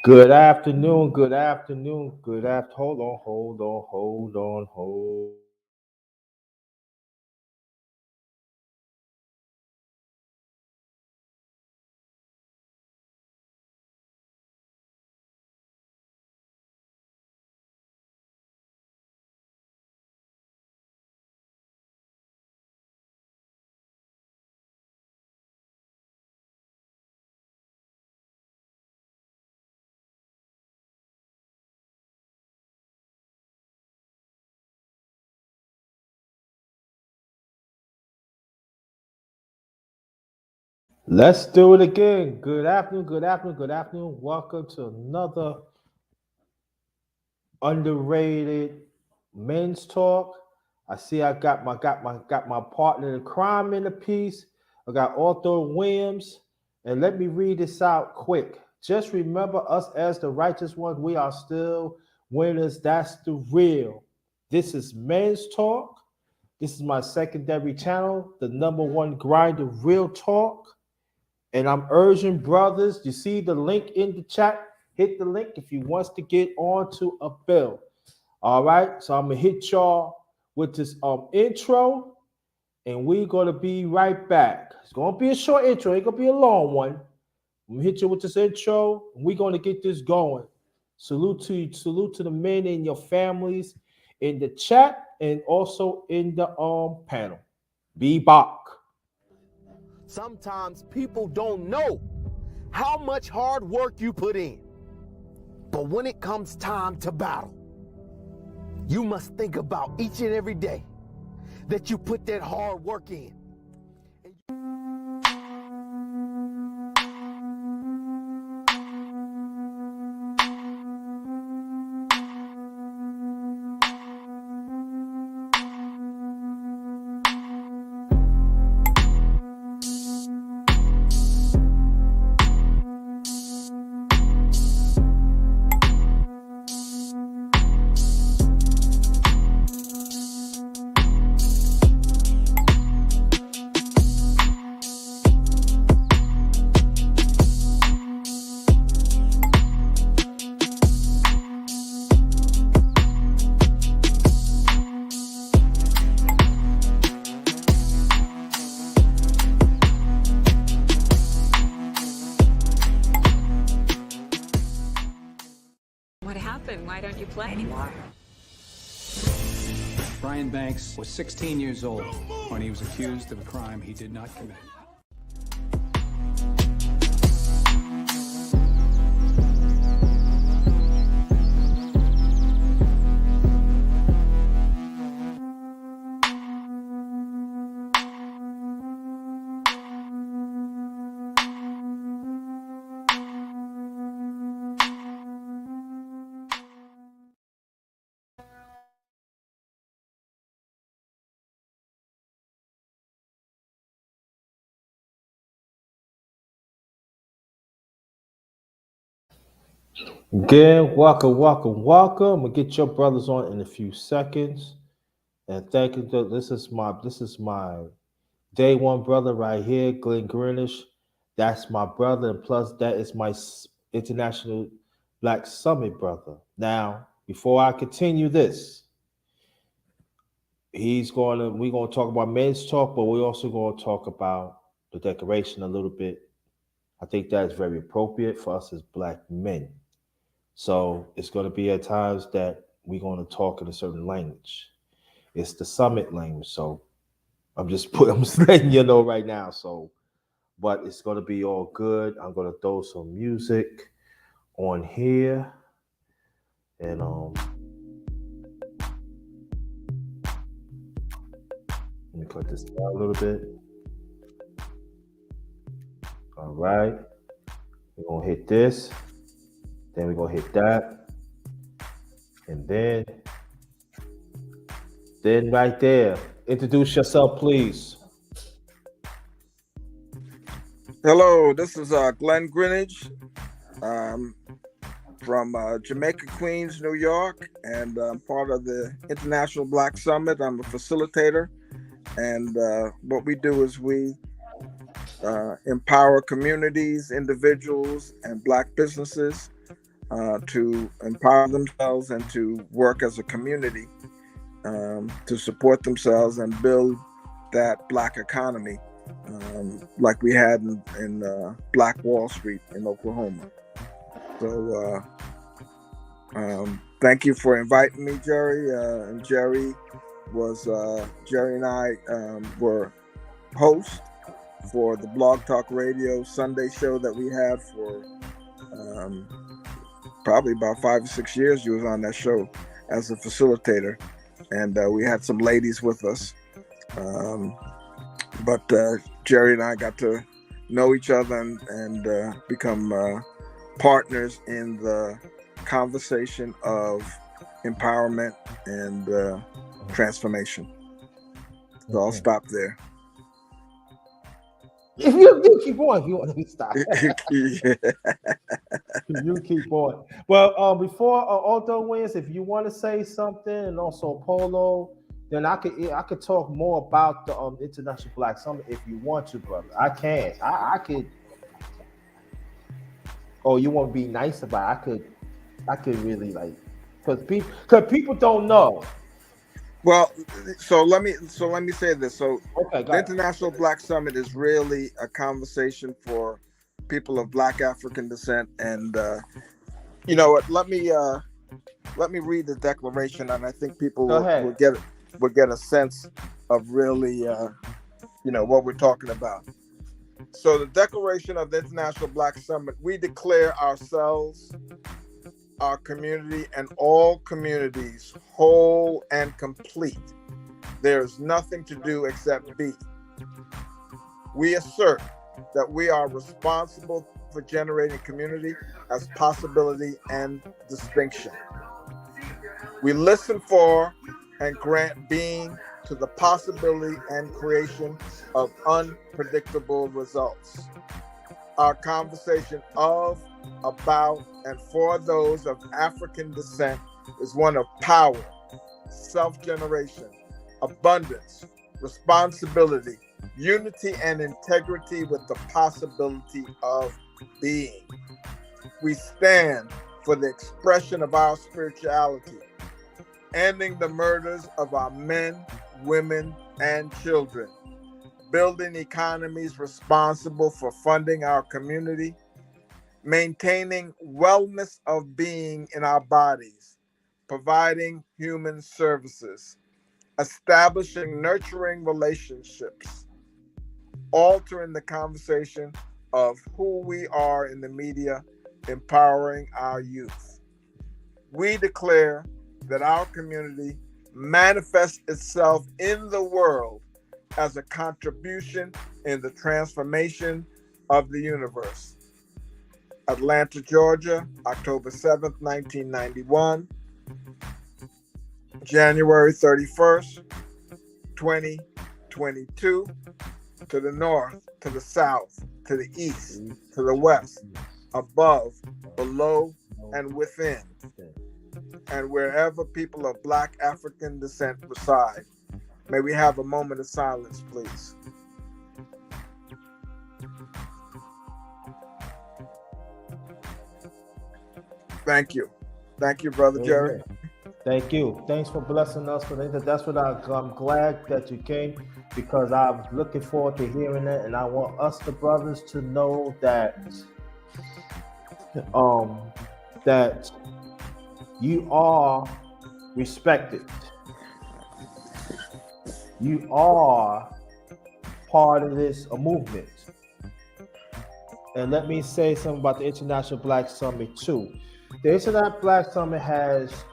Good afternoon, good afternoon, good after. Hold on. Let's do it again. Good afternoon. Welcome to another underrated men's talk. I see I got my partner in crime in the piece. I got Arthur Williams. And let me read this out quick. Just remember us as the righteous ones. We are still winners. That's the real. This is men's talk. This is my secondary channel, the number one grinder, real talk. And I'm urging brothers, you see the link in the chat? Hit the link if you wants to get onto a bill. All right. So I'm gonna hit y'all with this intro, and we're gonna be right back. It's gonna be a short intro, ain't gonna be a long one. I'm gonna hit you with this intro, and we're gonna get this going. Salute to the men and your families in the chat and also in the panel. Be back. Sometimes people don't know how much hard work you put in. But when it comes time to battle, you must think about each and every day that you put that hard work in. What happened? Why don't you play anymore? Brian Banks was 16 years old when he was accused of a crime he did not commit. Again, welcome. I'm gonna get your brothers on in a few seconds. And thank you. This is my day one brother right here, Glenn Greenwich. That's my brother, and plus that is my international Black Summit brother. Now, before I continue this, we're gonna talk about men's talk, but we're also gonna talk about the decoration a little bit. I think that's very appropriate for us as black men. So it's going to be at times that we're going to talk in a certain language. It's the summit language. So I'm just letting you know right now. So, but it's going to be all good. I'm going to throw some music on here, and let me put this down a little bit. All right, we're gonna hit this, then we're gonna hit that, and then right there, introduce yourself, please. Hello, this is Glenn Greenwich um, from Jamaica, Queens, New York, and I'm part of the International Black Summit. I'm a facilitator, and what we do is we empower communities, individuals, and Black businesses to empower themselves and to work as a community to support themselves and build that Black economy like we had in Black Wall Street in Oklahoma. So thank you for inviting me, Jerry. And Jerry and I were hosts for the Blog Talk Radio Sunday show that we had for probably about 5 or 6 years. You was on that show as a facilitator, and we had some ladies with us. But Jerry and I got to know each other and become partners in the conversation of empowerment and transformation. So I'll stop there. If you keep on, you want to stop. Yeah. You keep on. Well, before Aldo wins, if you want to say something, and also Polo, then I could talk more about the International Black Summit if you want to, brother. I can. I could. Oh, you want to be nice about it? I could really like, because people don't know. Well, so let me say this. So Okay, the International Black Summit is really a conversation for people of Black African descent, and you know what? Let me read the declaration, and I think people will get a sense of really what we're talking about. So the Declaration of the International Black Summit: we declare ourselves, our community, and all communities whole and complete. There is nothing to do except be. We assert that we are responsible for generating community as possibility and distinction. We listen for and grant being to the possibility and creation of unpredictable results. Our conversation of, about, and for those of African descent is one of power, self-generation, abundance, responsibility, unity, and integrity with the possibility of being. We stand for the expression of our spirituality, ending the murders of our men, women, and children, building economies responsible for funding our community, maintaining wellness of being in our bodies, providing human services, establishing nurturing relationships, altering the conversation of who we are in the media, empowering our youth. We declare that our community manifests itself in the world as a contribution in the transformation of the universe. Atlanta, Georgia, October 7th, 1991, January 31st, 2022, to the north, to the south, to the east, to the west, above, below, and within, and wherever people of Black African descent reside. May we have a moment of silence, please. Thank you. Thank you, Brother Jerry. Thank you. Thanks for blessing us with it. That's what I'm glad that you came, because I was looking forward to hearing it, and I want us, the brothers, to know that that you are respected. You are part of this movement. And let me say something about the International Black Summit too. The International Black Summit has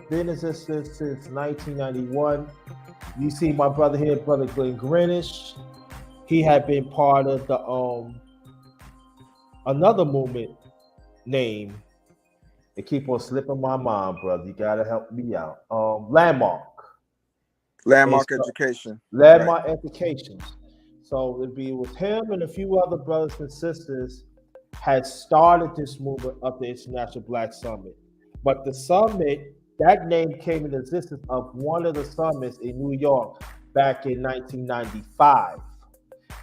been in existence since 1991. You see my brother here, Brother Glenn Greenwich. He had been part of the another movement name. It keep on slipping my mind, brother. You gotta help me out. Landmark Education. Landmark Education. So it'd be with him and a few other brothers and sisters had started this movement of the International Black Summit. But the summit, that name came into existence of one of the summits in New York back in 1995.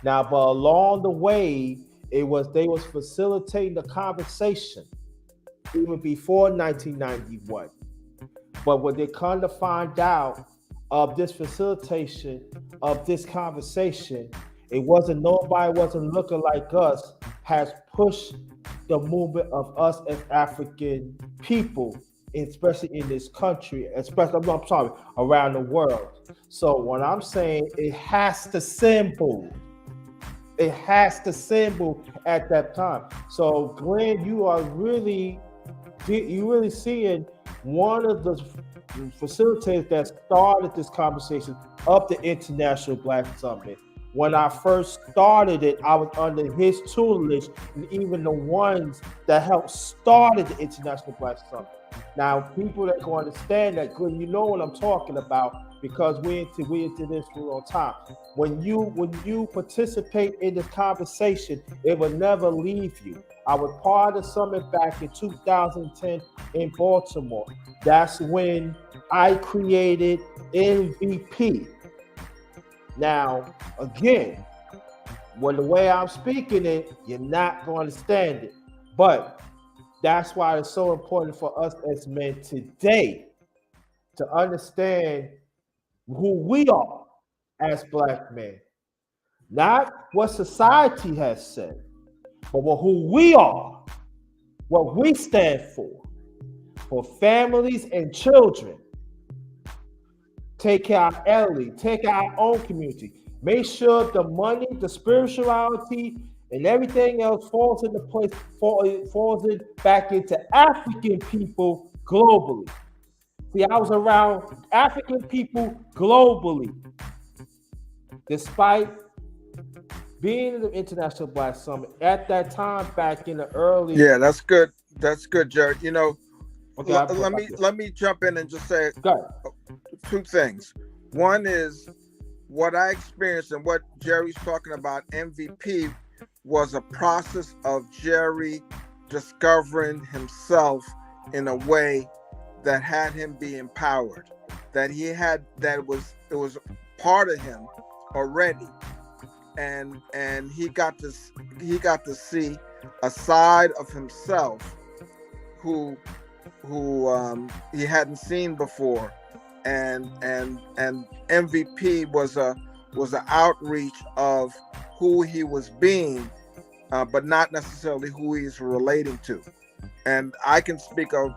Now, but along the way, they was facilitating the conversation even before 1991. But when they come to find out of this facilitation of this conversation, it wasn't nobody wasn't looking like us has pushed the movement of us as African people, especially in this country, especially I'm sorry, around the world. So what I'm saying, it has to symbol. It has to symbol at that time. So Glenn, you really seeing one of the facilitators that started this conversation of the International Black Summit. When I first started it, I was under his tutelage, and even the ones that helped started the International Black Summit. Now, people that can understand that, Glenn, you know what I'm talking about, because we into this for a long time. When you participate in this conversation, it will never leave you. I was part of the summit back in 2010 in Baltimore. That's when I created MVP. Now, again, the way I'm speaking it, you're not going to understand it. But that's why it's so important for us as men today to understand who we are as Black men. Not what society has said, but who we are, what we stand for families and children. Take care of our elderly, take care of our own community. Make sure the money, the spirituality, and everything else falls into place, falls back into African people globally. See, I was around African people globally, despite being in the International Black Summit at that time back in the early. Yeah, that's good. That's good, Jared. You know, let me jump in and just say two things. One is what I experienced and what Jerry's talking about. MVP was a process of Jerry discovering himself in a way that had him be empowered, that it was part of him already, and he got to see a side of himself who he hadn't seen before, and MVP was an outreach of who he was being, but not necessarily who he's relating to. And I can speak of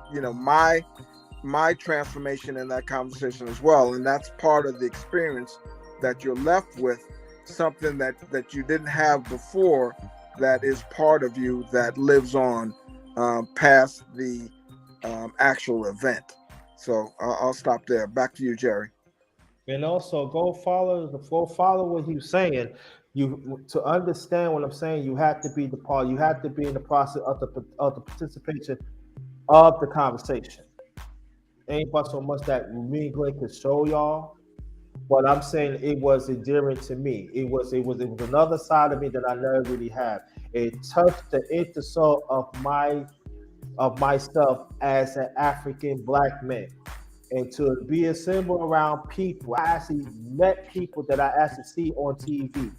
my transformation in that conversation as well, and that's part of the experience that you're left with, something that you didn't have before, that is part of you that lives on past the actual event. So I'll stop there. Back to you, Jerry. And also go follow what he's saying. You to understand what I'm saying, you have to be the part. You have to be in the process of the participation of the conversation. Ain't but so much that me and Glenn could show y'all, but I'm saying it was endearing to me. It was another side of me that I never really had. It touched the inner soul of myself as an African Black man. And to be a symbol around people, I actually met people that I actually see on TV.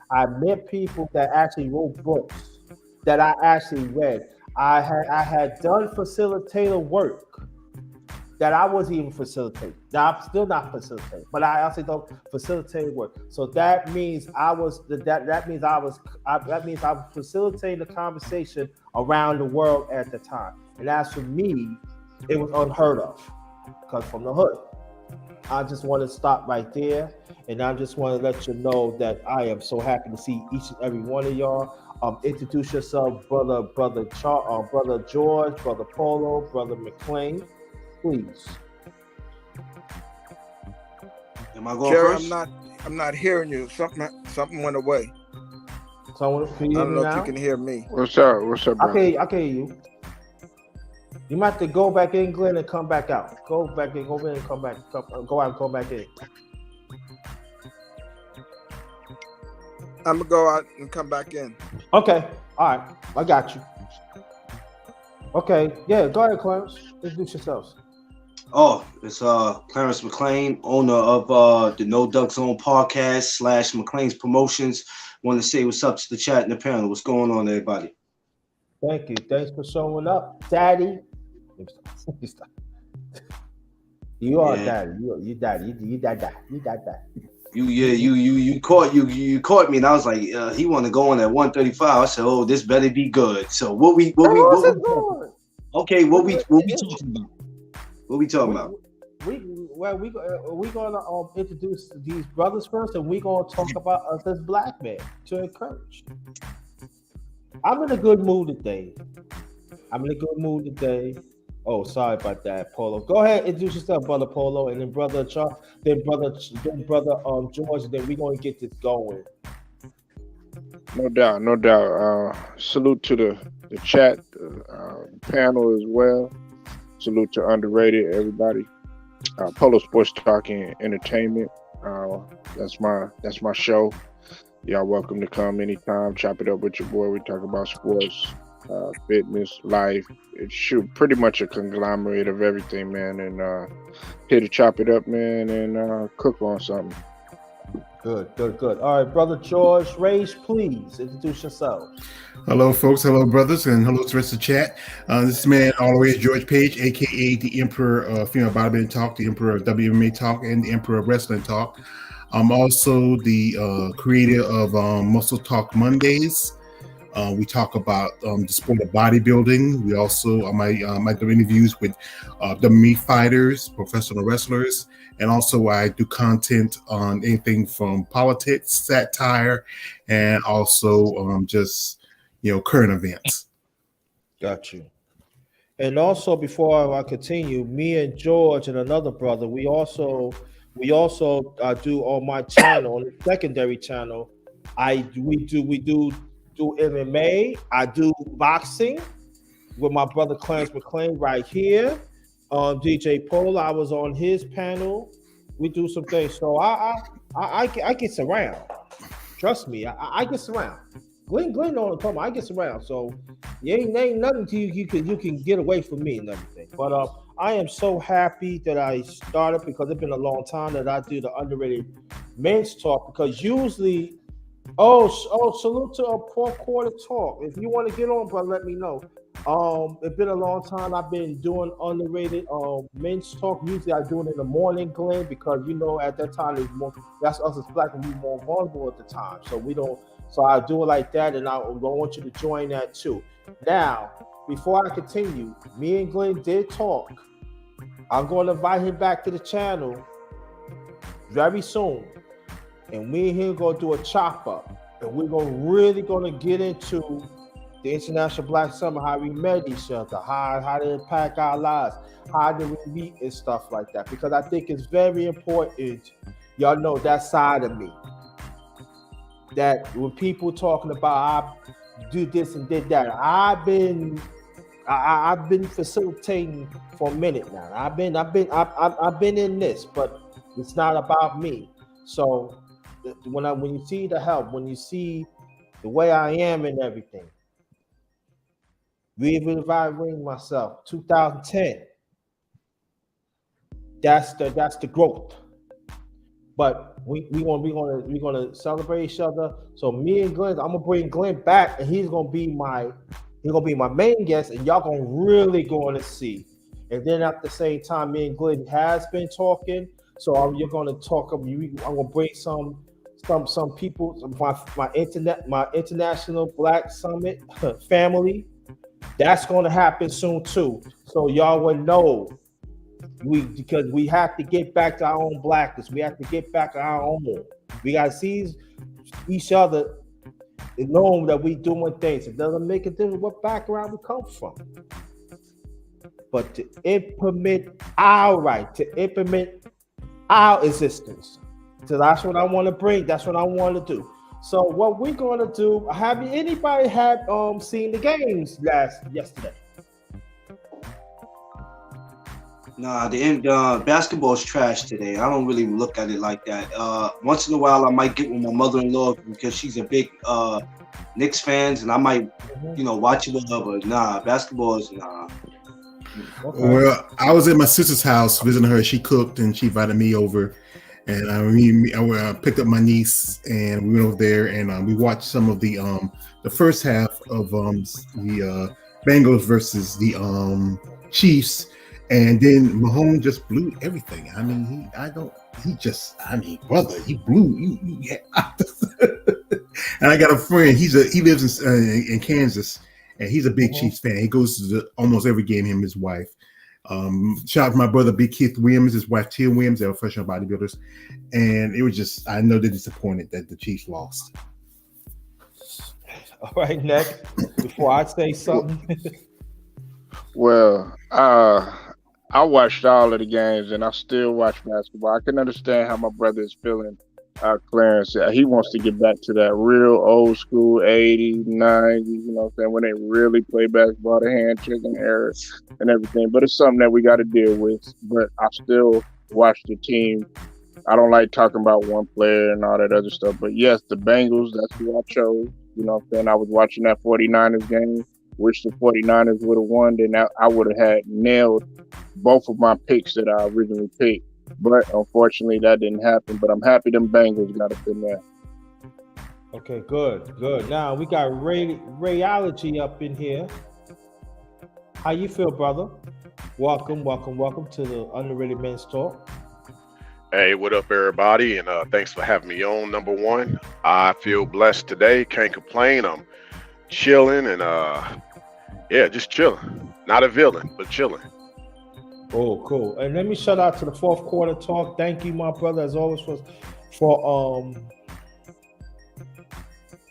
I met people that actually wrote books that I actually read. I had done facilitator work that I wasn't even facilitating. Now I'm still not facilitating, but I also don't facilitate work. So that means I was facilitating the conversation around the world at the time. And as for me, it was unheard of. Because from the hood. I just want to stop right there, and I just want to let you know that I am so happy to see each and every one of y'all. Introduce yourself, brother George, brother Polo, brother McLean, please. Am I going Jerry, first? I'm not hearing you. Something went away. Someone, can you I hear don't me know if now? you can hear me. What's up, brother? I can hear you. You might have to go back in, Glenn, and come back out. Go back in, and come back. Go out and come back in. I'm gonna go out and come back in. Okay, all right, I got you. Okay, yeah, go ahead, Clarence. Introduce yourselves. Oh, it's Clarence McLean, owner of the No Duck Zone podcast / McLean's Promotions. Want to say what's up to the chat and the panel. What's going on, everybody? Thank you. Thanks for showing up, Daddy. You are Yeah. daddy. You daddy. You daddy. You daddy. You caught me, and I was like, he want to go on at 135. I said, oh, this better be good. So what we How's it going? okay, what we talking about? What we talking about? We gonna introduce these brothers first, and we gonna talk about us as black men to encourage. I'm in a good mood today. Oh, sorry about that, Polo. Go ahead, introduce yourself, brother Polo, and then brother Charles, then brother George, and then we gonna get this going. No doubt, no doubt. Salute to the chat, panel as well. Salute to Underrated, everybody. Polo Sports Talk and Entertainment. That's my show. Y'all welcome to come anytime. Chop it up with your boy. We talk about sports, fitness, life. It's pretty much a conglomerate of everything, man. And here to chop it up, man, and cook on something. Good. All right, brother George, Rage, please introduce yourself. Hello, folks. Hello, brothers, and hello to the rest of the chat. This man, all the way, is George Page, aka the Emperor of Female Bodybuilding Talk, the Emperor of WMA Talk, and the Emperor of Wrestling Talk. I'm also the creator of Muscle Talk Mondays. We talk about the sport of bodybuilding. We also I do interviews with WWE fighters, professional wrestlers, and also I do content on anything from politics, satire, and also just current events. Got you. And also, before I continue, me and George and another brother, we also do on my channel, on the secondary channel. We do MMA. I do boxing with my brother Clarence McLean right here. DJ Polo, I was on his panel. We do some things. So I get around. Trust me, I get around. Glenn know what I'm talking about. I get around. So ain't nothing to you can get away from me and everything. But I am so happy that I started, because it's been a long time that I do the Underrated Men's Talk, because usually salute to a fourth quarter talk. If you want to get on, brother, let me know. It's been a long time. I've been doing Underrated Men's Talk. Usually I do it in the morning, Glenn, because at that time that's us as black, and we more vulnerable at the time. So I do it like that, and I want you to join that too. Now, before I continue, me and Glenn did talk. I'm going to invite him back to the channel very soon. And me and him going to do a chop up, and we're really going to get into the International Black Summer, how we met each other, how they impact our lives, how did we meet and stuff like that. Because I think it's very important, y'all know that side of me. That when people talking about I do this and did that, I've been facilitating for a minute now. I've been in this, but it's not about me. So when you see the help, when you see the way I am and everything, re-evaluating myself, 2010. That's the growth. But we're gonna celebrate each other. So me and Glenn, I'm gonna bring Glenn back, and he's gonna be my main guest, and y'all gonna really going to see. And then at the same time, me and Glenn has been talking. So you're gonna talk. I'm gonna bring some people, my international Black Summit family. That's gonna happen soon too. So y'all will know. Because we have to get back to our own blackness. We have to get back to our own. We got to see each other and know that we doing things. It doesn't make a difference what background we come from. But to implement our right, to implement our existence. So that's what I want to bring. That's what I want to do. So what we're going to do, have anybody had seen the games yesterday? Nah, the basketball's trash today. I don't really look at it like that. Once in a while, I might get with my mother-in-law because she's a big Knicks fan, and I might, watch it with her. But nah, basketball is nah. Okay. Well, I was at my sister's house visiting her. She cooked, and she invited me over. And I picked up my niece, and we went over there, and we watched some of the first half of the Bengals versus the Chiefs, and then Mahomes just blew everything. I mean, brother, he blew you. Yeah. And I got a friend. He lives in Kansas, and he's a big Chiefs fan. He goes to almost every game. Him and his wife. Shout out to my brother, Big Keith Williams, his wife Tia Williams. They were professional bodybuilders, and it was just, I know they're disappointed that the Chiefs lost. All right, next, before I say something. Well, I watched all of the games, and I still watch basketball. I can understand how my brother is feeling. Clarence, he wants to get back to that real old school 80s, 90s, you know what I'm saying, when they really play basketball, the hand-checking era and everything. But it's something that we got to deal with. But I still watch the team. I don't like talking about one player and all that other stuff. But yes, the Bengals, that's who I chose. You know what I'm saying? I was watching that 49ers game. Wish the 49ers would have won. Then I would have had nailed both of my picks that I originally picked. But unfortunately, that didn't happen. But I'm happy them Bengals got up in there. Okay, good. Now we got Rayology up in here. How you feel, brother? Welcome to the Underrated Men's Talk. Hey, what up, everybody? And thanks for having me on. Number one, I feel blessed today. Can't complain. I'm chilling and just chilling. Not a villain, but chilling. Oh, cool. And let me shout out to the fourth quarter talk. Thank you, my brother, as always, for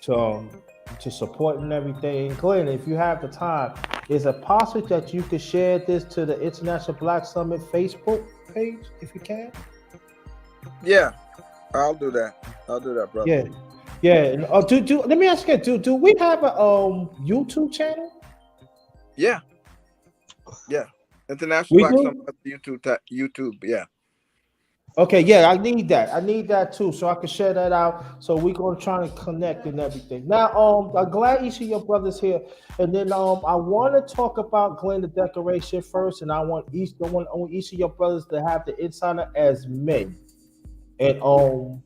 to supporting everything. Glenn, if you have the time, is it possible that you could share this to the International Black Summit Facebook page, if you can? Yeah, I'll do that, brother. Yeah. And, let me ask you, do we have a YouTube channel? Yeah. International Black Summit YouTube. Yeah. Okay, yeah, I need that too, so I can share that out. So we're gonna try and connect and everything. Now, I'm glad each of your brothers here, and then I want to talk about Glenn the Declaration first, and I want each of your brothers to have the insider as men, and I'm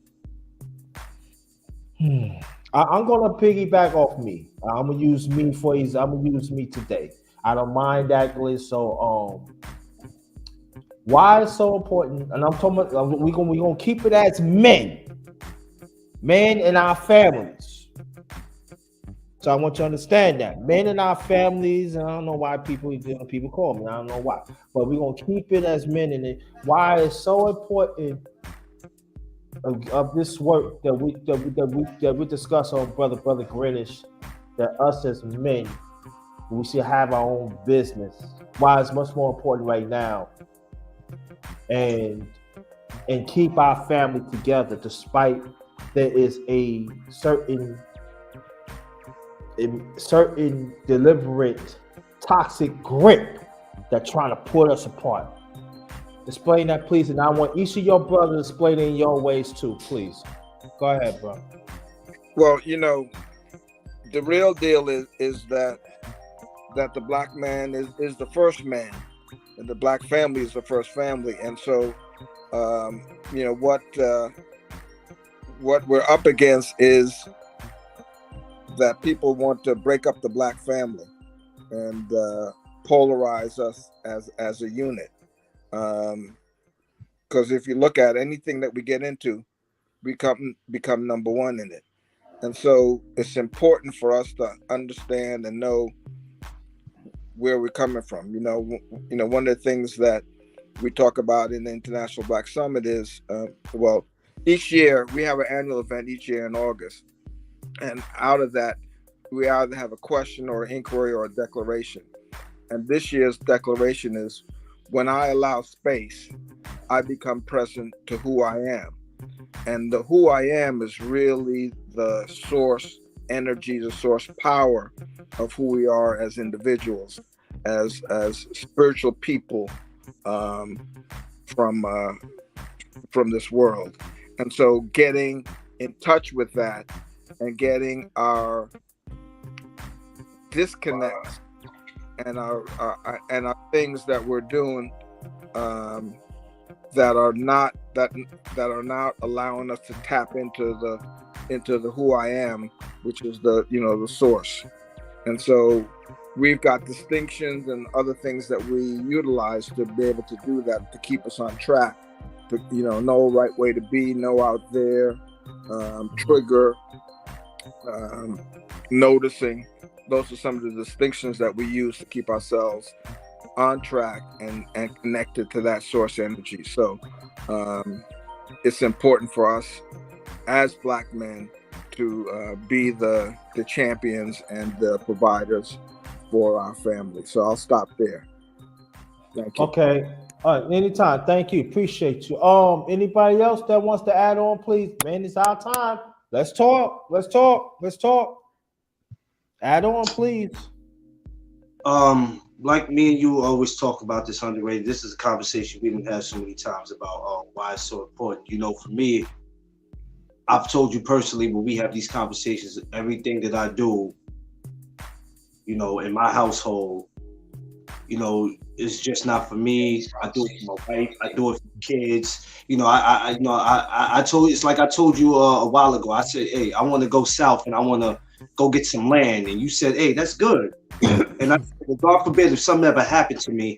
gonna piggyback off me. I'm gonna use me today. I don't mind that, Glenn. So why it's so important, and I'm talking about we're gonna keep it as men in our families. So I want you to understand that men in our families, and I don't know why people call me. I don't know why, but we're gonna keep it as men in it. Why it's so important of this work that we discuss on brother Greenwich, that us as men, we should have our own business. Why it's much more important right now, and keep our family together despite there is a certain deliberate toxic grip that's trying to put us apart. Explain that, please, and I want each of your brothers to explain it in your ways too, please. Go ahead, bro. Well, the real deal is that the black man is the first man, and the black family is the first family, and so what we're up against is that people want to break up the black family and polarize us as a unit. Because if you look at anything that we get into, we become number one in it, and so it's important for us to understand and know where we're coming from. One of the things that we talk about in the International Black Summit is, each year we have an annual event each year in August, and out of that, we either have a question or an inquiry or a declaration. And this year's declaration is, when I allow space, I become present to who I am. And the who I am is really the source energy, the source power of who we are as individuals, as spiritual people from this world. And so getting in touch with that and getting our disconnects and our things that we're doing that are not allowing us to tap into the who I am, which is the source. And so we've got distinctions and other things that we utilize to be able to do that, to keep us on track. To, know right way to be, know out there, trigger, noticing. Those are some of the distinctions that we use to keep ourselves on track and connected to that source energy. So it's important for us as Black men to be the champions and the providers for our family. So I'll stop there. Thank you. Okay. All right. Anytime. Thank you. Appreciate you. Anybody else that wants to add on, please? Man, it's our time. Let's talk. Let's talk. Let's talk. Add on, please. Like me and you always talk about this underrated. This is a conversation we didn't have so many times about why it's so important. For me, I've told you personally when we have these conversations, everything that I do, in my household, it's just not for me. I do it for my wife. I do it for the kids. I told you, it's like I told you a while ago. I said, hey, I want to go south and I want to go get some land. And you said, hey, that's good. And I said, well, God forbid if something ever happened to me,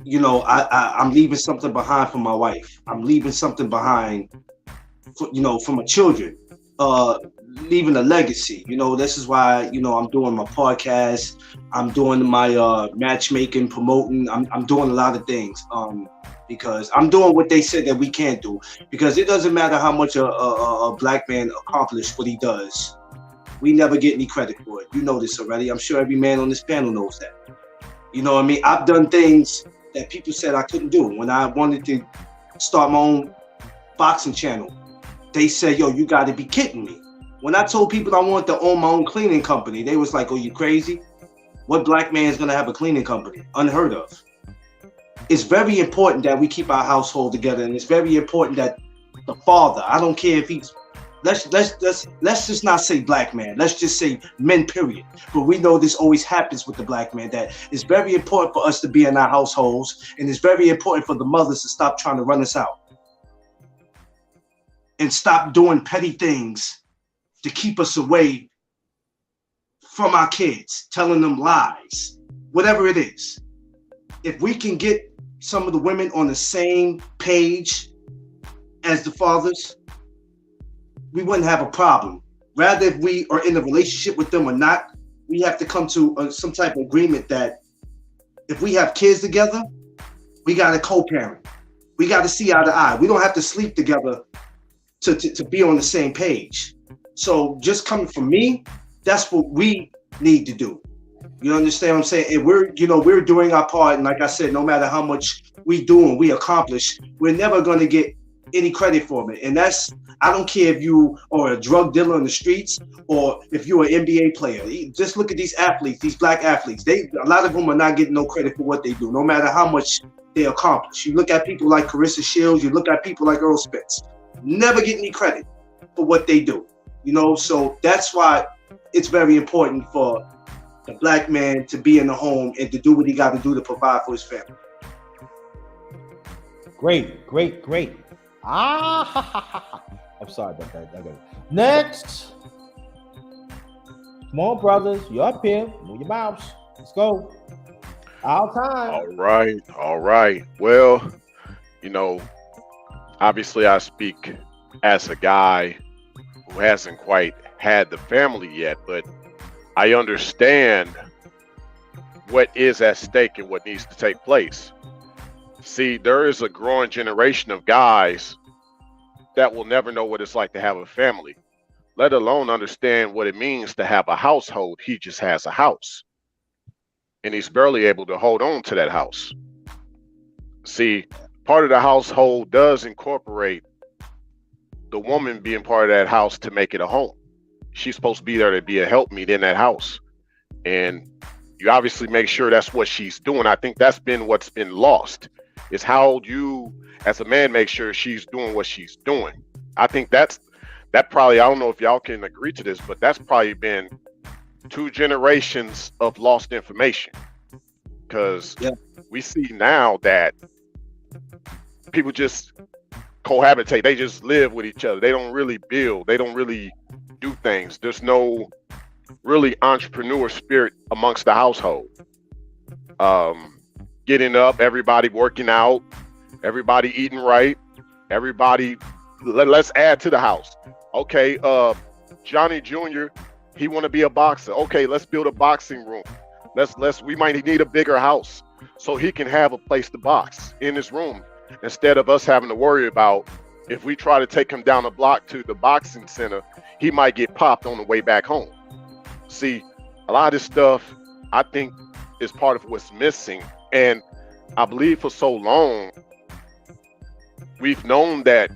I'm leaving something behind for my wife. I'm leaving something behind for my children. Leaving a legacy. This is why, I'm doing my podcast. I'm doing my matchmaking, promoting. I'm doing a lot of things because I'm doing what they said that we can't do. Because it doesn't matter how much a Black man accomplished what he does. We never get any credit for it. You know this already. I'm sure every man on this panel knows that. You know what I mean? I've done things that people said I couldn't do. When I wanted to start my own boxing channel, they said, yo, you got to be kidding me. When I told people I wanted to own my own cleaning company, they was like, oh, you crazy? What Black man is going to have a cleaning company? Unheard of. It's very important that we keep our household together, and it's very important that the father, I don't care if he's, let's just not say Black man. Let's just say men, period. But we know this always happens with the Black man, that it's very important for us to be in our households, and it's very important for the mothers to stop trying to run us out and stop doing petty things to keep us away from our kids, telling them lies, whatever it is. If we can get some of the women on the same page as the fathers, we wouldn't have a problem. Rather, if we are in a relationship with them or not, we have to come to some type of agreement that if we have kids together, we got to co-parent. We got to see eye to eye. We don't have to sleep together to be on the same page. So just coming from me, that's what we need to do. You understand what I'm saying? And we're doing our part. And like I said, no matter how much we do and we accomplish, we're never going to get any credit for it. And that's, I don't care if you are a drug dealer in the streets or if you're an NBA player. Just look at these athletes, these Black athletes. A lot of them are not getting no credit for what they do, no matter how much they accomplish. You look at people like Carissa Shields, you look at people like Earl Spence, never get any credit for what they do. So that's why it's very important for the Black man to be in the home and to do what he got to do to provide for his family. Great. I'm sorry about that. I got it. Next. Come on, brothers. You're up here. Move your mouths. Let's go. Our time. All right. Well, obviously I speak as a guy who hasn't quite had the family yet, but I understand what is at stake and what needs to take place. See, there is a growing generation of guys that will never know what it's like to have a family, let alone understand what it means to have a household. He just has a house, and he's barely able to hold on to that house. See, part of the household does incorporate the woman being part of that house to make it a home. She's supposed to be there to be a helpmeet in that house. And you obviously make sure that's what she's doing. I think that's been what's been lost, is how you as a man make sure she's doing what she's doing. I think that probably, I don't know if y'all can agree to this, but that's probably been 2 generations of lost information. Because we see now that people just cohabitate. They just live with each other. They don't really build. They don't really do things. There's no really entrepreneur spirit amongst the household. Getting up, everybody working out, everybody eating right, everybody. Let's add to the house. Okay, Johnny Jr. He want to be a boxer. Okay, let's build a boxing room. Let's. We might need a bigger house so he can have a place to box in his room instead of us having to worry about if we try to take him down the block to the boxing center, he might get popped on the way back home. See, a lot of this stuff I think is part of what's missing, and I believe for so long we've known that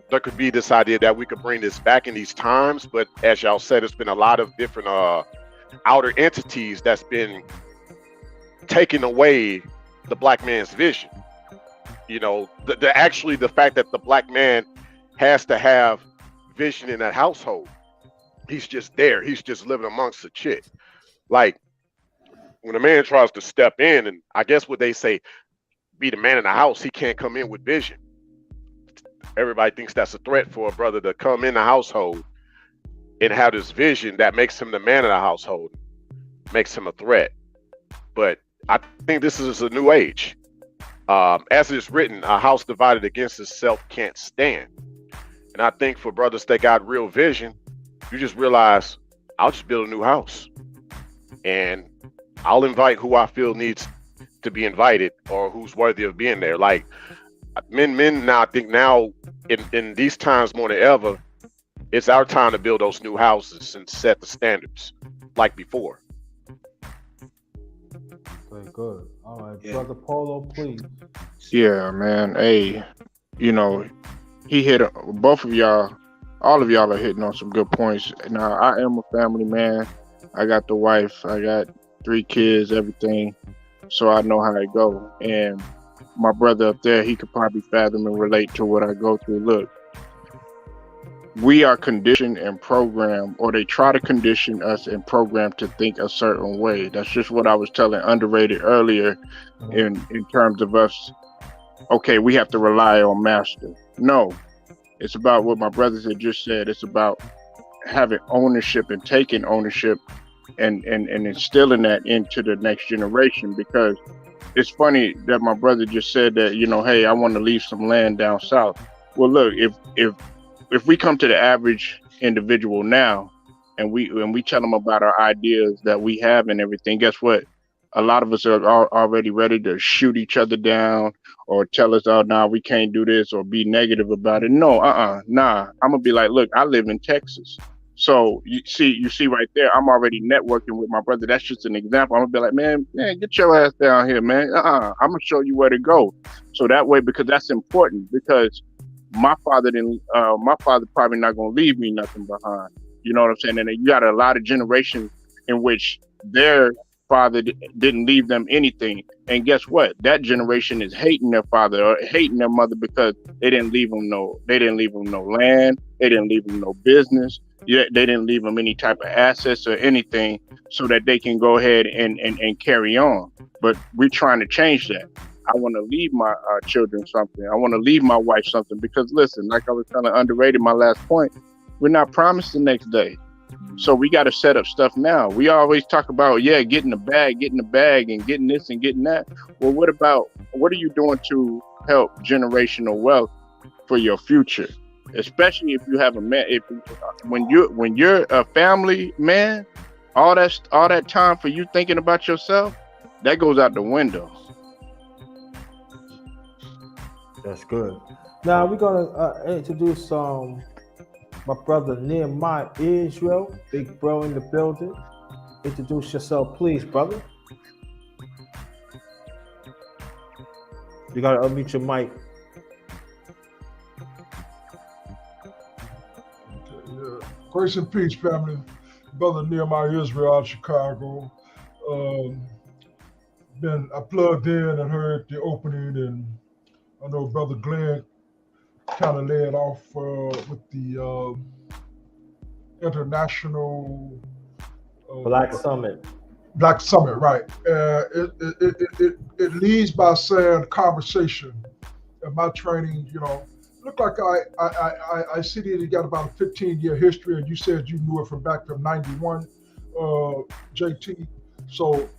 there could be this idea that we could bring this back in these times, but as y'all said, it's been a lot of different outer entities that's been taking away the black man's vision. You know, the fact that the black man has to have vision in that household. He's just there. He's just living amongst the chick. Like when a man tries to step in, and I guess what they say, be the man in the house, he can't come in with vision. Everybody thinks that's a threat for a brother to come in the household and have this vision that makes him the man of the household, makes him a threat. But I think this is a new age. As it is written, a house divided against itself can't stand. And I think for brothers that got real vision, you just realize, I'll just build a new house. And I'll invite who I feel needs to be invited or who's worthy of being there. Like men now, I think now in these times more than ever, it's our time to build those new houses and set the standards like before. Very good. All right, Yeah. Brother Polo, please. Yeah, man. Hey, you know, he hit both of y'all. All of y'all are hitting on some good points. Now, I am a family man. I got the wife. I got 3 kids, everything. So I know how it go. And my brother up there, he could probably fathom and relate to what I go through. Look, we are conditioned and programmed, or they try to condition us and program to think a certain way. That's just what I was telling Underrated earlier in terms of us. Okay, we have to rely on master. No, it's about what my brothers had just said. It's about having ownership and taking ownership and instilling that into the next generation. Because it's funny that my brother just said that, you know, hey, I want to leave some land down south. Well, look, if we come to the average individual now and we tell them about our ideas that we have and everything, guess what? A lot of us are already ready to shoot each other down or tell us, oh, nah, we can't do this, or be negative about it. No, nah. I'm gonna be like, look, I live in Texas. So you see right there, I'm already networking with my brother. That's just an example. I'm gonna be like, man, get your ass down here, man. I'm gonna show you where to go. So that way, because that's important, because my father probably not gonna leave me nothing behind. You know what I'm saying? And you got a lot of generations in which their father didn't leave them anything. And guess what? That generation is hating their father or hating their mother because they didn't leave them no land, they didn't leave them no business, they didn't leave them any type of assets or anything so that they can go ahead and carry on. But we're trying to change that. I want to leave my children something. I want to leave my wife something, because listen, like I was kind of Underrated, my last point, we're not promised the next day. So we got to set up stuff now. We always talk about, getting the bag and getting this and getting that. Well, what are you doing to help generational wealth for your future? Especially if you have a man, when you're a family man, all that time for you thinking about yourself, that goes out the window. That's good. Now we're gonna introduce my brother Nehemiah Israel, big bro in the building. Introduce yourself, please, brother. You gotta unmute your mic. Yeah. Grace and peace, family. Brother Nehemiah Israel out of Chicago. I plugged in and heard the opening, and I know Brother Glenn kind of led off with the international Black Summit. Black Summit, right? It leads by saying conversation. In my training, look like I see that you got about a 15-year history, and you said you knew it from back from '91. JT. So,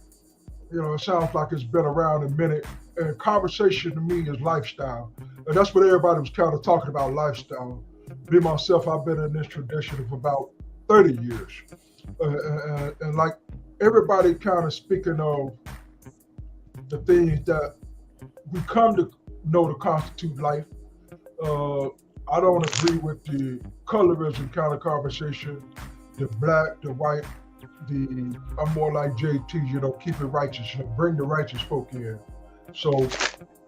it sounds like it's been around a minute. And conversation to me is lifestyle. And that's what everybody was kind of talking about, lifestyle. Me, myself, I've been in this tradition for about 30 years. And like everybody kind of speaking of the things that we come to know to constitute life. I don't agree with the colorism kind of conversation, the black, the white, I'm more like JT, keep it righteous, bring the righteous folk in. So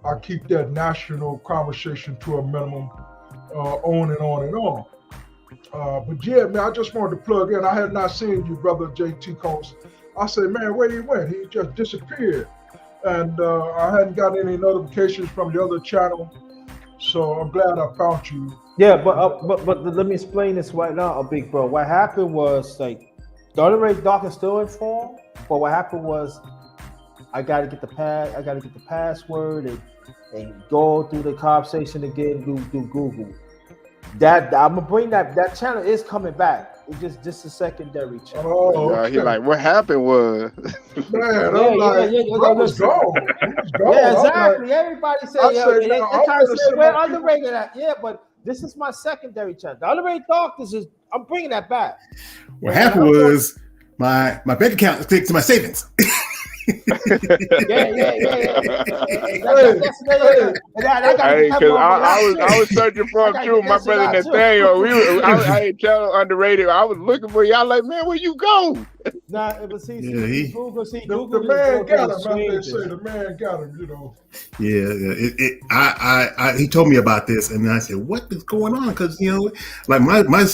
I keep that national conversation to a minimum, on and on and on. But yeah, man, I just wanted to plug in. I had not seen you, brother JT Combs. I said, man, where he went? He just disappeared. And I hadn't got any notifications from the other channel. So I'm glad I found you. Yeah, but let me explain this right now, big bro. What happened was like the Underated Doc is still informed, but what happened was I gotta get the password and go through the conversation again, do Google. That I'm gonna bring that channel is coming back. It's just a secondary channel. Oh, okay. He like, what happened was. Man, I'm like, bro was gone. He was gone. Yeah, exactly. Like, everybody say, they try to say we're underrated at. Yeah, but this is my secondary channel. The Underrated Talk, I'm bringing that back. What happened was my bank account clicked to my savings. Yeah. I was searching for him too. My brother Nathaniel, I ain't telling Underrated. I was looking for y'all like, man, where you go? Nah, it was Google. The man got him. They say the man got him. Yeah. He told me about this, and I said, "What is going on?" Because like my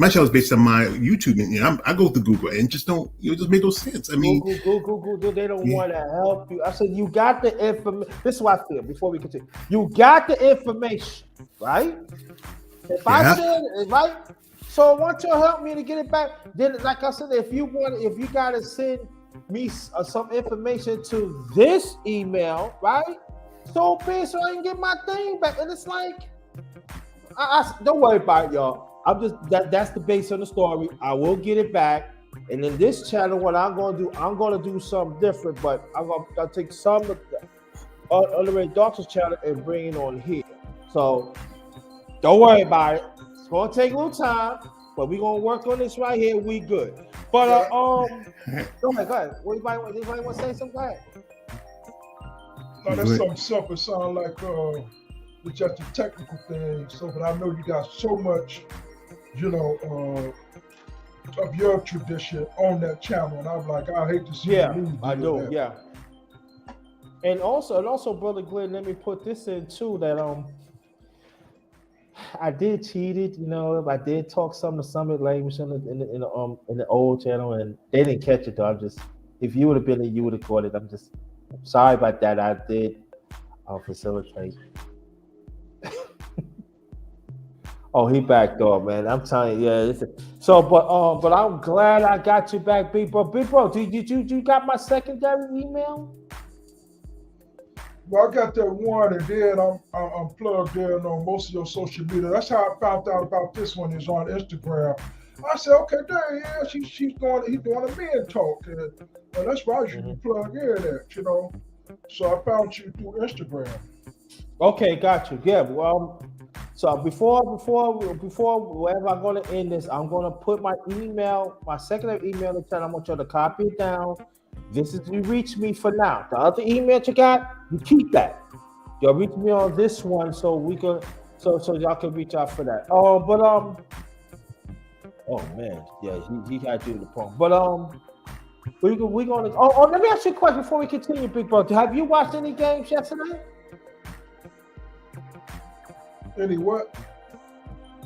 show is based on my YouTube, and I go through Google, and just don't just make no sense. I mean, Google, they don't want to help you. I said, you got the information. This is what I feel. Before we continue, you got the information, right? If I said it, right. So once you help me to get it back, then like I said, if you gotta send me some information to this email, right? So be so I can get my thing back. And it's like, I don't worry about it, y'all. I'm just that's the base of the story. I will get it back. And in this channel, what I'm gonna do something different, but I'll take some of the Underrated Doctor's channel and bring it on here. So don't worry about it. It's gonna take a little time, but we're gonna work on this right here. We good. But go ahead. Anybody want to say something? Go ahead. No, that's something simple. It sounds like it's just a technical thing. So, but I know you got so much, of your tradition on that channel, and I'm like, I hate to see you lose. I do. That. Yeah. And also, Brother Glenn, let me put this in too. That I did cheated, I did talk some of the Summit language in the old channel, and they didn't catch it though. If you would have been there, you would have caught it. I'm just sorry about that. I did facilitate. Oh, he backed off, man. I'm telling you, yeah. But I'm glad I got you back, big bro. Big bro, did you got my secondary email? Well, I got that one, and then I'm plugged in on most of your social media. That's how I found out about this one. Is on Instagram. I said, okay, dang, yeah, he's doing a men talk, and that's why I should plug in at, So I found you through Instagram. Okay, got you. Yeah, well, so before wherever I'm gonna end this, I'm gonna put my secondary email in the chat. I want you to copy it down. This is you reach me for now. The other email you got, you keep that. Y'all reach me on this one so we can so y'all can reach out for that. Oh man, yeah, he had you the phone. But we gonna let me ask you a question before we continue, big bro. Have you watched any games yesterday? Any what?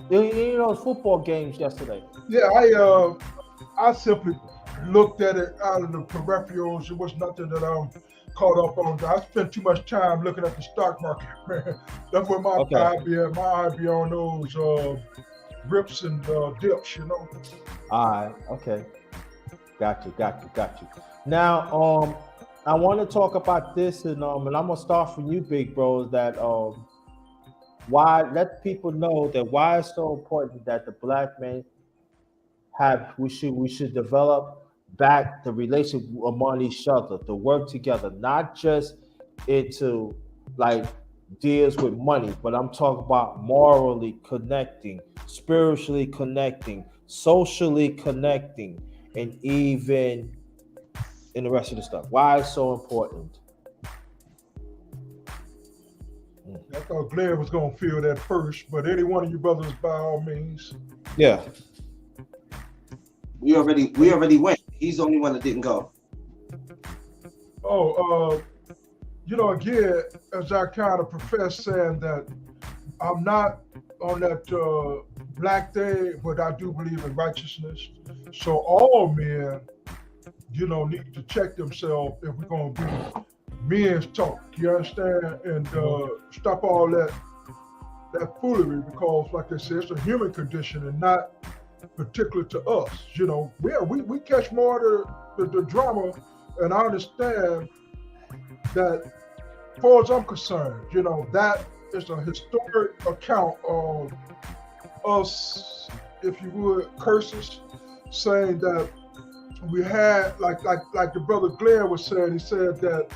Football games yesterday. Yeah, I simply looked at it out of the peripherals. It was nothing that I'm caught up on. I spent too much time looking at the stock market, man. That's what my eye be on those rips and dips, All right, okay. Got you. Now, I want to talk about this, and I'm gonna start from you, big bros. That why let people know that why it's so important that the black men we should develop back the relationship among each other, to work together, not just into like deals with money, but I'm talking about morally connecting, spiritually connecting, socially connecting, and even in the rest of the stuff. Why it's so important? I thought Glenn was gonna feel that first, but any one of you brothers, by all means. Yeah. We already went. He's the only one that didn't go. Oh, again, as I kind of profess saying that I'm not on that black thing, but I do believe in righteousness. So all men, need to check themselves if we're gonna be men's talk. You understand? And stop all that foolery, because, like I said, it's a human condition and not particular to us. We catch more of the drama, and I understand that, as far as I'm concerned, that is a historic account of us, if you would, curses, saying that we had, like the brother Glenn was saying, he said that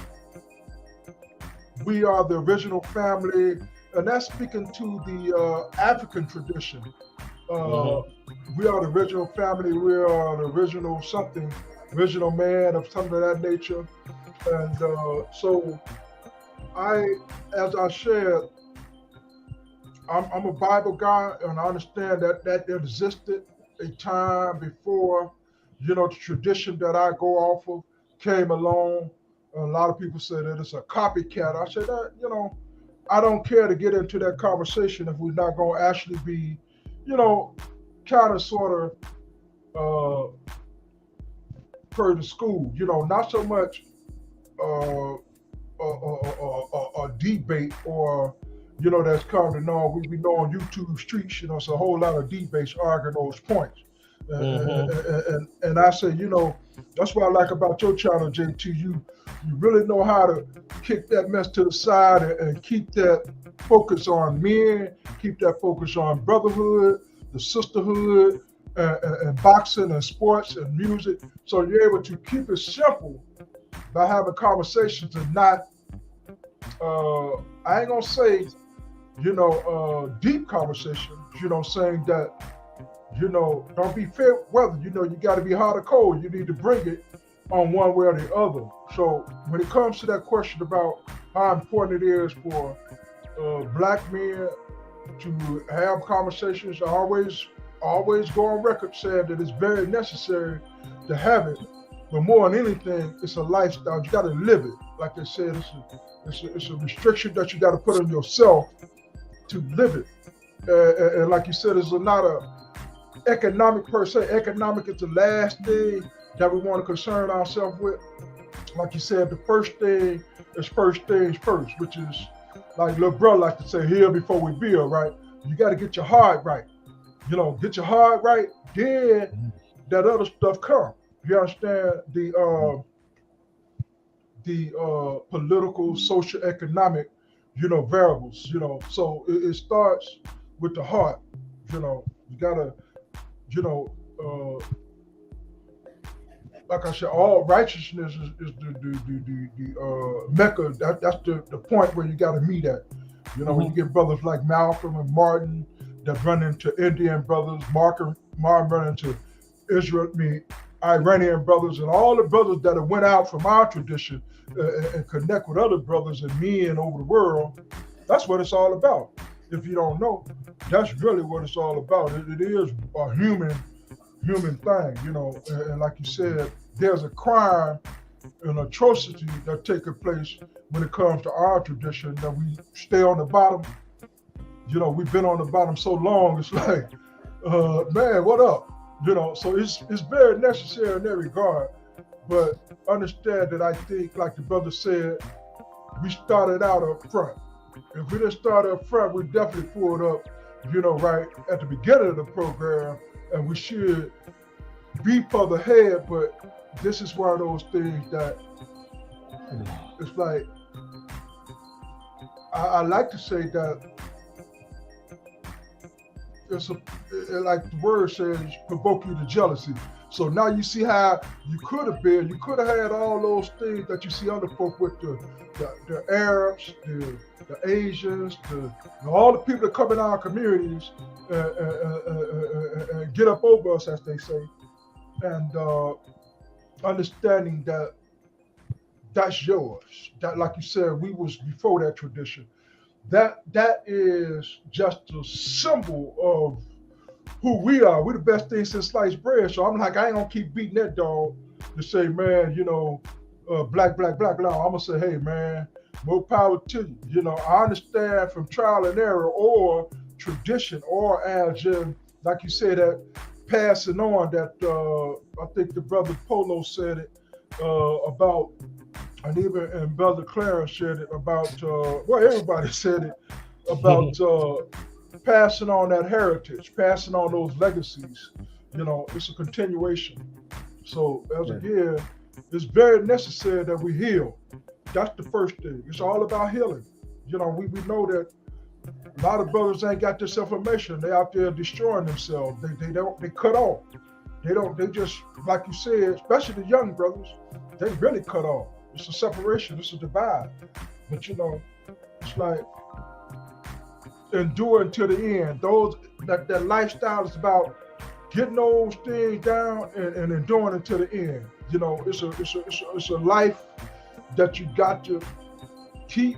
we are the original family, and that's speaking to the African tradition. We are the original family, we are the original something, original man of something of that nature. And so as I shared, I'm a Bible guy, and I understand that existed a time before, the tradition that I go off of came along. A lot of people say that it's a copycat. I said that, I don't care to get into that conversation if we're not going to actually be, kind of sort of per the school, not so much a debate or, that's come to know. We know on YouTube streets, it's a whole lot of debates arguing those points. And I say, that's what I like about your channel, JT. You really know how to kick that mess to the side and keep that focus on men, keep that focus on brotherhood, the sisterhood, and boxing and sports and music. So you're able to keep it simple by having conversations and not, I ain't gonna say, deep conversations, saying that, don't be fair weather, you got to be hot or cold. You need to bring it on one way or the other. So when it comes to that question about how important it is for black men to have conversations, I always go on record saying that it's very necessary to have it. But more than anything, it's a lifestyle. You got to live it. Like I said, it's a restriction that you got to put on yourself to live it. And like you said, it's not a economic per se. Economic is the last thing that we want to concern ourselves with. Like you said, the first thing is first things first, which is like little brother like to say, here before we build, right? You got to get your heart right. Get your heart right, then that other stuff comes. You understand the political, social, economic, variables. So it starts with the heart. You gotta, like I said, all righteousness is the mecca. That's the point where you gotta meet at. When you get brothers like Malcolm and Martin that run into Indian brothers, Martin run into Iranian brothers, and all the brothers that have went out from our tradition and connect with other brothers and men over the world. That's what it's all about. If you don't know, that's really what it's all about. It is a human thing, and like you said, there's a crime, an atrocity that takes place when it comes to our tradition, that we stay on the bottom. We've been on the bottom so long, it's like, man, what up? So it's very necessary in that regard. But understand that I think, like the brother said, we started out up front. If we didn't start up front, we definitely pulled up, right at the beginning of the program, and we should be further ahead. But this is one of those things that it's like, I like to say that like the word says, provoke you to jealousy. So now you see how you could have been. You could have had all those things that you see other folk with the Arabs, the Asians, all the people that come in our communities and get up over us, as they say, and understanding that that's yours. That, like you said, we was before that tradition. That is just a symbol of who we are. We're the best thing since sliced bread. So I'm like, I ain't gonna keep beating that dog to say, man, black. No, I'm gonna say, hey, man, more power to you. I understand from trial and error or tradition, or as in, like you said, that passing on that I think the brother Polo said it about, and brother Clarence said it about, everybody said it about passing on that heritage, passing on those legacies. It's a continuation. So again, it's very necessary that we heal. That's the first thing. It's all about healing. We know that a lot of brothers ain't got this information. They out there destroying themselves. They cut off. They just, like you said, especially the young brothers, they really cut off. It's a separation, it's a divide. But it's like enduring to the end. That lifestyle is about getting those things down and enduring it to the end. It's a life that you got to keep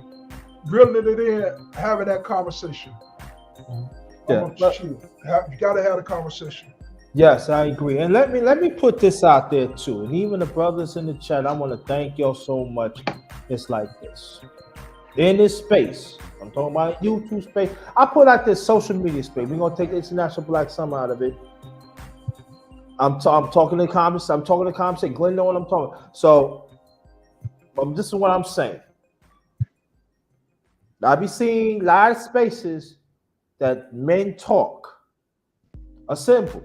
reeling it in, having that conversation. Yeah. You got to have a conversation. Yes, I agree. And let me put this out there too. And even the brothers in the chat, I want to thank y'all so much. It's like this. In this space, I'm talking about YouTube space. I put out this social media space. We're gonna take the International Black Summer out of it. I'm talking to comments. I'm talking to comments. Glenn know what I'm talking. So, this is what I'm saying. I be seeing a lot of spaces that men talk. Assemble.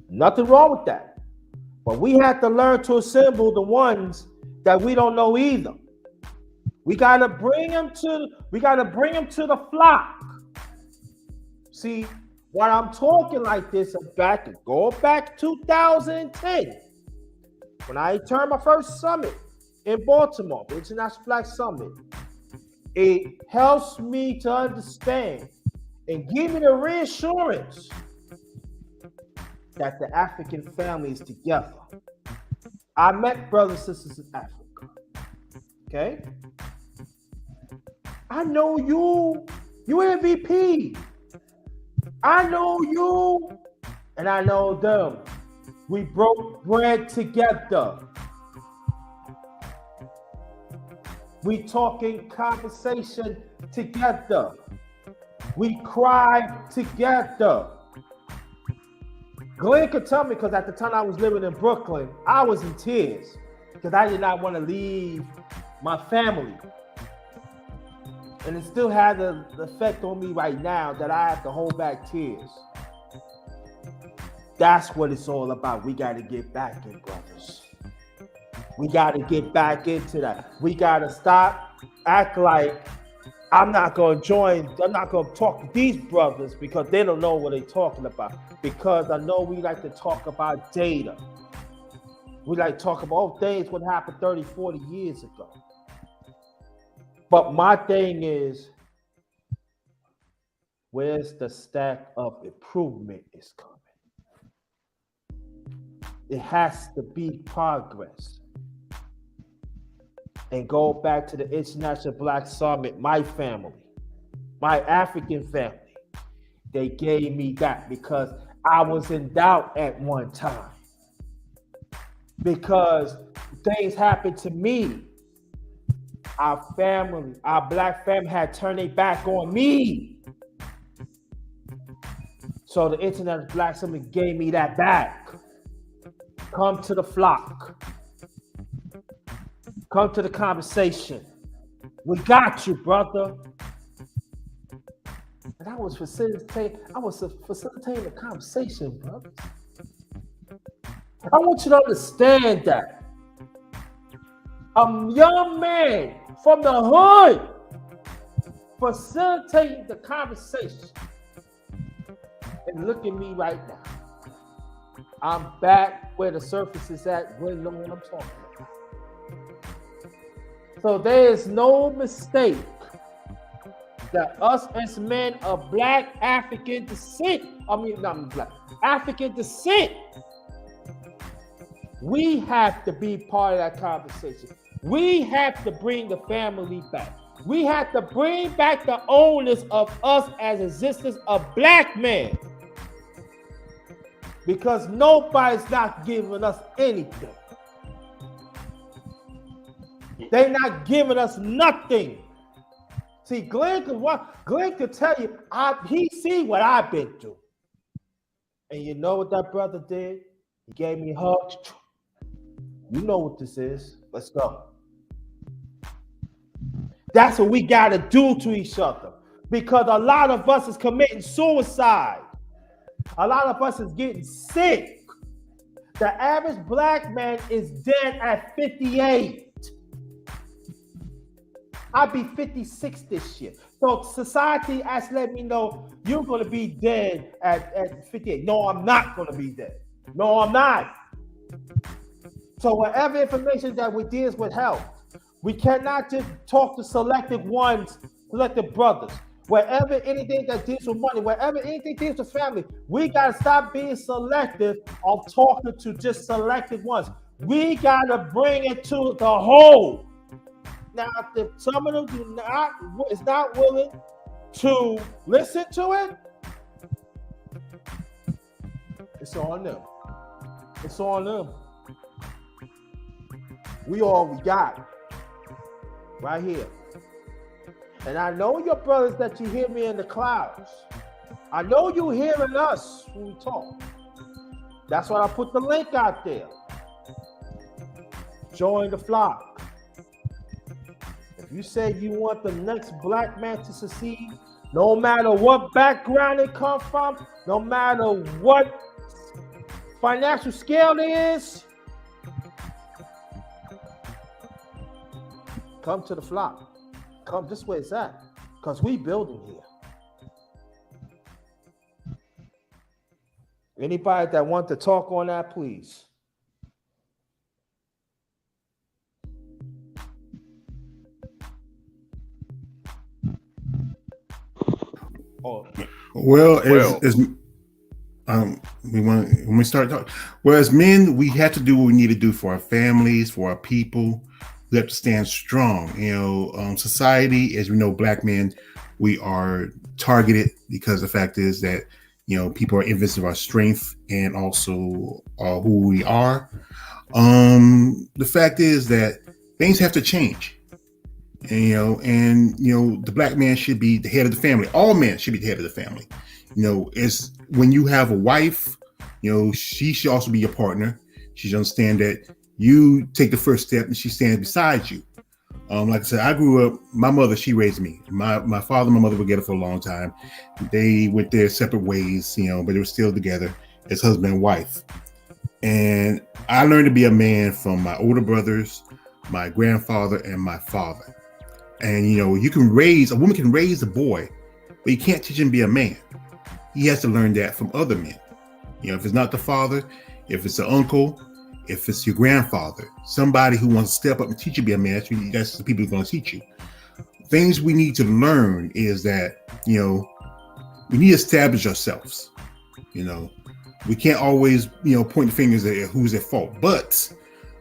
Nothing wrong with that. But we have to learn to assemble the ones that we don't know either. We gotta bring them to the flock. See, when I'm talking like this, go back 2010, when I turned my first summit in Baltimore, the International Black Summit. It helps me to understand and give me the reassurance that the African family is together. I met brothers and sisters in Africa. Okay? I know you MVP. I know you, and I know them. We broke bread together. We talking conversation together. We cry together. Glenn could tell me, because at the time I was living in Brooklyn, I was in tears because I did not want to leave my family. And it still had the effect on me right now that I have to hold back tears. That's what it's all about. We got to get back in, brothers. We got to get back into that. We got to stop act like I'm not going to talk to these brothers because they don't know what they're talking about. Because I know we like to talk about data. We like to talk about things what happened 30, 40 years ago. But my thing is, where's the stack of improvement is coming? It has to be progress. And go back to the International Black Summit, my family, my African family, they gave me that because I was in doubt at one time. Because things happened to me. Our family, our black family had turned their back on me. So the International Black Summit gave me that back. Come to the flock. Come to the conversation. We got you, brother. And I was facilitating the conversation, brother. I want you to understand that. A young man from the hood facilitating the conversation. And look at me right now. I'm back where the surface is at. We know what I'm talking about. So there is no mistake that us as men of black African descent, African descent, we have to be part of that conversation. We have to bring the family back. We have to bring back the owners of us as existence of black men. Because nobody's not giving us anything. They're not giving us nothing. See, Glenn could tell you, he see what I've been through. And you know what that brother did? He gave me hugs. You know what this is. Let's go. That's what we got to do to each other. Because a lot of us is committing suicide. A lot of us is getting sick. The average black man is dead at 58. I'll be 56 this year. So society has let me know you're going to be dead at 58. No, I'm not going to be dead. No, I'm not. So whatever information that we deal with health, we cannot just talk to selective ones, selective brothers. Wherever anything that deals with money, wherever anything deals with family, we got to stop being selective of talking to just selective ones. We got to bring it to the whole. Now, if some of them is not willing to listen to it, it's on them. It's on them. We all we got right here. And I know your brothers that you hear me in the clouds. I know you hearing us when we talk. That's why I put the link out there. Join the flock. If you say you want the next black man to succeed, no matter what background it comes from, no matter what financial scale it is, come to the flock. Come this way it's at, because we building here. Anybody that want to talk on that, please. Well, when we start talking, well, as men, we have to do what we need to do for our families, for our people. We have to stand strong. Society, as we know, black men, we are targeted because the fact is that, people are envious of our strength and also who we are. The fact is that things have to change. And the black man should be the head of the family. All men should be the head of the family. It's when you have a wife, she should also be your partner. She should understand that you take the first step and she stands beside you. Like I said, I grew up, my mother, she raised me. My father and my mother were together for a long time. They went their separate ways, but they were still together as husband and wife. And I learned to be a man from my older brothers, my grandfather, and my father. And, a woman can raise a boy, but you can't teach him to be a man. He has to learn that from other men. If it's not the father, if it's the uncle, if it's your grandfather, somebody who wants to step up and teach you to be a man, that's the people who are going to teach you. Things we need to learn is that, we need to establish ourselves. We can't always, point the fingers at who's at fault, but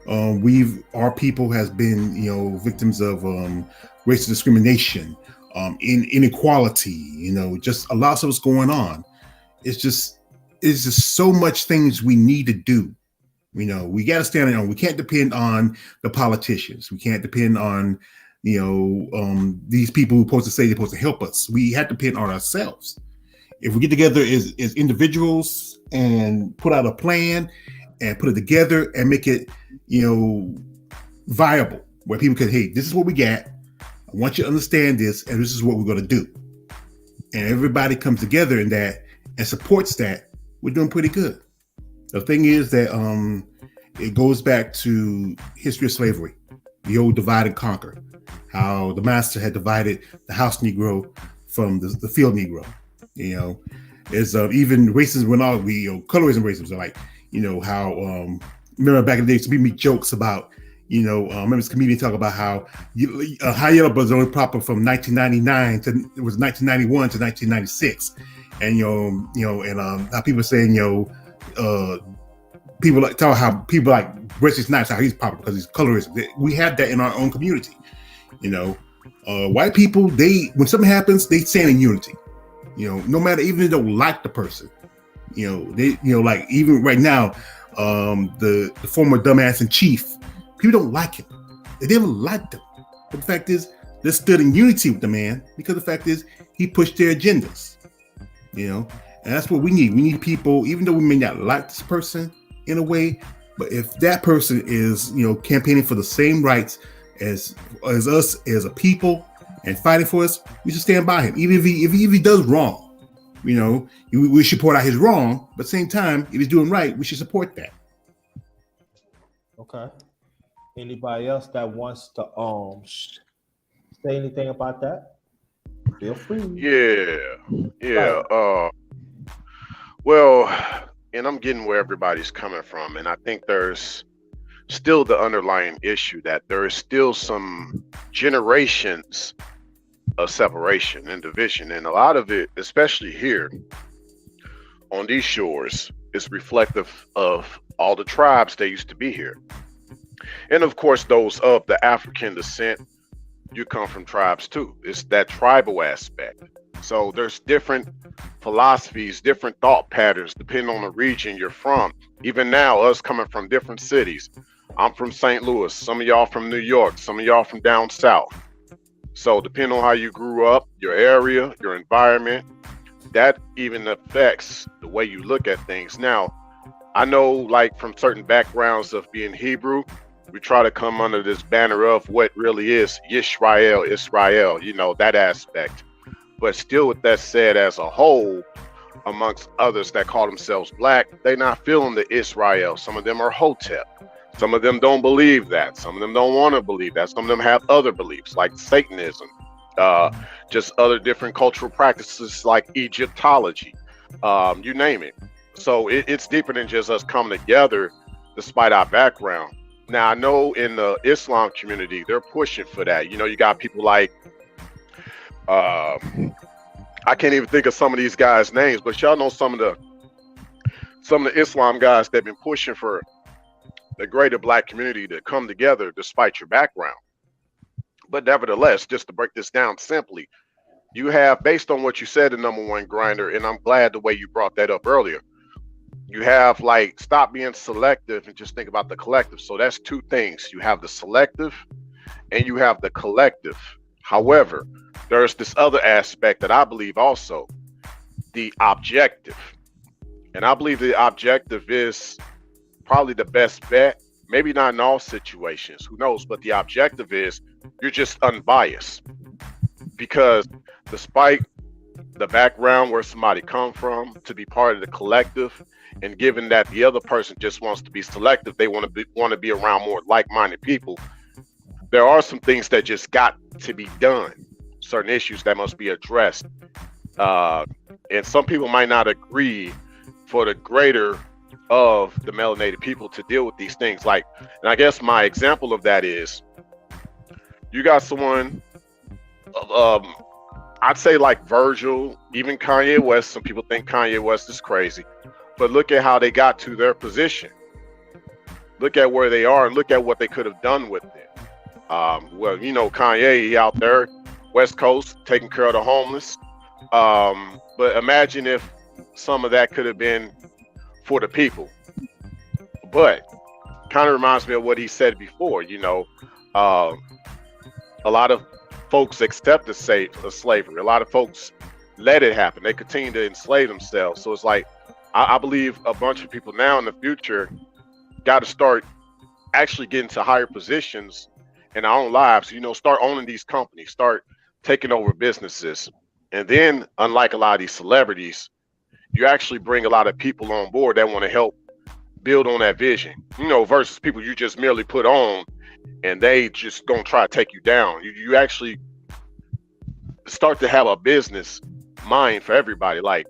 our people has been, victims of racial discrimination, inequality, just a lot of what's going on. It's just so much things we need to do. We got to stand on. We can't depend on the politicians. We can't depend on, these people who are supposed to say they're supposed to help us. We have to depend on ourselves. If we get together as individuals and put out a plan and put it together and make it, viable, where people can, hey, this is what we got. I want you to understand this, and this is what we're going to do. And everybody comes together in that and supports that. We're doing pretty good. The thing is that it goes back to history of slavery, the old divide and conquer, how the master had divided the house Negro from the field Negro. is even racism when all colorism racism. So like, how remember back in the day, to make jokes about, remember this comedian talk about how high yellow was only proper from 1999 to it was 1991 to 1996, and how people saying people like talk how people like Wesley Snipes, how he's popular because he's colorism. We have that in our own community. White people, when something happens, they stand in unity. No matter, even if they don't like the person. Like even right now, the former dumbass in chief, people don't like him. They never liked him. But the fact is, they stood in unity with the man because the fact is he pushed their agendas. And that's what we need. We need people, even though we may not like this person in a way, but if that person is, campaigning for the same rights as us as a people and fighting for us, we should stand by him. Even if he does wrong, we should point out his wrong, but at the same time, if he's doing right, we should support that. Okay. Anybody else that wants to say anything about that? Feel free. Yeah. Well, and I'm getting where everybody's coming from, and I think there's still the underlying issue that there is still some generations of separation and division, and a lot of it, especially here on these shores, is reflective of all the tribes that used to be here. And of course, those of the African descent, you come from tribes too. It's that tribal aspect. So there's different philosophies, different thought patterns, depending on the region you're from. Even now, us coming from different cities. I'm from St. Louis, some of y'all from New York, some of y'all from down south. So depending on how you grew up, your area, your environment, that even affects the way you look at things. Now, I know like from certain backgrounds of being Hebrew, we try to come under this banner of what really is Yisrael, that aspect. But still, with that said, as a whole, amongst others that call themselves black, they're not feeling the Israel. Some of them are Hotep. Some of them don't believe that. Some of them don't want to believe that. Some of them have other beliefs like Satanism, just other different cultural practices like Egyptology, you name it. So it's deeper than just us coming together despite our background. Now, I know in the Islam community, they're pushing for that. You got people like, I can't even think of some of these guys' names, but y'all know some of the Islam guys that have been pushing for the greater black community to come together despite your background. But nevertheless, just to break this down simply, you have, based on what you said in number one, Grinder, and I'm glad the way you brought that up earlier, you have like stop being selective and just think about the collective. So that's two things. You have the selective and you have the collective. However, there's this other aspect that I believe also, the objective. And I believe the objective is probably the best bet. Maybe not in all situations, who knows? But the objective is you're just unbiased. Because despite the background where somebody come from, to be part of the collective, and given that the other person just wants to be selective, they want to be around more like-minded people, there are some things that just got to be done, certain issues that must be addressed, and some people might not agree for the greater of the melanated people to deal with these things. Like, and I guess my example of that is, you got someone, I'd say like Virgil, even Kanye West. Some people think Kanye West is crazy, but look at how they got to their position. Look at where they are and look at what they could have done with it. Well, Kanye, he out there, West Coast, taking care of the homeless. But imagine if some of that could have been for the people. But kind of reminds me of what he said before, a lot of folks accepted slavery. A lot of folks let it happen. They continue to enslave themselves. So it's like, I believe a bunch of people now in the future got to start actually getting to higher positions in our own lives. Start owning these companies, start taking over businesses. And then, unlike a lot of these celebrities, you actually bring a lot of people on board that want to help build on that vision, versus people you just merely put on and they just gonna try to take you down. You actually start to have a business mind for everybody. Like,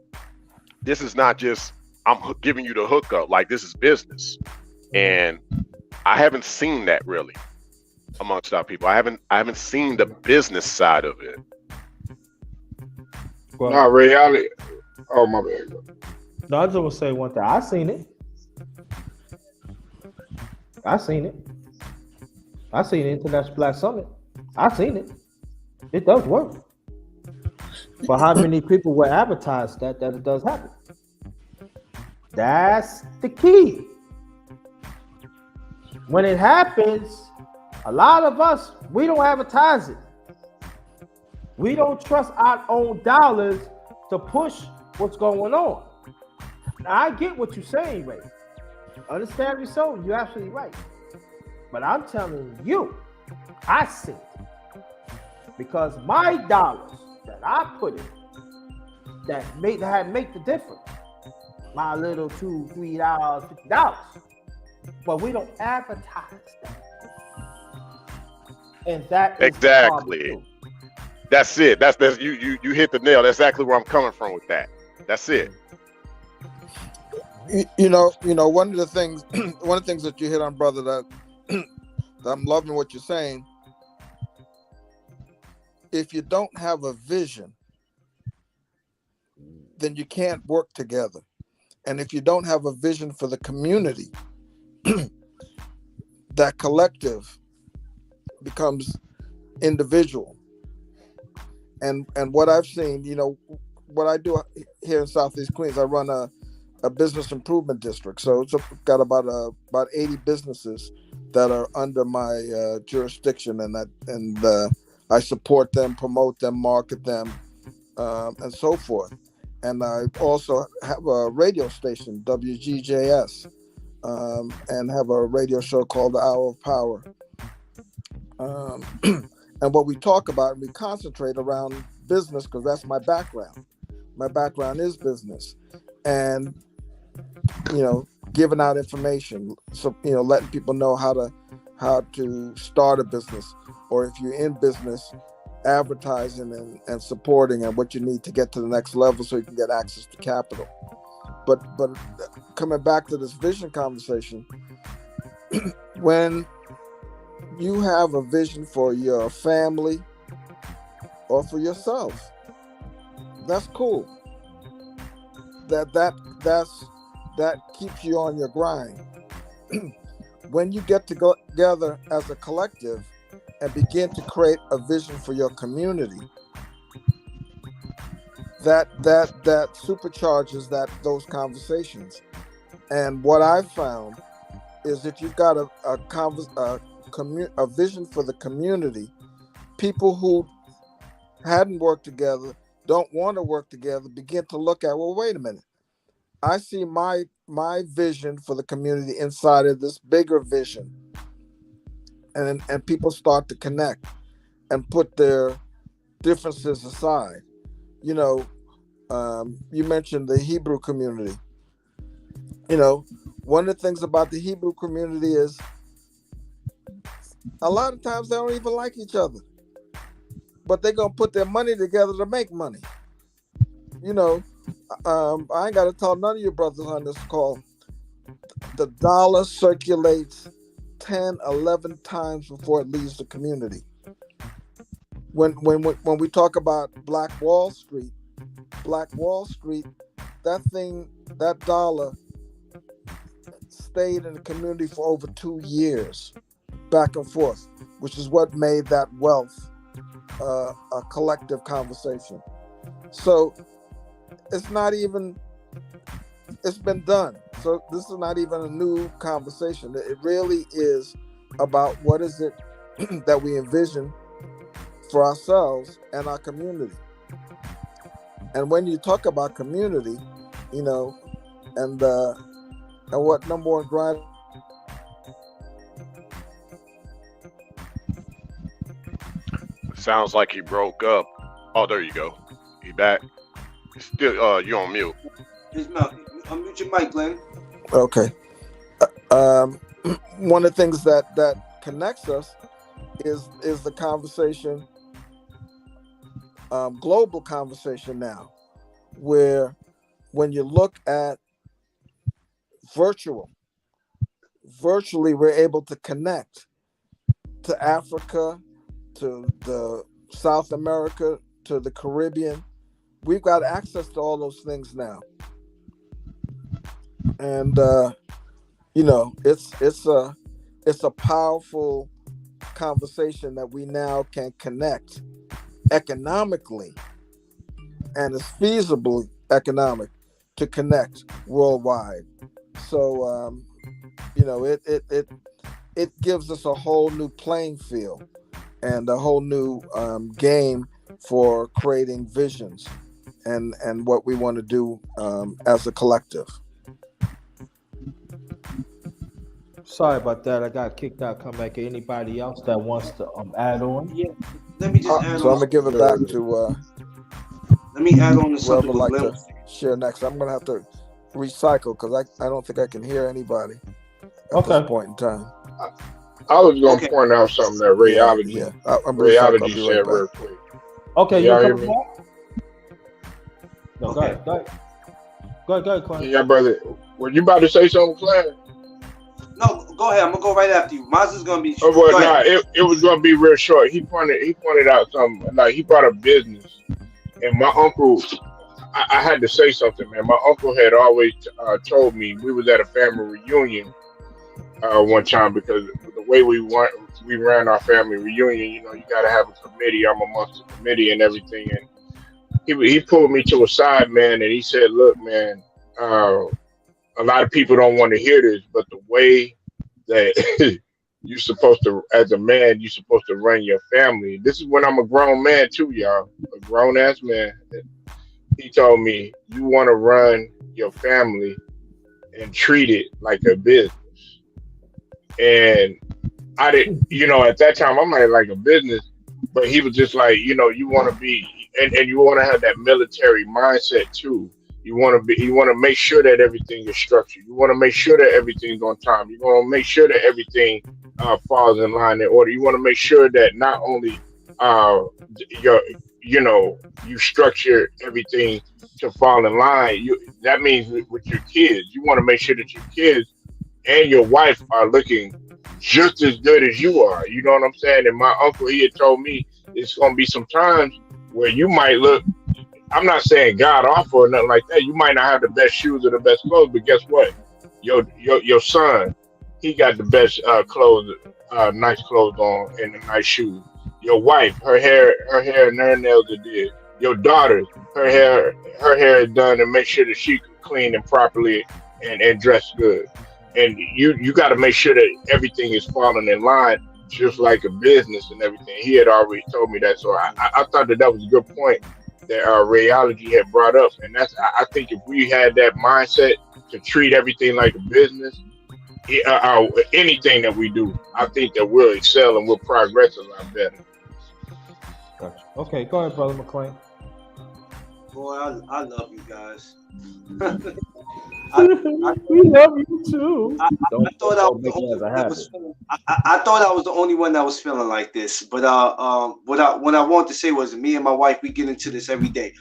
this is not just giving you the hookup. Like, this is business, and I haven't seen that really amongst our people. I haven't seen the business side of it. Well, Not reality. Oh, my bad. no, I just want to say one thing. I seen it. I seen it. I seen the International Black Summit. I seen it. It does work. But how many people will advertise that it does happen? That's the key. When it happens, a lot of us, we don't advertise it. We don't trust our own dollars to push what's going on. Now, I get what you're saying, Ray. Understandably so, you're absolutely right. But I'm telling you, I see it. Because my dollars that I put in, that make the difference. My little $2, $3, $50. But we don't advertise that. And that is Exactly. That's it. That's you hit the nail. That's exactly where I'm coming from with that. That's it. You know, one of the things that you hit on, brother, that I'm loving what you're saying. If you don't have a vision, then you can't work together. And if you don't have a vision for the community, that collective becomes individual. And what I've seen, what I do here in Southeast Queens, I run a business improvement district. So it's got about 80 businesses that are under my jurisdiction, and I support them, promote them, market them, and so forth. And I also have a radio station, WGJS, and have a radio show called The Hour of Power. And what we talk about, we concentrate around business because that's my background. My background is business, and giving out information, so letting people know how to start a business, or if you're in business, advertising and supporting, and what you need to get to the next level so you can get access to capital. But coming back to this vision conversation, when you have a vision for your family or for yourself, that's cool. That keeps you on your grind. When you get to go together as a collective and begin to create a vision for your community, that supercharges those conversations. And what I've found is if you've got a vision for the community, people who hadn't worked together, don't want to work together, begin to look at, well, wait a minute. I see my vision for the community inside of this bigger vision. And people start to connect and put their differences aside. You mentioned the Hebrew community. One of the things about the Hebrew community is a lot of times they don't even like each other, but they're going to put their money together to make money. I ain't got to tell none of you brothers on this call, the dollar circulates 10, 11 times before it leaves the community. When we talk about Black Wall Street, that dollar stayed in the community for over 2 years, back and forth, which is what made that wealth a collective conversation. So it's been done. So this is not even a new conversation. It really is about what is it that we envision for ourselves and our community. And when you talk about community, and what number one drive. Sounds like he broke up. Oh, there you go. He back. Still, you on mute. Unmute your mic, Glenn. Okay. One of the things that connects us is the conversation, global conversation now, where when you look at virtually, we're able to connect to Africa, to the South America, to the Caribbean. We've got access to all those things now. And it's a powerful conversation that we now can connect economically, and it's feasibly economic to connect worldwide. So it gives us a whole new playing field and a whole new game for creating visions and what we want to do as a collective. Sorry about that. I got kicked out. Come back. Anybody else that wants to add on? Yeah. Let me just add So on. I'm gonna give it back to Let me add on to whoever something would like Glenn to share next. I'm gonna have to recycle because I don't think I can hear anybody at this point in time. I was going to point out something that Rayology, I'm recycle. I'll be said right real back. quick. Okay, Y'all you hear coming me? back? No, go ahead, Clint. Yeah, brother. Were you about to say something, Clint? No, go ahead. I'm gonna go right after you. Mine's is gonna be. Oh, well, go ahead. it was going to be real short. He pointed out something. Like, he brought up business. And my uncle, I had to say something, man. My uncle had always told me, we was at a family reunion one time, because the way we ran our family reunion, you got to have a committee. I'm amongst the committee and everything. And he pulled me to a side, man, and he said, look, man, a lot of people don't want to hear this, but the way that you're supposed to, as a man, you're supposed to run your family. This is when I'm a grown man too, y'all, a grown ass man. He told me, you want to run your family and treat it like a business. And I didn't, at that time, I'm like a business, but he was just like, you want to be, and you want to have that military mindset too. You want to make sure that everything is structured. You want to make sure that everything's on time. You want to make sure that everything falls in line and order. You want to make sure that not only you structure everything to fall in line. That means with your kids, you want to make sure that your kids and your wife are looking just as good as you are. You know what I'm saying? And my uncle, he had told me it's going to be some times where you might look, I'm not saying God awful or nothing like that. You might not have the best shoes or the best clothes, but guess what? Your son, he got the best clothes, nice clothes on and the nice shoes. Your wife, her hair and her nails are did. Your daughter, her hair is done, and make sure that she clean and properly and dressed good. And you got to make sure that everything is falling in line, just like a business and everything. He had already told me that, so I thought that was a good point that Rayology had brought up. And I think if we had that mindset to treat everything like a business, anything that we do, I think that we'll excel and we'll progress a lot better. Gotcha. Okay, go ahead, Brother McClain. Boy, I love you guys. We love you too. I thought I was the only one that was feeling like this. But what I wanted to say was, me and my wife, we get into this every day.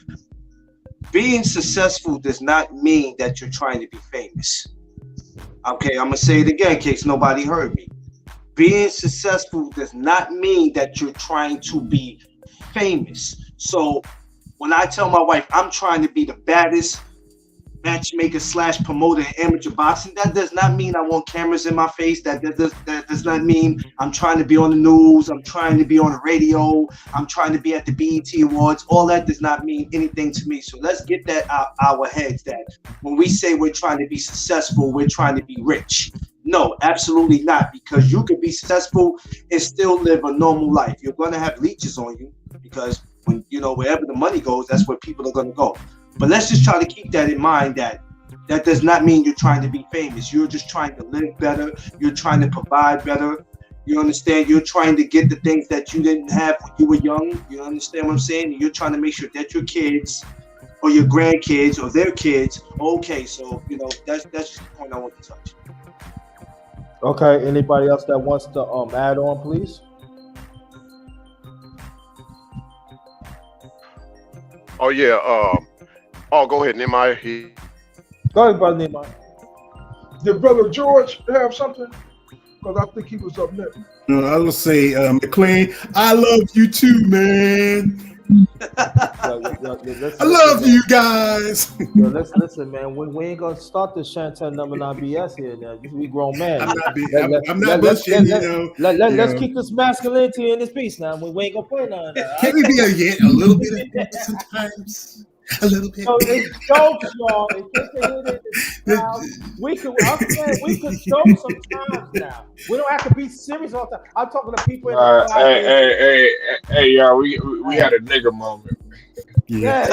Being successful does not mean that you're trying to be famous. Okay, I'm gonna say it again in case nobody heard me. Being successful does not mean that you're trying to be famous. So when I tell my wife I'm trying to be the baddest matchmaker / promoter in amateur boxing, that does not mean I want cameras in my face. That does not mean I'm trying to be on the news. I'm trying to be on the radio. I'm trying to be at the BET Awards. All that does not mean anything to me. So let's get that out our heads, that when we say we're trying to be successful, we're trying to be rich. No, absolutely not, because you can be successful and still live a normal life. You're going to have leeches on you, because when wherever the money goes, that's where people are going to go. But let's just try to keep that in mind, that does not mean you're trying to be famous. You're just trying to live better. You're trying to provide better. You understand? You're trying to get the things that you didn't have when you were young. You understand what I'm saying? And you're trying to make sure that your kids or your grandkids or their kids, okay. So, that's just the point I want to touch. Okay, anybody else that wants to add on, please? Oh yeah. Go ahead, Nehemiah. Go ahead, brother Nehemiah. Did Brother George have something? Because I think he was up next. No, I will say, McLean, I love you too, man. I love you guys. Yo, listen, man. We ain't gonna start this Chantel number 9 BS here. Now we grown men. I'm not bullshitting, you know. Let's keep this masculinity in this piece now. We ain't gonna play none of that. Can we be a little bit of sometimes? A little bit. So it's jokes, y'all. We could joke sometimes now. We don't have to be serious all the time. I'm talking to people in the class. Hey, y'all, we had a nigga moment. Yeah,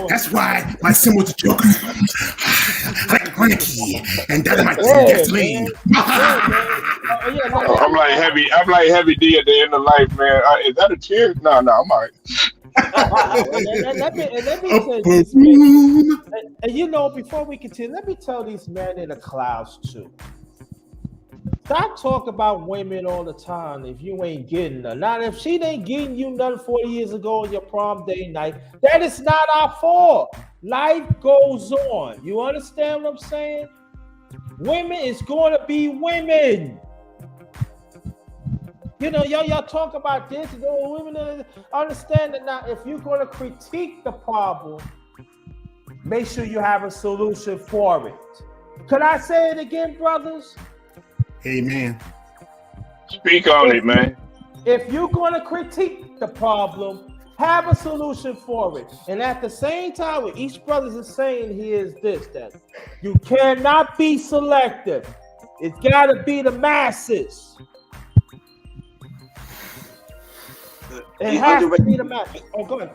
that's why my symbol is a joker. I like Frankie, and that's my gasoline. I'm like heavy D at the end of life, man. Is that a tear? No, I'm all right. Let me tell you this, man. And you know, before we continue, let me tell these men in the clouds too. Stop talking about women all the time if you ain't getting her. Now, if she ain't getting you nothing 40 years ago on your prom day night, that is not our fault. Life goes on. You understand what I'm saying? Women is going to be women. You know, y'all talk about this. You know, women understand that now. If you're going to critique the problem, make sure you have a solution for it. Could I say it again, brothers? Amen. Speak on it, man. If you're going to critique the problem, have a solution for it. And at the same time, what each brother is saying here is this, that you cannot be selective. It's got to be the masses. It has to be the masses. Oh, go ahead.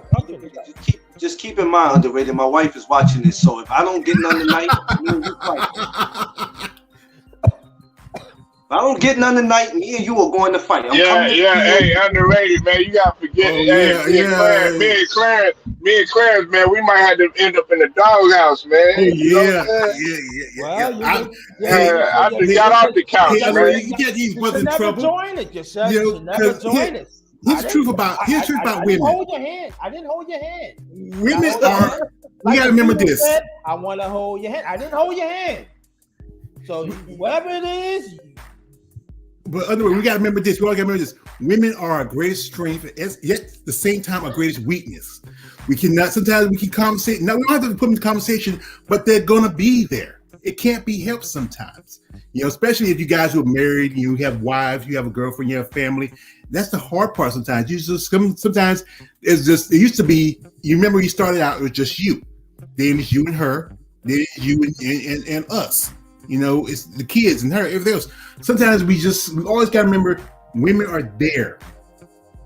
Just keep in mind, Underrated, my wife is watching this, so if I don't get none tonight, me and you fight. If I don't get none tonight, me and you are going to fight. Hey, Underrated, man. You gotta forget it. Me and Clarence, man, we might have to end up in the doghouse, man. I just got off the couch, man. You get these brothers in trouble. Join it, you never join it. Here's the truth about women. I didn't hold your hand. Women are. We gotta remember this. I want to hold your hand. I didn't hold your hand. So whatever it is. But anyway, we gotta remember this. We all gotta remember this. Women are our greatest strength, yet at the same time our greatest weakness. We cannot. Sometimes we can conversate. Now we don't have to put them in conversation, but they're gonna be there. It can't be helped sometimes. You know, especially if you guys who are married, you have wives, you have a girlfriend, you have family. That's the hard part sometimes. You just sometimes it's just. It used to be. You remember when you started out, it was just you. Then it's you and her. Then it's you and us. You know, it's the kids and her, everything else. Sometimes we always got to remember women are there.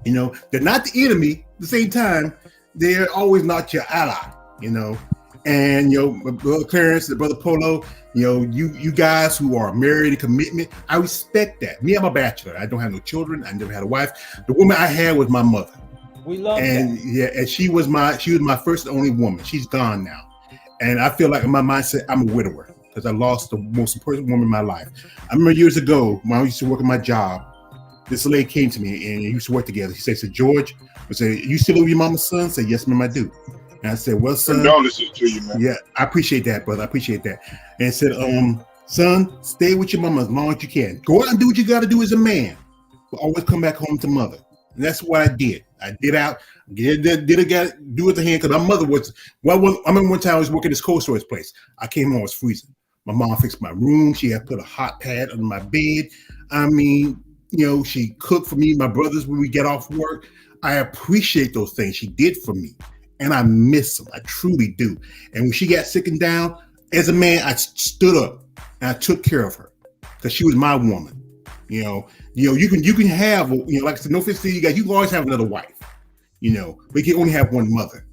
You know, they're not the enemy. At the same time, they're always not your ally, you know. And, you know, my brother Clarence, the brother Polo, you know, you guys who are married in commitment, I respect that. Me, I'm a bachelor. I don't have no children. I never had a wife. The woman I had was my mother. We love and that. Yeah, and she was my first and only woman. She's gone now. And I feel like in my mindset, I'm a widower. Because I lost the most important woman in my life. I remember years ago when I used to work at my job, this lady came to me and we used to work together. She said, George, I said, you still love your mama's son? I said, yes, ma'am, I do. And I said, well, son. Condolences to you, man. Yeah, I appreciate that, brother. I appreciate that. And I said, son, stay with your mama as long as you can. Go out and do what you got to do as a man. But always come back home to mother. And that's what I did. I did do with the hand because my mother was, I remember one time I was working at this cold storage place. I came home, it was freezing. My mom fixed my room. She had put a hot pad under my bed. I mean, you know, she cooked for me, my brothers, when we get off work. I appreciate those things she did for me. And I miss them. I truly do. And when she got sick and down, as a man, I stood up and I took care of her because she was my woman. You know, you can have, you know, like I said, no offense to you guys, you can always have another wife, you know, but you can only have one mother.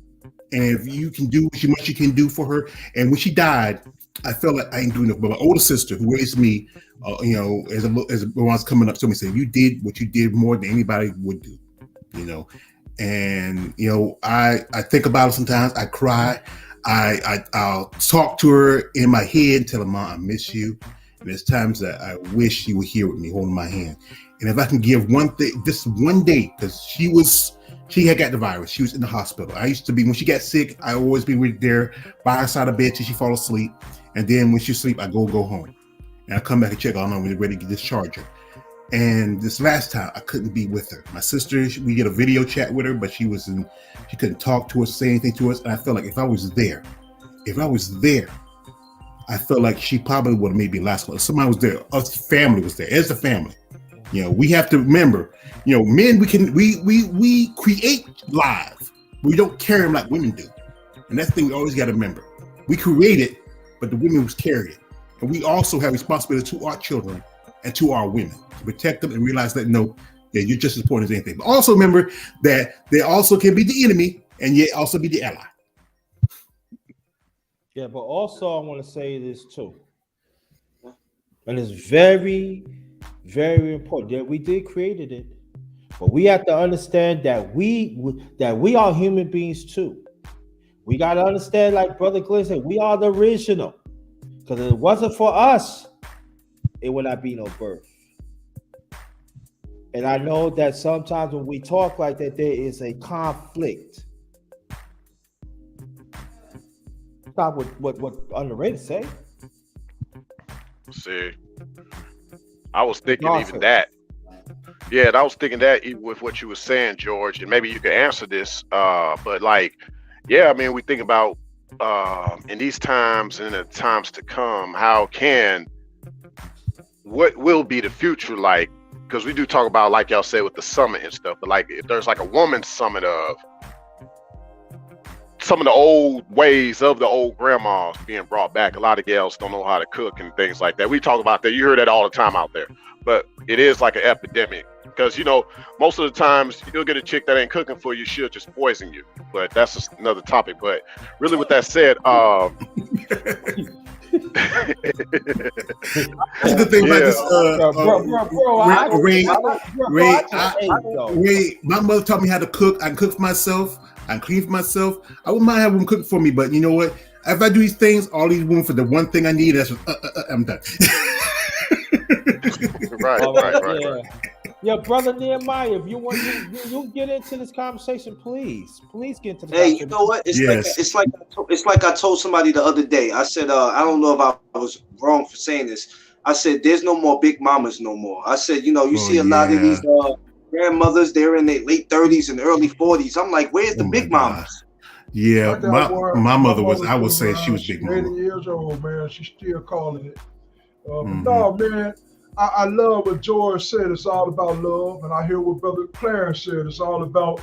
And if you can do what you can do for her. And when she died, I felt like I ain't doing enough. But my older sister, who raised me, you know, as when I was coming up to me, said, "You did what you did more than anybody would do," you know. And you know, I think about it sometimes. I cry. I'll talk to her in my head, tell her, "Mom, I miss you." And there's times that I wish she were here with me, holding my hand. And if I can give one thing, this one day, because she was She had got the virus. She was in the hospital. I used to be, when she got sick, I always be with there by her side of bed till she fall asleep. And then when she sleep, I go home. And I come back and check on her when we're ready to discharge her. And this last time, I couldn't be with her. My sister, we did a video chat with her, but she couldn't talk to us, say anything to us. And I felt like if I was there, I felt like she probably would have maybe last one. Somebody was there. Us family was there. As a family, we have to remember. Men, we create lives. We don't carry them like women do, and that's the thing we always got to remember. We create it, but the women was carried it, and we also have responsibility to our children and to our women to protect them and realize that you're just as important as anything. But also remember that they also can be the enemy and yet also be the ally. Yeah, but also I want to say this too, and it's very, very important that we did created it, but we have to understand that we are human beings too. We got to understand, like Brother Glenn said, we are the original. Because if it wasn't for us, it would not be no birth. And I know that sometimes when we talk like that, there is a conflict. Stop with what Underrated say. See, I was thinking even that. Yeah, I was thinking that even with what you were saying, George, and maybe you could answer this. But like, yeah, I mean, we think about in these times and in the times to come, what will be the future like? Because we do talk about, like y'all said, with the summit and stuff, but like if there's like a woman's summit of some of the old ways of the old grandmas being brought back. A lot of gals don't know how to cook and things like that. We talk about that. You hear that all the time out there, but it is like an epidemic because, most of the times you'll get a chick that ain't cooking for you. She'll just poison you, but that's just another topic. But really with that said, that's the thing about this, Ray. My mother taught me how to cook. I can cook for myself. I can clean for myself. I wouldn't mind having them cook for me, but you know what? If I do these things, all these women for the one thing I need, that's I'm done. Right. Yeah, Brother Nehemiah, if you want, you get into this conversation, please get into the conversation. You know what? It's like I told somebody the other day. I said, I don't know if I was wrong for saying this. I said, there's no more big mamas no more. I said, you see a lot of these grandmothers, they're in their late 30s and early 40s. I'm like, where's the big mamas? Yeah, my mother was, I would say she was big mama. 80 years old, man. She's still calling it. No, man. I love what George said. It's all about love, and I hear what Brother Clarence said. It's all about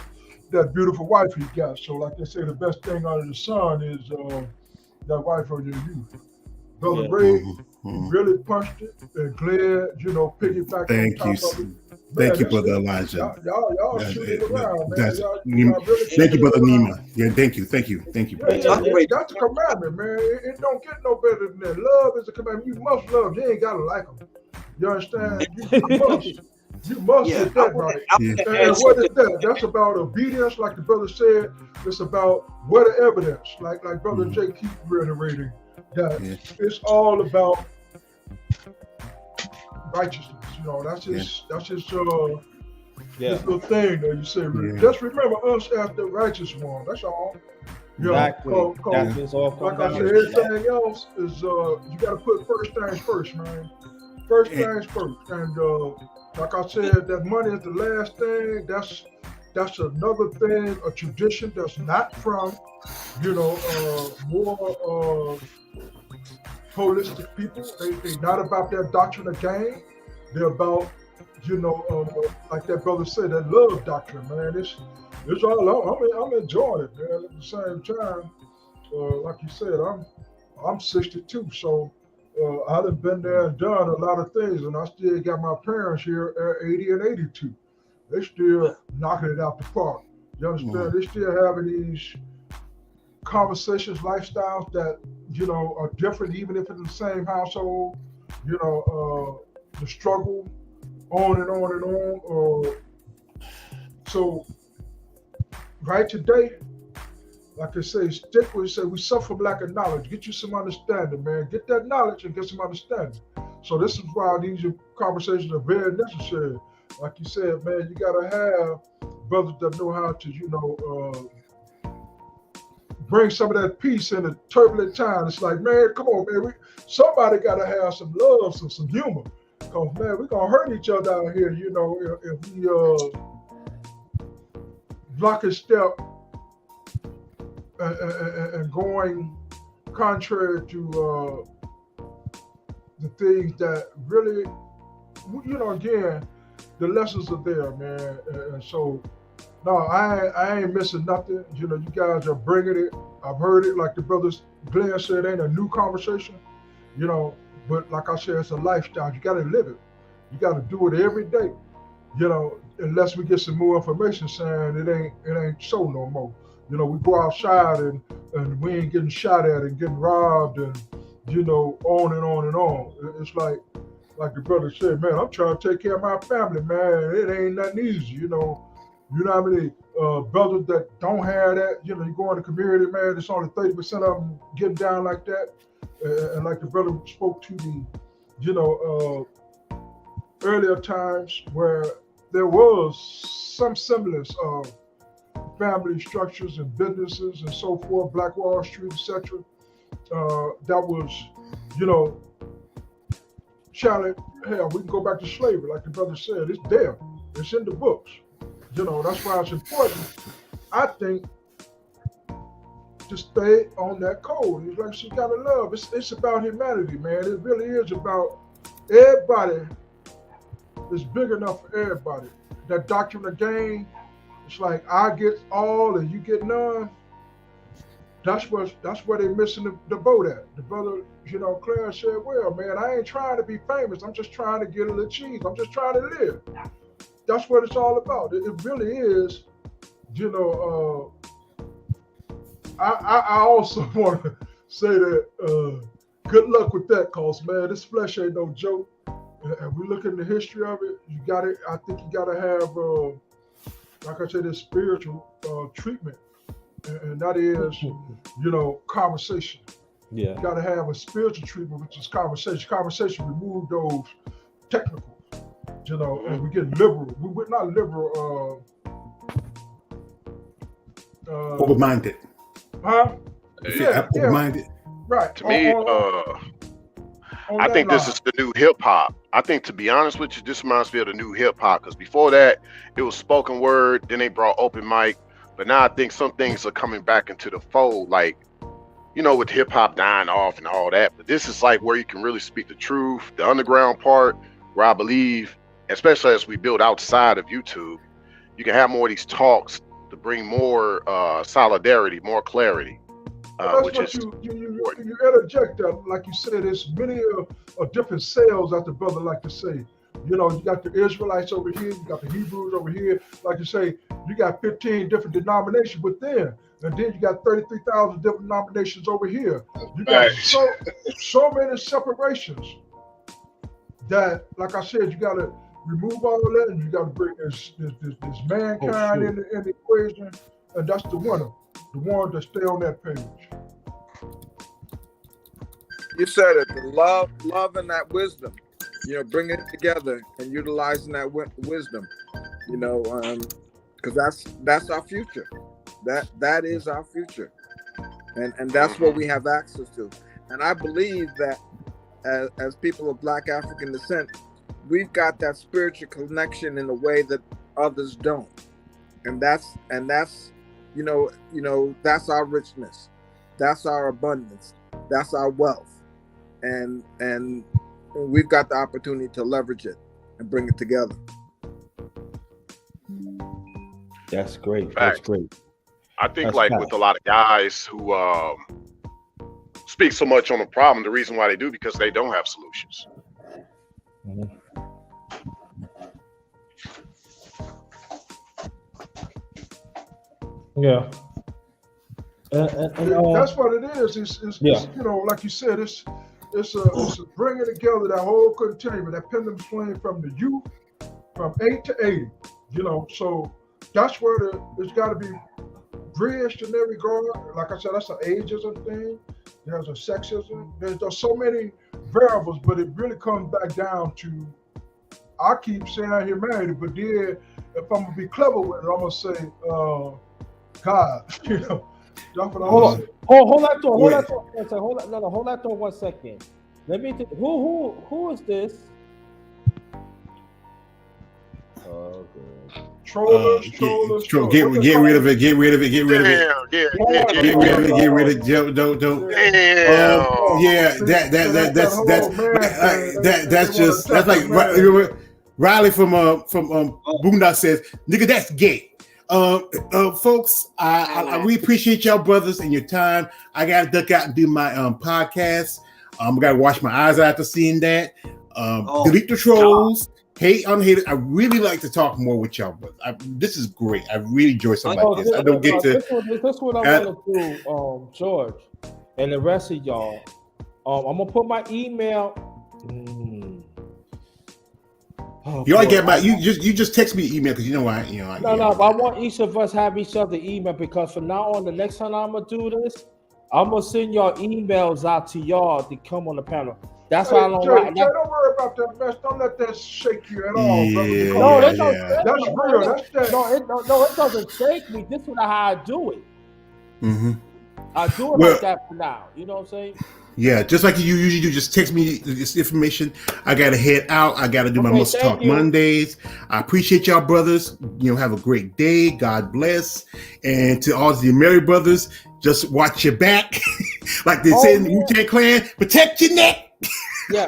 that beautiful wife he got. So, like they say, the best thing under the sun is that wife of your youth. Brother Ray really punched it, and Glenn, piggyback. Thank you, Brother Elijah. Y'all shoot it around, man. Thank you, Brother Nima. Yeah, thank you. That's a commandment, man. It don't get no better than that. Love is a commandment. You must love. You ain't gotta like them. You understand? You must get that right. And what is that? That's about obedience, like the brother said. It's about what the evidence, like Brother Jay keep reiterating, that it's all about righteousness. That's his little thing that you say. Just remember us as the righteous one. That's all. Exactly. Like I said, everything else is you got to put first things first, man. First things first. And like I said, that money is the last thing. That's another thing, a tradition that's not from, more holistic people. They not about that doctrine of gain. They're about, like that brother said, that love doctrine, man. It's all I'm enjoying it, man. At the same time, like you said, I'm 62, so I've been there and done a lot of things, and I still got my parents here at 80 and 82. They still knocking it out the park. You understand? They still having these conversations, lifestyles that are different, even if it's in the same household. The struggle, on and on and on. So, right today, like I say, stick with it. Say we suffer from lack of knowledge. Get you some understanding, man. Get that knowledge and get some understanding. So this is why these conversations are very necessary. Like you said, man, you gotta have brothers that know how to, bring some of that peace in a turbulent time. It's like, man, come on, man. Somebody got to have some love, some humor. Because, man, we're going to hurt each other out here, if we block a step and going contrary to the things that really, again, the lessons are there, man. And so, no, I ain't missing nothing. You guys are bringing it. I've heard it, like the brothers Glenn said, ain't a new conversation, but like I said, it's a lifestyle. You got to live it. You got to do it every day, unless we get some more information saying it ain't so no more. We go outside and we ain't getting shot at and getting robbed and, on and on and on. It's like the brother said, man, I'm trying to take care of my family, man. It ain't nothing easy, You know how many brothers that don't have that? You go in the community, man, it's only 30% of them getting down like that. And like the brother spoke to the, earlier times where there was some semblance of family structures and businesses and so forth, Black Wall Street, etc. That was, challenge. Hell, we can go back to slavery, like the brother said. It's there. It's in the books. That's why it's important, I think, to stay on that code. It's like you gotta love. It's about humanity, man. It really is about everybody. It's big enough for everybody. That doctrine of gain, it's like I get all and you get none. That's where they're missing the boat at. The brother, Claire said, well, man, I ain't trying to be famous. I'm just trying to get a little cheese. I'm just trying to live. That's what it's all about. It really is, I also want to say that good luck with that, cause man, this flesh ain't no joke. And we look at the history of it, I think you gotta have, like I said, this spiritual treatment. And that is, conversation. Yeah. You gotta have a spiritual treatment, which is conversation. Conversation remove those technicals, and we get liberal. We're not liberal. Open-minded. Huh? Yeah. Open-minded. Right. To me, I think this is the new hip hop. I think, to be honest with you, this reminds me of the new hip hop, because before that, it was spoken word. Then they brought open mic. But now I think some things are coming back into the fold, like, with hip hop dying off and all that. But this is like where you can really speak the truth, the underground part, where I believe, especially as we build outside of YouTube, you can have more of these talks to bring more solidarity, more clarity. That's which what is you interject that, like you said, there's many different cells, as the brother like to say. You got the Israelites over here, you got the Hebrews over here. Like you say, you got 15 different denominations within, and then you got 33,000 different denominations over here. You got so many separations that, like I said, you got to remove all of that, and you got to bring this mankind in the equation, and that's the one that stay on that page. You said it, the love and that wisdom. Bringing it together and utilizing that wisdom, because that's our future. That is our future, and that's what we have access to. And I believe that as people of Black African descent, we've got that spiritual connection in a way that others don't, and that's that's our richness, that's our abundance, that's our wealth, and we've got the opportunity to leverage it and bring it together. That's great. Facts. That's great. I think, with a lot of guys who speak so much on the problem, the reason why they do, because they don't have solutions. Mm-hmm. Yeah. That's what it is. It's like you said, it's bringing together that whole containment, that pendulum swing from the youth, from 8 to 80. So that's where it's got to be bridged in every regard. Like I said, that's an ageism thing. There's a sexism. There's so many variables, but it really comes back down to, I keep saying humanity, but then if I'm gonna be clever with it, I'm gonna say God. You know, that's what I'm Hold gonna on. say. Hold that thought. Hold that thought. Hold that. No, hold that thought 1 second. Let me think. Who is this? Oh, good. Trollers. Get rid of it. Get rid of it. Get rid of it. Damn, yeah, Get rid of it. Get rid of it. Don't. damn. Yeah, that's like Riley from Boondock says, nigga, that's gay. Folks, I really appreciate y'all brothers and your time. I gotta duck out and do my podcast. I gotta wash my eyes out after seeing that. Delete the trolls. Hate on haters. I really like to talk more with y'all, brothers. This is great. I really enjoy something like this. I don't get to. This is what I want to do, George, and the rest of y'all. I'm gonna put my email. Oh, you already get my. You just text me the email because you know why. No. But I want each of us have each other email because from now on, the next time I'm gonna do this, I'm gonna send y'all emails out to y'all to come on the panel. That's why I don't like. Jay, don't worry about that mess. Don't let that shake you at all, brother. No, That's real. That's that. No, it doesn't shake me. This is how I do it. Mm-hmm. I do it like that for now. You know what I'm saying? Yeah, just like you usually do. Just text me this information. I gotta head out. I gotta do my Must Talk Mondays. I appreciate y'all, brothers. Have a great day. God bless. And to all the married brothers, just watch your back, like they say in the Wu-Tang Clan. Protect your neck. Yeah.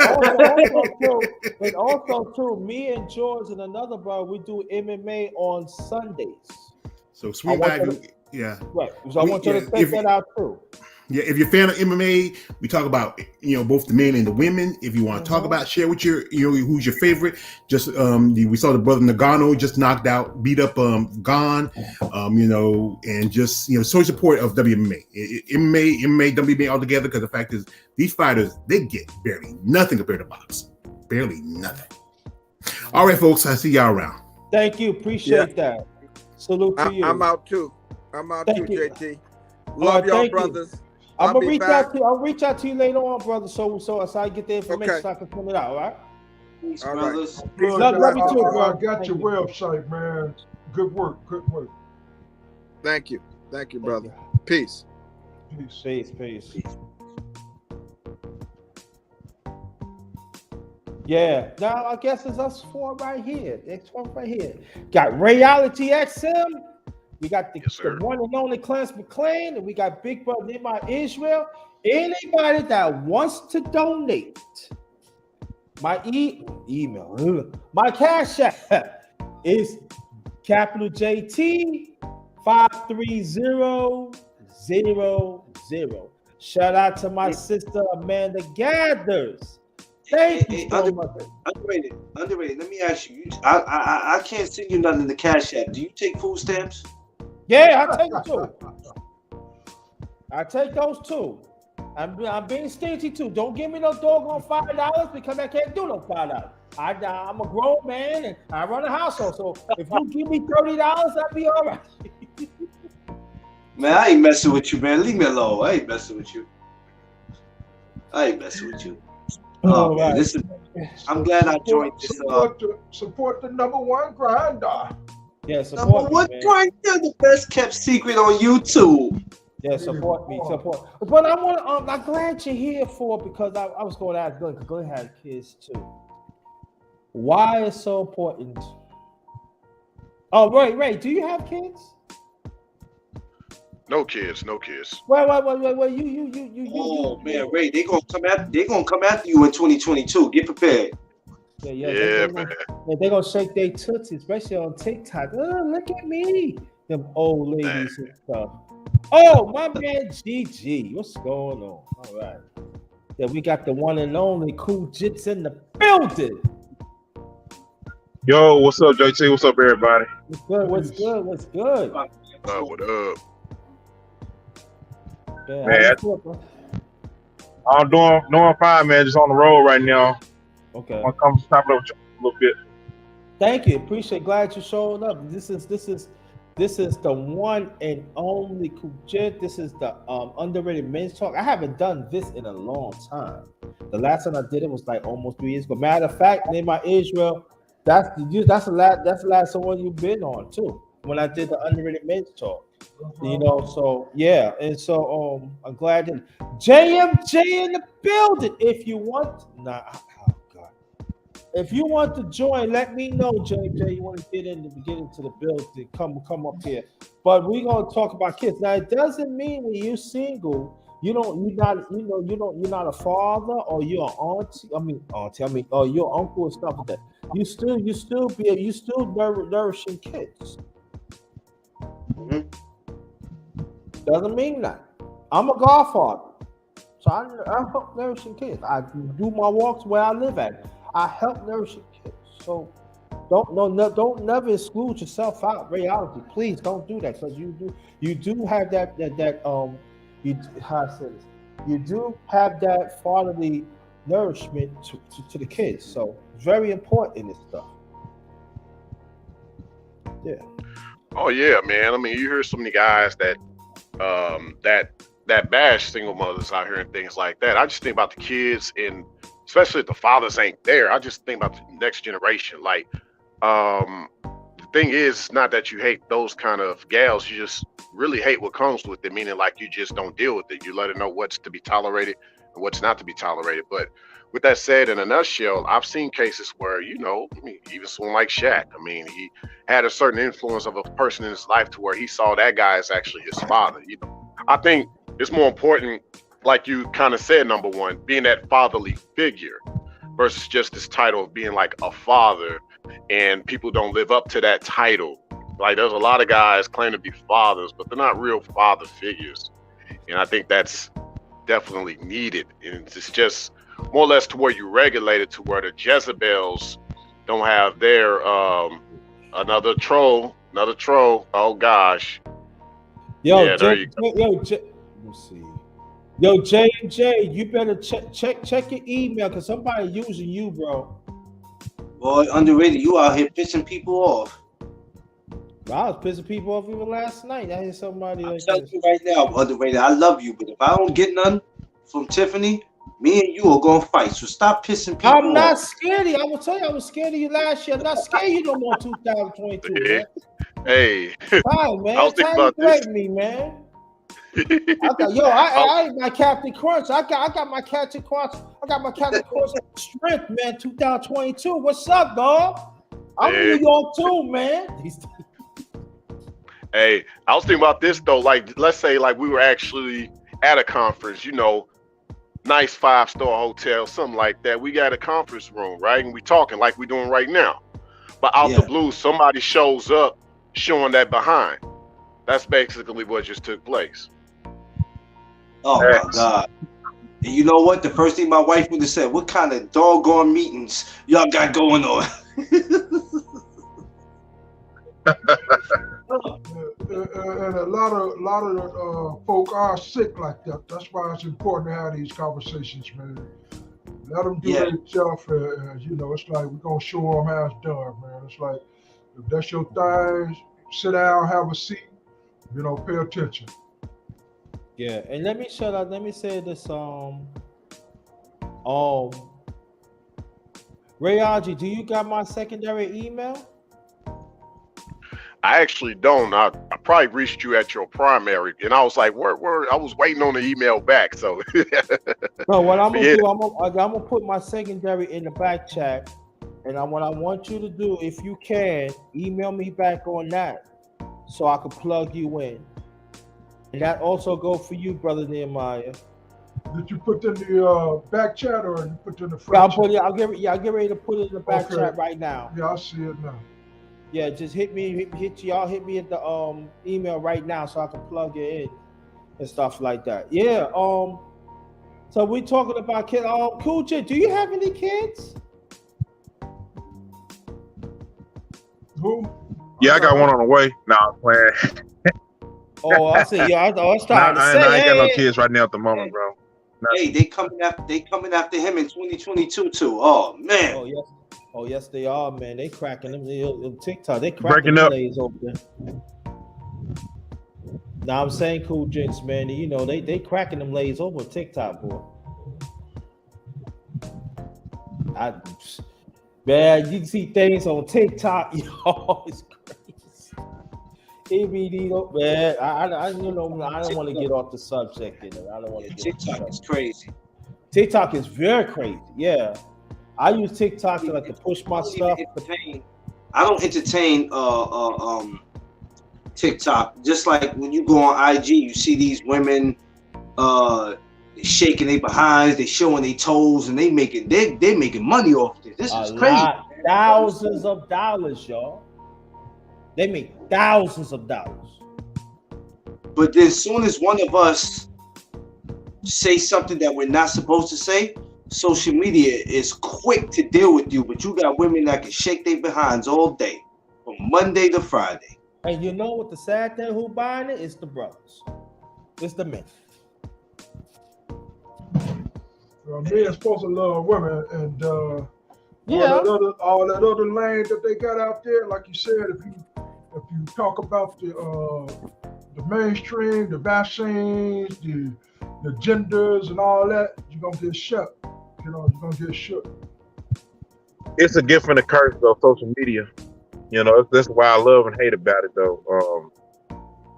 Also too, me and George and another brother, we do MMA on Sundays. So swing back. Yeah. Right. So I want you to check that out too. Yeah, if you're a fan of MMA, we talk about both the men and the women. If you want to talk about, share with your who's your favorite. Just we saw the brother Nagano just beat up Gon, and just show support of WMA, MMA, WMA all together. Because the fact is, these fighters they get barely nothing compared to boxing, barely nothing. All right, folks, I see y'all around. Thank you, appreciate that. Salute to you. I'm out too. JT. Love y'all, brothers. I'm gonna reach out to you. I'll reach out to you later on, brother. So I get the information so I can send it out. All right. Peace, brothers. Love you too, bro. I got your website, man. Good work. Thank you, brother. Peace. Peace. Yeah. Now I guess it's us four right here. Next one right here. Got Reality XM. We got the one and only Clarence McLean, and we got Big Brother Nehemiah Israel. Anybody that wants to donate, my email, my cash app is capital JT 53000. Shout out to my sister Amanda Gathers. Thank you so much. Underrated. Let me ask you. I can't send you nothing in the cash app. Do you take food stamps? Yeah, I take two. I take those too. I'm being stingy too. Don't give me no doggone $5 because I can't do no $5. I'm a grown man and I run a household. So if you give me $30, I'll be all right. Man, I ain't messing with you, man. Leave me alone. I ain't messing with you. Oh man, right. I'm glad I joined this. Support the number one grinder. Yeah, support number one grinder, the best kept secret on YouTube. Yeah, support me. But I'm glad you're here because I was going to ask Glenn, because Glenn had kids too. Why is so important? Oh, Ray, do you have kids? No kids. Wait, you. Oh man, Ray, they gonna come after you in 2022. Get prepared. Yeah, man. They're gonna shake their tootsies, especially on TikTok. Oh, look at me, them old ladies and stuff. Oh, my man, GG, what's going on? All right, yeah, we got the one and only Cool Jits in the building. Yo, what's up, JT? What's up, everybody? What's good? What up? Yeah, man, I'm doing fine, man. Just on the road right now. Okay. I'll come stop up with you a little bit. Thank you. Glad you showed up. This is the one and only Kujit. This is the Underrated Men's Talk. I haven't done this in a long time. The last time I did it was like almost 3 years ago. Matter of fact, Nehemiah Israel, That's the last one you've been on too. When I did the underrated men's talk. So yeah, and so I'm glad that JMJ in the building. If you want, oh God, if you want to join, let me know, JMJ. You want to get into the building? Come up here. But we're gonna talk about kids. Now it doesn't mean when you're single, you're not a father or you're an auntie. Or your uncle and stuff like that. You still nourishing kids. Mhm. Doesn't mean that. I'm a godfather. So I help nourishing kids. I do my walks where I live at. I help nourishing kids. So don't never exclude yourself out. Reality, please don't do that because you do have that how I say this. You do have that fatherly nourishment to the kids. So it's very important in this stuff. Yeah. Oh yeah, man. I mean, you hear so many guys that that bash single mothers out here and things like that. I just think about the kids, and especially if the fathers ain't there. I just think about the next generation. Like, the thing is, it's not that you hate those kind of gals. You just really hate what comes with it. Meaning, like, you just don't deal with it. You let her know what's to be tolerated and what's not to be tolerated. But with that said, in a nutshell, I've seen cases where, I mean, even someone like Shaq. I mean, he had a certain influence of a person in his life to where he saw that guy as actually his father. I think it's more important, like you kind of said, number one, being that fatherly figure versus just this title of being like a father, and people don't live up to that title. Like, there's a lot of guys claim to be fathers, but they're not real father figures. And I think that's definitely needed. And it's just more or less to where you regulate it to where the Jezebels don't have their another troll. Oh gosh. Yo, Yeah, there you go. let me see. Yo, J and J, you better check your email because somebody using you, bro. Boy, underrated. You out here pissing people off. I was pissing people off even last night. I hear somebody I'm like telling this. you right now, underrated. I love you, but if I don't get none from Tiffany, me and you are gonna fight. So stop pissing people I'm not off. scared of you. I will tell you, I was scared of you last year. I'm not scared of you no more 2022, man. Hey, Hi, I man. was thinking Time you about this. threaten me, man. I I ain't my Captain Crunch. I got my Captain Crunch. I got my Captain Crunch strength, man. 2022. What's up, dog? I'm in Hey, New York too, man. hey, I was thinking about this though. Like, let's say like we were actually at a conference, nice 5-star hotel, something like that. We got a conference room, right? And we talking like we doing right now. But out the Yeah. blue, somebody shows up showing that behind. That's basically what just took place. Oh my God. And you know what? The first thing my wife would have said, what kind of doggone meetings y'all got going on? And a lot of folk are sick like that. That's why it's important to have these conversations, man. Let them do Yeah. their stuff. It's like we're gonna show them how it's done, man. It's like if that's your thing, sit down, have a seat. Pay attention. Yeah, and let me say this. Rayaji, do you got my secondary email? I actually don't. I probably reached you at your primary, and I was like, where? I was waiting on the email back. So, No, what I'm gonna yeah. do, I'm gonna put my secondary in the back chat, and what I want you to do, if you can, email me back on that, so I can plug you in. And that also go for you, brother Nehemiah. Did you put in the back chat or you put in the front chat? I'll get ready to put it in the back chat right now. Yeah, I see it now. Yeah, just hit me at the email right now so I can plug it in and stuff like that. Yeah. So we talking about kids. Cool J, do you have any kids? Who? Yeah, I got one on the way. Nah, I'm playing. Oh, I see. Yeah, I was starting to I say. ain't got no kids right now at the moment, bro. Hey, they coming after him in 2022 too. Oh man. Oh yes. Oh yes, they are, man. They cracking them TikTok. They cracking Breaking them up. lays open. Now I'm saying, Cool Jinx, man. They cracking them lays over TikTok, boy. Man, you see things on TikTok, yo, it's crazy. Man, I you know, I don't want to get off the subject. I don't want to get off the TikTok subject. is crazy. TikTok is very crazy. Yeah, I use TikTok to like to push my stuff. I don't entertain TikTok. Just like when you go on IG, you see these women shaking their behinds, they showing their toes, and they making money off this. This is crazy. Thousands of dollars, y'all. They make thousands of dollars. But then, as soon as one of us say something that we're not supposed to say, social media is quick to deal with you. But you got women that can shake their behinds all day, from Monday to Friday. And you know what the sad thing? Who buying it? It's the brothers. It's the men. Men supposed to love women, and yeah, all that other lane that they got out there. Like you said, if you talk about the mainstream, the vaccines, the genders, and all that, you're gonna get shut. You know, you're gonna get shook. It's a gift and a curse though. Social media. You know, that's why I love and hate about it though.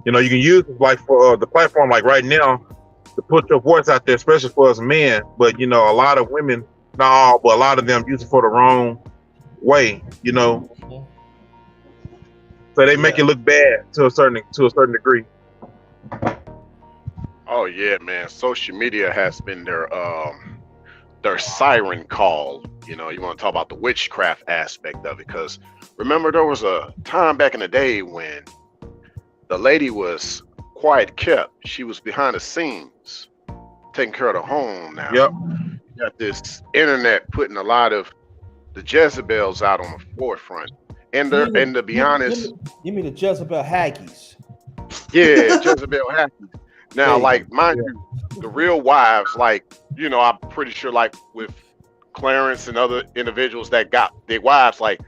You know, you can use it like for the platform like right now to put your voice out there, especially for us men. But you know, a lot of women, not all, but a lot of them use it for the wrong way. You know, so they make it look bad to a certain degree. Oh yeah, man. Social media has been their siren call. You know, you want to talk about the witchcraft aspect of it, because remember there was a time back in the day when the lady was quiet kept. She was behind the scenes, taking care of the home. Now, you got this internet putting a lot of the Jezebels out on the forefront. And to be honest, you mean the Jezebel Haggies? Yeah, Jezebel Haggies. Now, like, mind you, the real wives, like, you know, I'm pretty sure, like, with Clarence and other individuals that got their wives, like,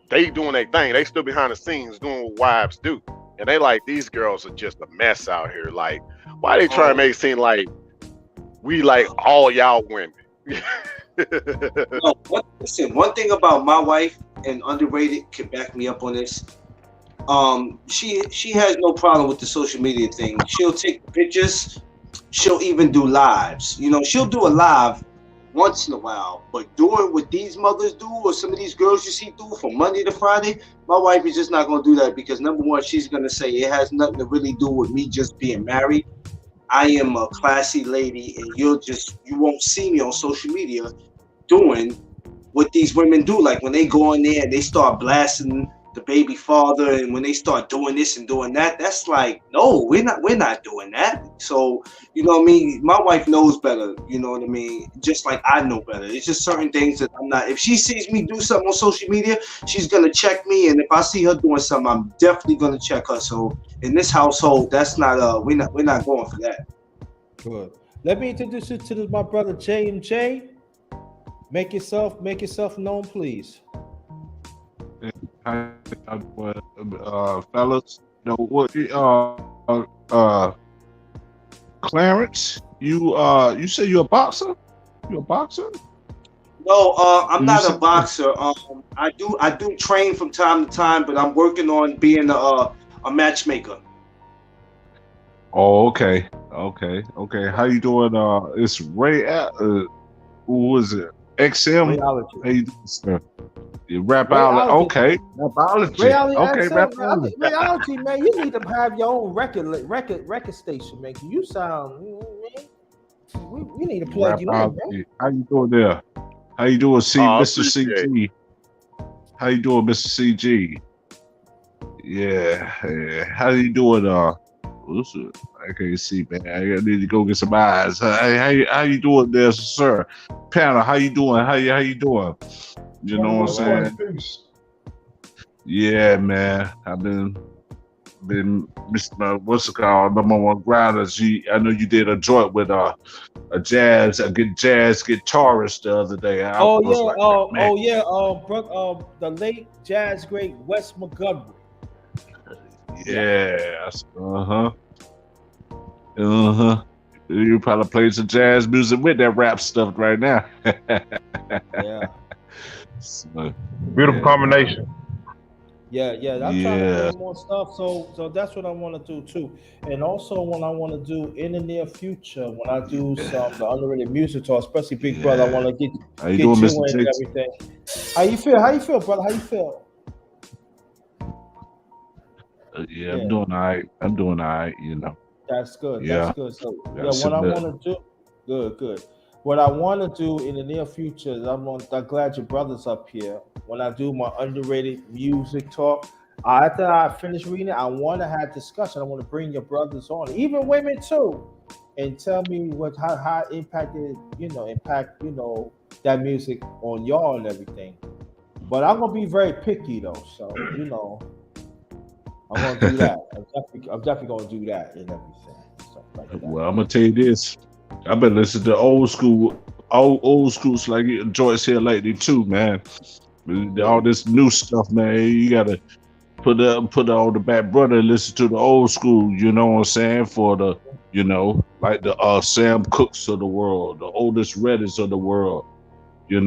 they doing their thing. They still behind the scenes doing what wives do. And they like, these girls are just a mess out here. Like, why they try to make it seem like we like all y'all women? No, listen, one thing about my wife, and Underrated can back me up on this. She has no problem with the social media thing. She'll take pictures. She'll even do lives. You know, she'll do a live once in a while. But doing what these mothers do, or some of these girls you see do from Monday to Friday, my wife is just not going to do that, because number one, she's going to say it has nothing to really do with me just being married. I am a classy lady, and you won't see me on social media doing what these women do. Like when they go in there and they start blasting the baby father, and when they start doing this and doing that, that's like, no, we're not doing that. So, you know what I mean? My wife knows better, you know what I mean? Just like I know better. It's just certain things that I'm not. If she sees me do something on social media, she's gonna check me, and if I see her doing something, I'm definitely gonna check her. So in this household, that's not we're not going for that. Good. Let me introduce you to my brother J&J. Make yourself known, please. Fellas, you know what? Clarence, you say you're a boxer? You a boxer? No, I'm not a boxer. I do train from time to time, but I'm working on being a matchmaker. Oh, okay. How you doing? It's Ray. Who is it? XM. Rayology. How you doing, sir? You rapology. Okay. Rapology. Rayology, man. You need to have your own record station, man. You sound, man. We need to plug you in, man. How you doing there? How you doing, Mr. CG? How you doing, Mr. CG? Yeah. How you doing? Listen, I can't see, man. I need to go get some eyes. How you doing there, sir? Panel, how you doing? How you doing? You know what I'm saying? Yeah, man. I've been Mr. What's it called? Number one grinders. I know you did a joint with a jazz guitarist the other day. The late jazz great Wes Montgomery. Yes. You probably played some jazz music with that rap stuff right now. Yeah. So, Beautiful yeah, combination. Yeah, yeah. I'm trying to yeah, bring more stuff, so that's what I want to do too. And also, what I want to do in the near future, when I do some the underrated music talk, especially Big Brother, I yeah. want to How you get doing, you Mr. in and JT? everything. How you feel? How you feel, brother? How you feel? Yeah, I'm Yeah. doing all right. I'm doing all right. You know. That's good. That's Yeah, good. So yeah, got what I some. want to do, good, good. What I want to do in the near future is I'm glad your brother's up here. When I do my underrated music talk, after I finish reading it, I want to have discussion. I want to bring your brothers on, even women too, and tell me what how it impacted that music on y'all and everything. But I'm gonna be very picky though, so I'm gonna do that. I'm definitely gonna do that and everything, stuff like that. Well, I'm gonna tell you this. I've been listening to old schools like Joyce here lately too, man. All this new stuff, man. You gotta put it on the back burner and listen to the old school. You know what I'm saying? For the, like the Sam Cooks of the world, the oldest Reddits of the world. The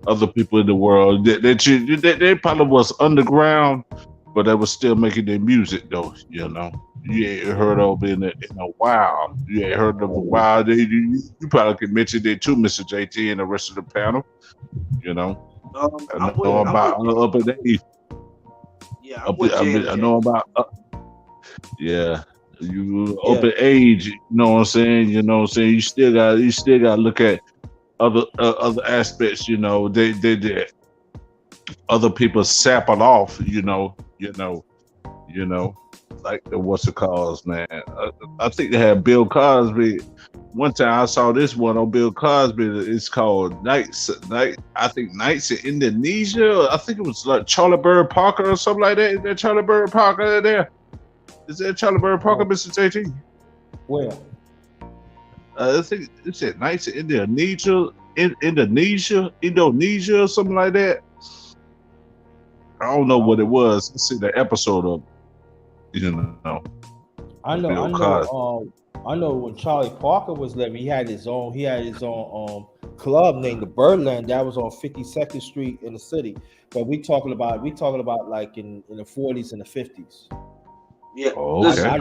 other people in the world. They probably was underground, but they was still making their music though. You ain't heard of in a while. You ain't heard of a while. You probably could mention it too, Mr. JT, and the rest of the panel. I know about up at age. Yeah, I'm with J&J. I know about yeah. You Yeah. up at age. You know what I'm saying? You know what I'm saying? You still got to look at other aspects. They other people sapping off. Like the what's it called, man? I think they had Bill Cosby. One time I saw this one on Bill Cosby. It's called Nights. I think Nights in Indonesia. I think it was like Charlie Bird Parker or something like that. Is that Charlie Bird Parker there? Is that Charlie Bird Parker, Mr. JT? Where? I think it said Nights in Indonesia, or something like that. I don't know what it was. Let's see the episode of. I know when Charlie Parker was living, he had his own club named the Birdland that was on 52nd Street in the city. But we talking about like in the 40s and the 50s. Yeah, Oh, listen, okay.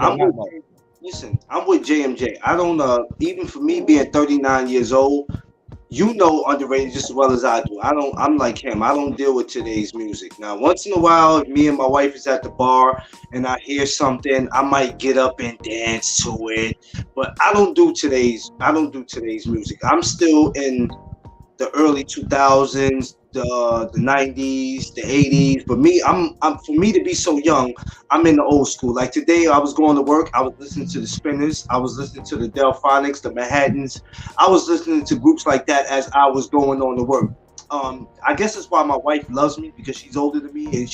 I'm with JMJ. I don't even for me being 39 years old, underrated just as well as I do. I'm like him. I don't deal with today's music. Now, once in a while, if me and my wife is at the bar and I hear something, I might get up and dance to it. But I don't do today's music. I'm still in the early 2000s, the 90s, the 80s. But me, I'm for me to be so young, I'm in the old school. Like today, I was going to work. I was listening to the Spinners. I was listening to the Delphonics, the Manhattans. I was listening to groups like that as I was going on to work. I guess that's why my wife loves me, because she's older than me and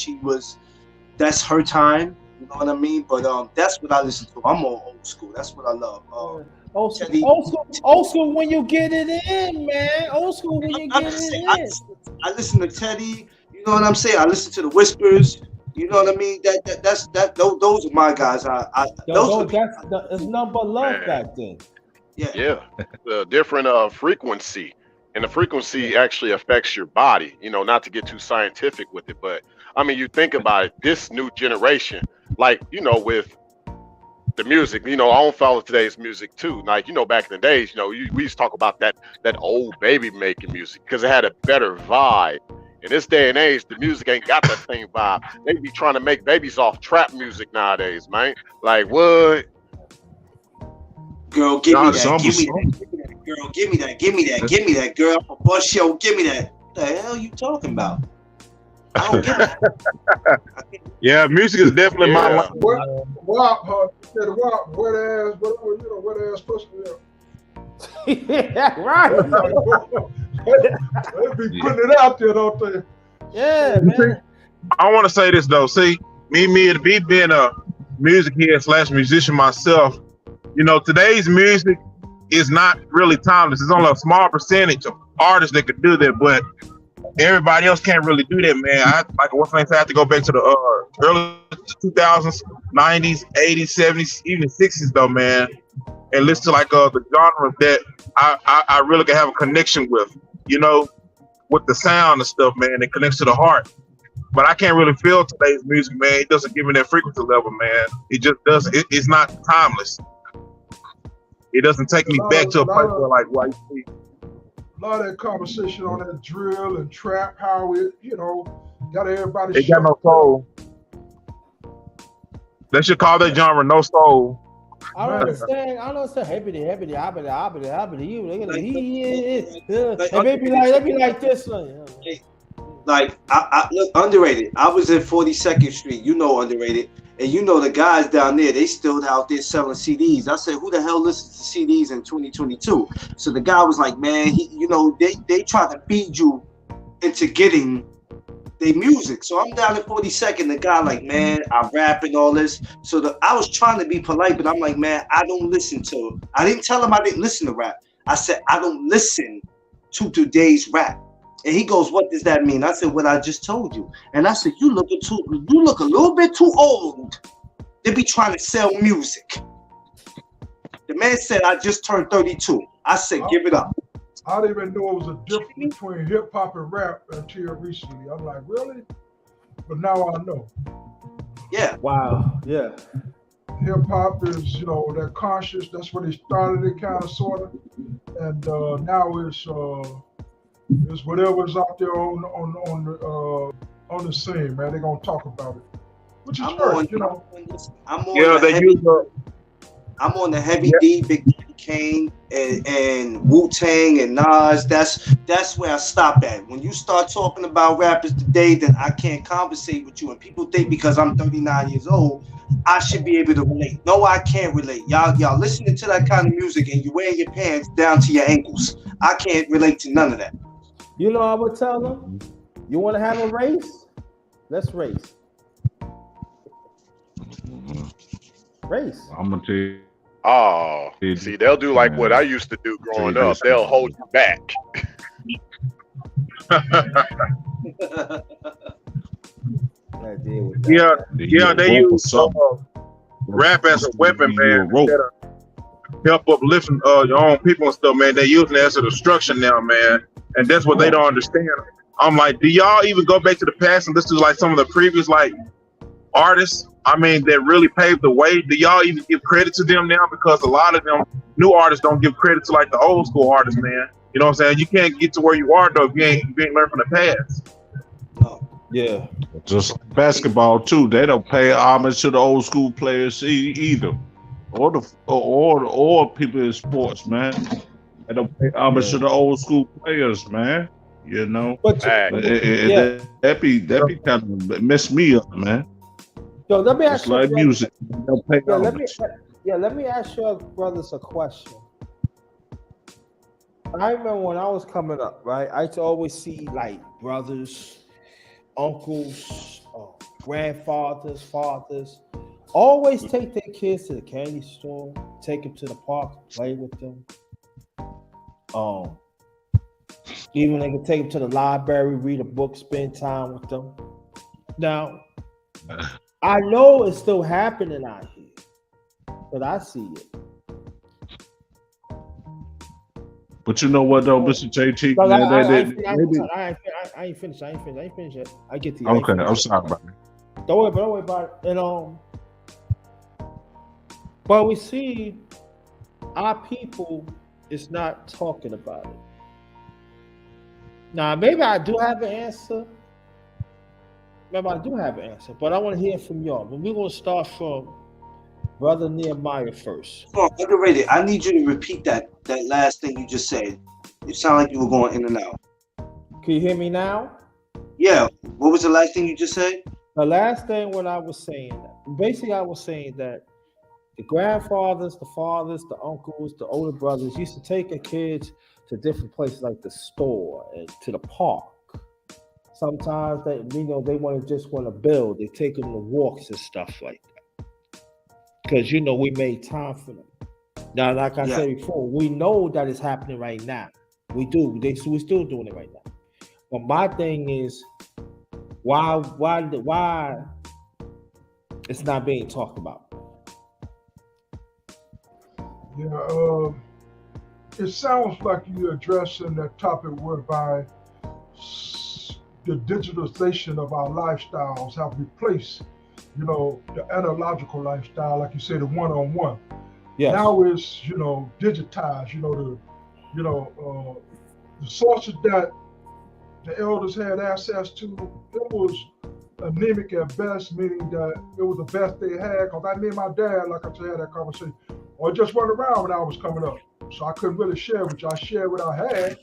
that's her time. You know what I mean? But that's what I listen to. I'm more old school. That's what I love. Old school when you get it in, man. Old school when you get it in. I listen to Teddy. You know what I'm saying? I listen to the Whispers. You know what I mean? Those are my guys. It's number love back then. Yeah. The different frequency, and the frequency actually affects your body. Not to get too scientific with it, but I mean, you think about it. This new generation, like with the music, I don't follow today's music too. Like, back in the days, we used to talk about that old baby making music because it had a better vibe. In this day and age, the music ain't got that same vibe. They be trying to make babies off trap music nowadays, man. Like, what? Girl, give me that. Girl, give me that. Girl, I'm a bus show. Give me that. What the hell you talking about? I don't get it. Yeah, music is definitely my life. Wet ass pussy. Yeah, right. They be putting it out there, don't they? Yeah, man. I want to say this though. See, me being a music head / musician myself, today's music is not really timeless. There's only a small percentage of artists that could do that, but everybody else can't really do that, man. I have to go back to the early 2000s, 90s, 80s, 70s, even 60s though, man, and listen to the genre that I really can have a connection with. you know, with the sound and stuff, man. It connects to the heart. But I can't really feel today's music, man. It doesn't give me that frequency level, man. It just doesn't. It's not timeless. It doesn't take me back to a place where, like, why you see. A lot of that conversation on that drill and trap, how it, got everybody. It got no soul. They should call that genre no soul. I don't understand. Hibbity, hobbity. You look at it. They be like this one. Like I look, Underrated. I was in 42nd Street. Underrated. And the guys down there, they still out there selling CDs. I said, who the hell listens to CDs in 2022? So the guy was like, man, they try to feed you into getting their music. So I'm down at 42nd. The guy like, man, I rap and all this. So I was trying to be polite, but I'm like, man, I didn't tell him I didn't listen to rap. I said, I don't listen to today's rap. And he goes, what does that mean? I said, what I just told you. And I said, you look a little bit too old to be trying to sell music. The man said, I just turned 32. I said, give it up. I didn't even know it was a difference between hip hop and rap until recently. I'm like, really? But now I know. Yeah. Wow. Yeah. Hip hop is, that conscious. That's where they started it, kind of, sort of. And now it's whatever's out there on the scene, man. They're gonna talk about it, which is first, I'm on the heavy D, Big Daddy Kane, and Wu-Tang and Nas. That's where I stop at. When you start talking about rappers today, then I can't conversate with you. And people think because I'm 39 years old, I should be able to relate. No, I can't relate. Y'all listening to that kind of music and you wearing your pants down to your ankles. I can't relate to none of that. I would tell them, you want to have a race? Let's race. Race. I'm gonna tell you. Oh, see, they'll do like what I used to do growing up. They'll hold you back. They use rap as a weapon, man. Help uplifting your own people and stuff, man. They're using it as a destruction now, man. And that's what they don't understand. I'm like, do y'all even go back to the past and listen to like some of the previous artists? I mean, that really paved the way. Do y'all even give credit to them now? Because a lot of them new artists don't give credit to like the old school artists, man. You know what I'm saying? You can't get to where you are though if you ain't learned from the past. Yeah. Just basketball too. They don't pay homage to the old school players either, or people in sports, man. They don't pay homage to the old school players, man. But that be kind of mess me up, man. So let me ask you. Like music. Let me ask your brothers a question. I remember when I was coming up, right? I used to always see like brothers, uncles, grandfathers, fathers, always take their kids to the candy store, take them to the park, play with them. Even they can take them to the library, read a book, spend time with them. Now, I know it's still happening out here, but I see it. But you know what though, Mr. JT? I ain't finished yet. I get to you. Okay, I'm sorry about it. Don't worry about it. And but we see our people is not talking about it. Now, maybe I do have an answer. But I want to hear from y'all. But we're going to start from Brother Nehemiah first. Oh, Underrated. I need you to repeat that last thing you just said. It sounded like you were going in and out. Can you hear me now? Yeah. What was the last thing you just said? The last thing when I was saying that, basically I was saying that the grandfathers, the fathers, the uncles, the older brothers used to take their kids to different places like the store and to the park. Sometimes they want to build. They take them to walks and stuff like that. Because we made time for them. Now, like I said before, we know that it's happening right now. We do. We're still doing it right now. But my thing is, why it's not being talked about? Yeah. it sounds like you're addressing that topic whereby the digitalization of our lifestyles have replaced, the analogical lifestyle, like you say, the one-on-one. Yes. Now it's, digitized. The sources that the elders had access to, it was anemic at best, meaning that it was the best they had. Because me and my dad, like I said, had that conversation, or just run around when I was coming up. So I couldn't really share, which I shared what I had.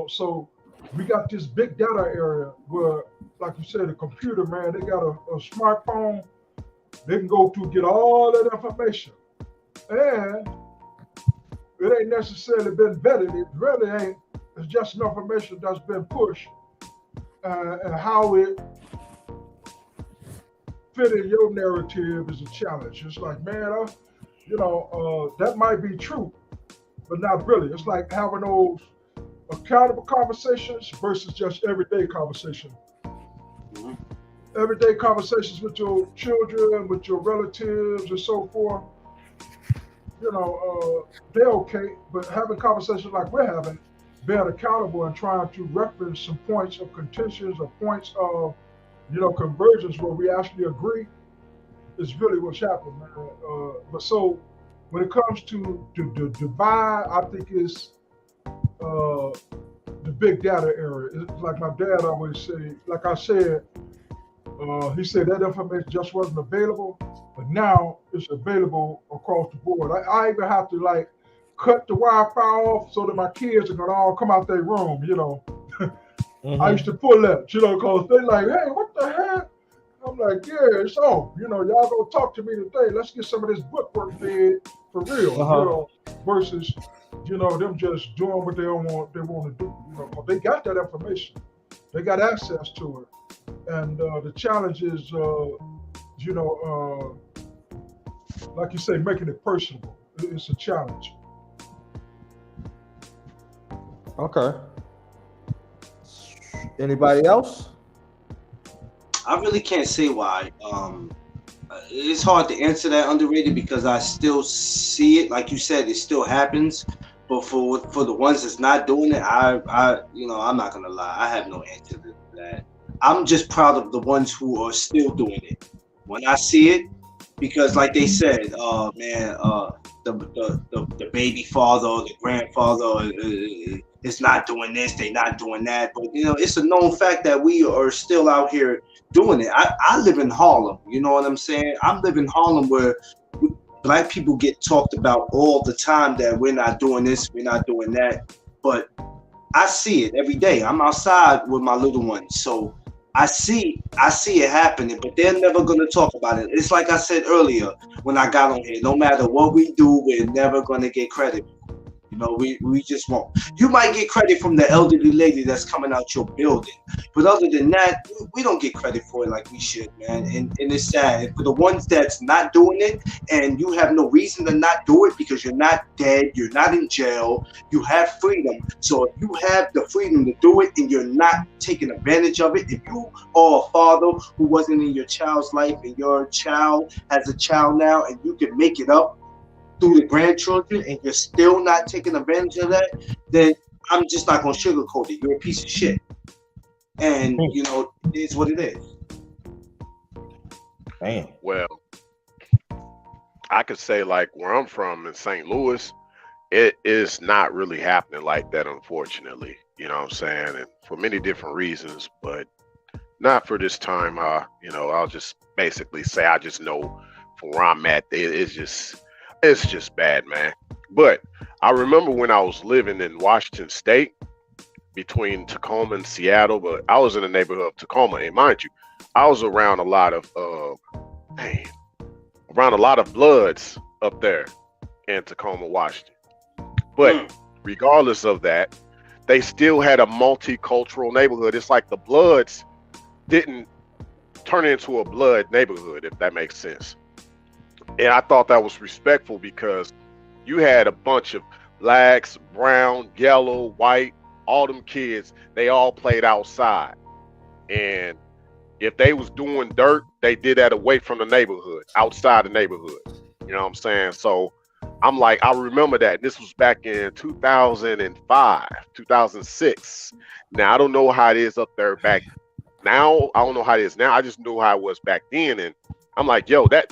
So we got this big data area where, like you said, the computer, man, they got a smartphone. They can go to get all that information. And it ain't necessarily been vetted. It really ain't. It's just information that's been pushed. And how it fit in your narrative is a challenge. It's like, man, that might be true, but not really. It's like having those accountable conversations versus just everyday conversation. Everyday conversations with your children, with your relatives, and so forth. They're okay, but having conversations like we're having, being accountable and trying to reference some points of contentions or points of, convergence where we actually agree is really what's happening, man. But so when it comes to the divide, I think it's the big data area. It's like my dad always say, like I said, he said that information just wasn't available, but now it's available across the board. I even have to cut the Wi-Fi off so that my kids are gonna all come out their room, I used to pull that, because they like, hey, what the heck? I'm like, yeah, it's on. Y'all gonna talk to me today. Let's get some of this bookwork did for real, versus, them just doing what they want to do. Cause they got that information. They got access to it. And the challenge is, like you say, making it personable. It's a challenge. Okay. Anybody else? I really can't say why. It's hard to answer that, Underrated, because I still see it. Like you said, it still happens. But for the ones that's not doing it, I'm not gonna lie. I have no answer to that. I'm just proud of the ones who are still doing it. When I see it, because like they said, the baby father or the grandfather is not doing this, they not doing that. But it's a known fact that we are still out here doing it. I live in Harlem, you know what I'm saying? I live in Harlem where Black people get talked about all the time that we're not doing this, we're not doing that. But I see it every day. I'm outside with my little ones, so I see it happening, but they're never gonna talk about it. It's like I said earlier when I got on here. No matter what we do, we're never gonna get credit. We just won't. You might get credit from the elderly lady that's coming out your building, but other than that, we don't get credit for it like we should, man. And it's sad. And for the ones that's not doing it, and you have no reason to not do it because you're not dead, you're not in jail, you have freedom. So if you have the freedom to do it and you're not taking advantage of it, if you are a father who wasn't in your child's life and your child has a child now and you can make it up through the grandchildren and you're still not taking advantage of that, then I'm just not gonna sugarcoat it. You're a piece of shit. And it is what it is. Damn. Well, I could say like where I'm from in St. Louis, it is not really happening like that, unfortunately. You know what I'm saying? And for many different reasons, but not for this time. I'll just basically say I just know from where I'm at, it's just bad, man. But I remember when I was living in Washington State between Tacoma and Seattle, but I was in the neighborhood of Tacoma, and mind you, I was around a lot of Bloods up there in Tacoma, Washington. But regardless of that, they still had a multicultural neighborhood. It's like the Bloods didn't turn into a Blood neighborhood, if that makes sense. And I thought that was respectful because you had a bunch of blacks, brown, yellow, white, all them kids, they all played outside. And if they was doing dirt, they did that away from the neighborhood, outside the neighborhood. You know what I'm saying? So I'm like, I remember that. This was back in 2005, 2006. Now I don't know how it is up there back now. I don't know how it is now. I just know how it was back then. And I'm like, yo, that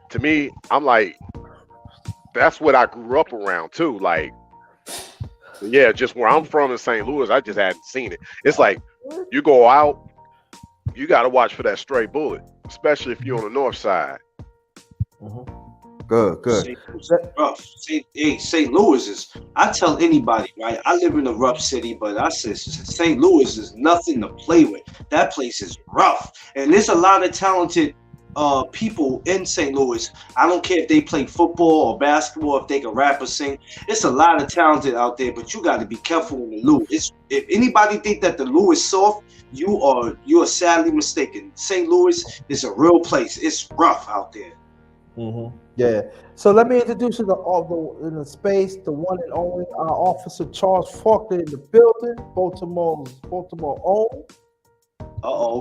to me, I'm like, that's what I grew up around too. Like, yeah, just where I'm from in St. Louis, I just hadn't seen it. It's like you go out, you got to watch for that stray bullet, especially if you're on the north side. Good. St. Louis is rough. St. Louis is. I tell anybody, right? I live in a rough city, but I say St. Louis is nothing to play with. That place is rough, and there's a lot of talented people in St. Louis. I don't care if they play football or basketball, if they can rap or sing. It's a lot of talented out there, but you got to be careful in the Lou. If anybody think that the Lou is soft, you are sadly mistaken. St. Louis is a real place. It's rough out there. Yeah. So let me introduce you in the space, the one and only Officer Charles Faulkner in the building, Baltimore own.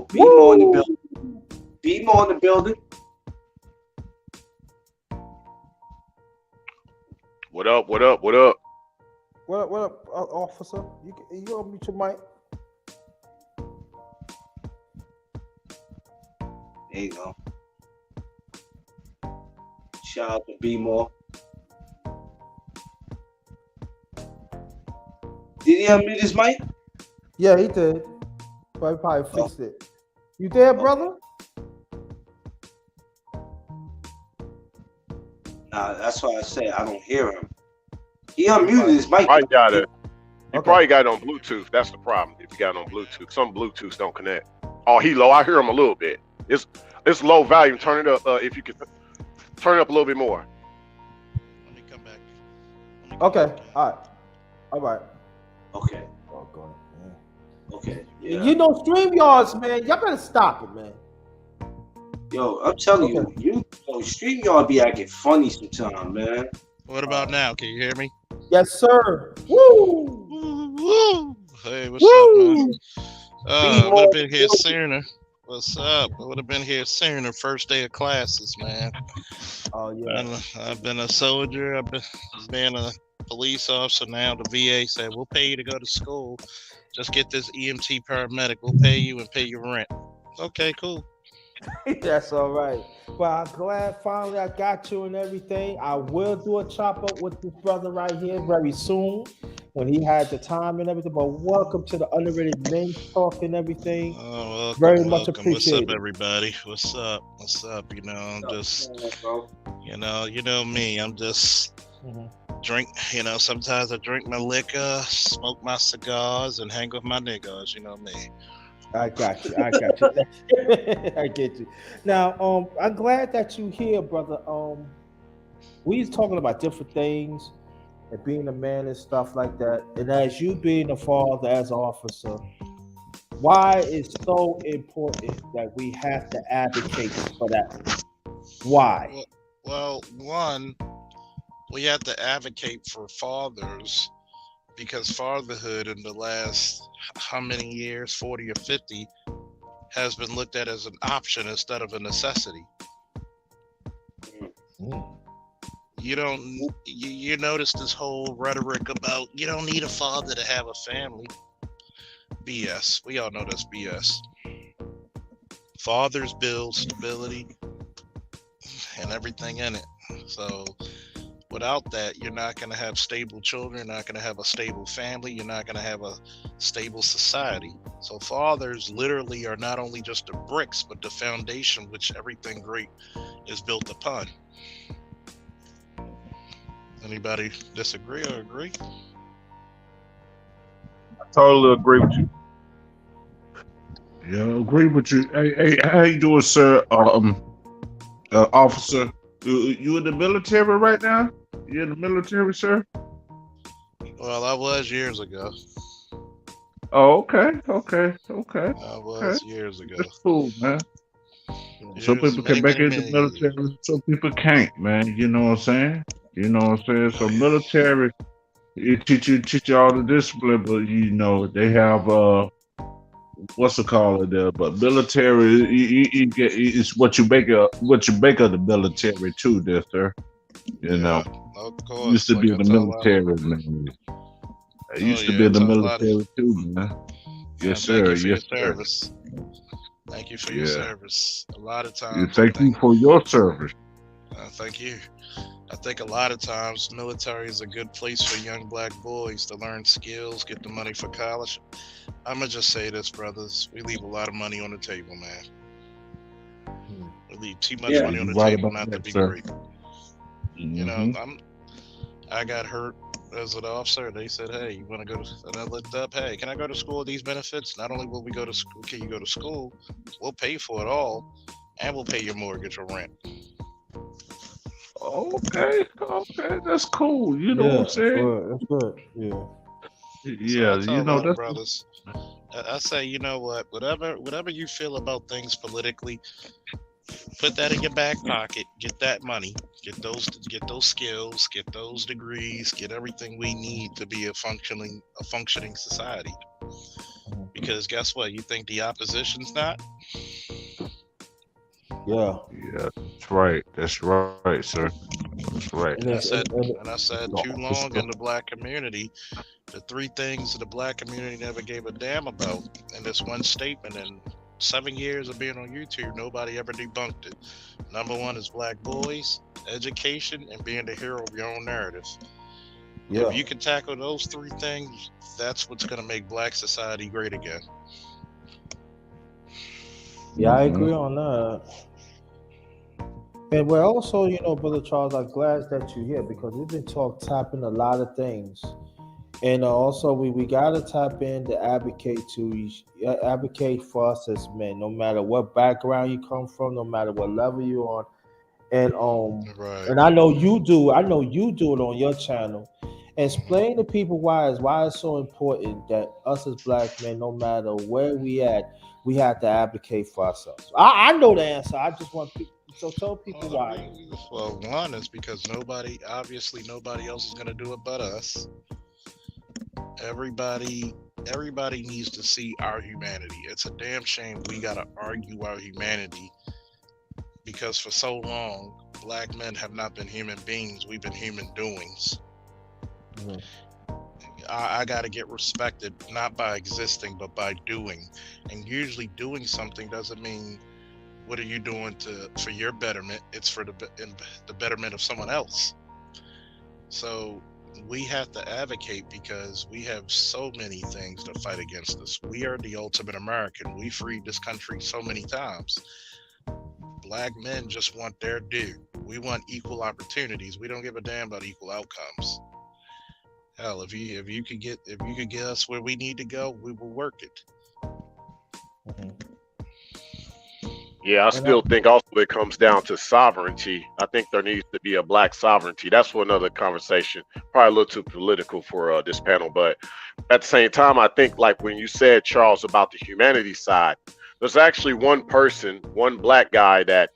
B-More in the building. B-More in the building. What up? What up, officer? You unmute your mic. There you go. Shout out to B-More. Did he unmute his mic? Yeah, he did. But he probably fixed it. You there, brother? Nah, that's why I say I don't hear him. He unmuted his mic. Probably got it. You probably got it on Bluetooth. That's the problem. If you got it on Bluetooth, some Bluetooths don't connect. Oh, he low. I hear him a little bit. It's low volume. Turn it up if you could. Turn it up a little bit more. Let me come back. Okay. All right. Okay. Oh, go ahead. Yeah. Okay. Yeah. You know, StreamYards, man. Y'all better stop it, man. Yo, I'm telling you, StreamYard be acting funny sometimes, man. What about now? Can you hear me? Yes, sir. Woo! Woo! Hey, what's up, man? I would have been here sooner. What's up? I would have been here sooner. First day of classes, man. Oh yeah. I've been a soldier. I've been a police officer. Now the VA said we'll pay you to go to school. Just get this EMT paramedic. We'll pay you and pay your rent. Okay, cool. That's all right. Well, I'm glad finally I got you and everything. I will do a chop up with this brother right here very soon when he had the time and everything. But welcome to the Underrated Men's Talk and everything. Welcome, very much appreciated. What's up, everybody? What's up? You know, I'm just, you know me. I'm just drink. You know, sometimes I drink my liquor, smoke my cigars, and hang with my niggas. You know me. I got you. I get you. Now, I'm glad that you here, brother. We was talking about different things and being a man and stuff like that. And as you being a father, as an officer, why it's so important that we have to advocate for that? Why? Well, one, we have to advocate for fathers because fatherhood in the last how many years, 40 or 50, has been looked at as an option instead of a necessity. You notice this whole rhetoric about you don't need a father to have a family. BS. We all know that's BS. Fathers build stability and everything in it. So without that, you're not going to have stable children, you're not going to have a stable family, you're not going to have a stable society. So fathers literally are not only just the bricks, but the foundation which everything great is built upon. Anybody disagree or agree? I totally agree with you. Yeah, I agree with you. Hey, how you doing, sir? Officer, you in the military right now? You in the military, sir? Well, I was years ago. Oh, okay. I was years ago. That's cool, man. Some people can make it in the military, some people can't, man. You know what I'm saying? So military, it teach you all the discipline, but you know they have what's it called there? But military, you get it's what you make of the military too, there, sir. You know, Of I used course. to Like be in I the tell a lot of, military, man. I oh used to yeah, be I in the tell a lot of, military too, man. Yes, thank sir. you for your Yes, sir. service. Thank you for your Yeah. service. A lot of You times, I thank you think, for your service. thank you. I think a lot of times, military is a good place for young black boys to learn skills, get the money for college. I'm gonna just say this, brothers. We leave a lot of money on the table, man. We leave too much Yeah. money on You're the right table about not to that, be sir. great. You know, Mm-hmm. I got hurt as an officer. They said, "Hey, you want to go to?" And I looked up. Hey, can I go to school with these benefits? Not only will we go to school, can you go to school? We'll pay for it all, and we'll pay your mortgage or rent. Okay, okay, that's cool. You know what I'm Yeah, saying? that's good. Yeah. So I Yeah, tell you a know lot of that's brothers, I say, you know what? Whatever you feel about things politically, put that in your back pocket. Get that money. Get those skills. Get those degrees. Get everything we need to be a functioning society. Because guess what? You think the opposition's not? Yeah. yeah, that's right. That's right, sir. That's right. And And I it's said, and and I said The too long officer. in the black community, the three things the black community never gave a damn about. And this one statement in 7 years of being on YouTube, nobody ever debunked it. Number one is black boys, education, and being the hero of your own narrative. If yeah. you can tackle those three things, that's what's going to make black society great again. Yeah, I Mm-hmm. agree on that. And we're also, Brother Charles, I'm glad that you're here because we've been tapping a lot of things. And also, we gotta tap in to advocate for us as men, no matter what background you come from, no matter what level you're on. And Right. and I know you do. I know you do it on your channel. Mhm. Explain to people why it's so important that us as black men, no matter where we at, we have to advocate for ourselves. I know the answer. I just want people. So tell people Well, why. one is because obviously, nobody else is going to do it but us. Everybody, everybody needs to see our humanity. It's a damn shame we got to argue our humanity because for so long, black men have not been human beings. We've been human doings. Mhm. I got to get respected not by existing but by doing. And usually, doing something doesn't mean what are you doing for your betterment. It's for the betterment of someone else. So we have to advocate because we have so many things to fight against us. We are the ultimate American. We freed this country so many times. Black men just want their due. We want equal opportunities. We don't give a damn about equal outcomes. Hell, if you could get us where we need to go, we will work it. Yeah, I And still think also it comes down to sovereignty. I think there needs to be a black sovereignty. That's for another conversation. Probably a little too political for this panel, but at the same time, I think like when you said, Charles, about the humanity side, there's actually one person, one black guy that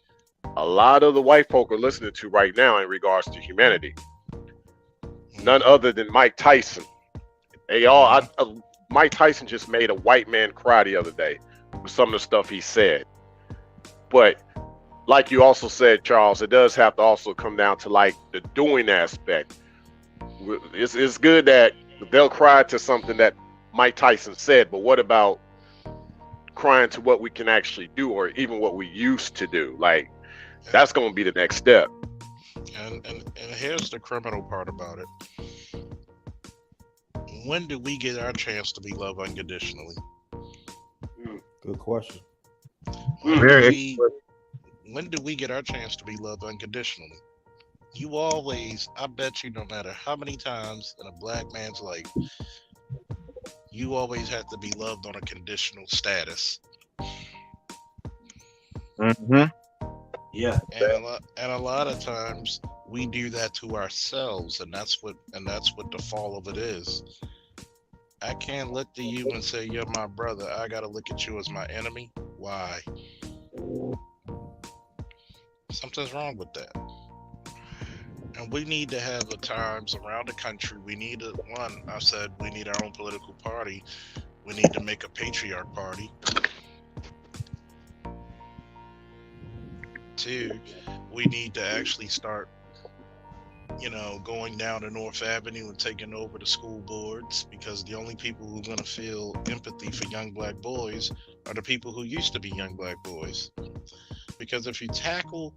a lot of the white folk are listening to right now in regards to humanity. None other than Mike Tyson. Mike Tyson just made a white man cry the other day with some of the stuff he said. But like you also said, Charles, it does have to also come down to like the doing aspect. It's good that they'll cry to something that Mike Tyson said, but what about crying to what we can actually do or even what we used to do? Like that's going to be the next step. And here's the criminal part about it. When do we get our chance to be loved unconditionally? good question. When do we get our chance to be loved unconditionally? I bet you, no matter how many times in a black man's life, you always have to be loved on a conditional status. Mm-hmm. Yeah. And a lot of times we do that to ourselves, and that's what the fall of it is. I can't look to you and say you're my brother. I gotta look at you as my enemy. Why? Something's wrong with that. And we need to have the times around the country. We need I said we need our own political party. We need to make a patriarch party. Two, we need to actually start going down to North Avenue and taking over the school boards, because the only people who are going to feel empathy for young black boys are the people who used to be young black boys. Because if you tackle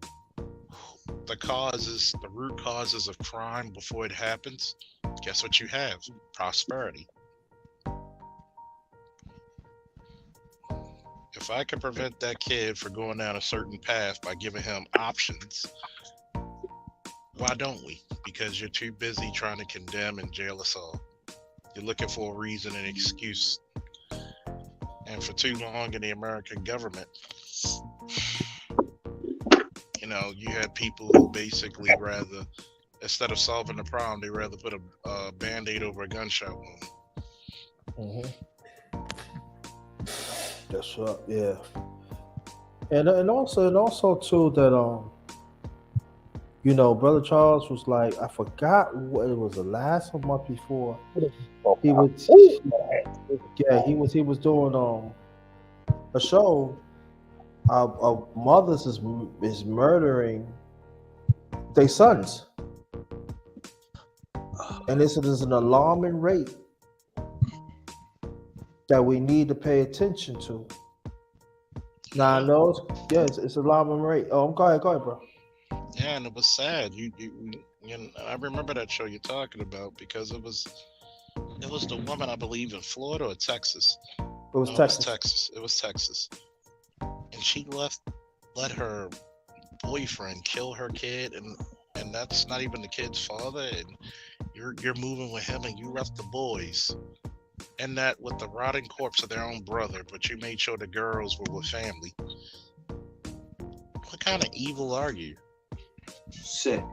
the root causes of crime before it happens, guess what you have? Prosperity. If I can prevent that kid from going down a certain path by giving him options, why don't we? Because you're too busy trying to condemn and jail us all. You're looking for a reason and excuse. And for too long in the American government, you had people who basically rather, instead of solving the problem, they rather put a Band-Aid over a gunshot wound. That's right. Yeah. And also too that Brother Charles was like, I forgot what it was, the last month before. He was doing a show. Mothers is murdering their sons, and this is an alarming rate that we need to pay attention to. Now I know it's alarming rate. Go ahead, bro. Yeah, and it was sad. I remember that show you're talking about, because it was the woman, I believe, in Florida or Texas. It was Texas. It was Texas. And she let her boyfriend kill her kid, and that's not even the kid's father, and you're moving with him, and you left the boys and that with the rotting corpse of their own brother, but you made sure the girls were with family. What kind of evil are you? Sick.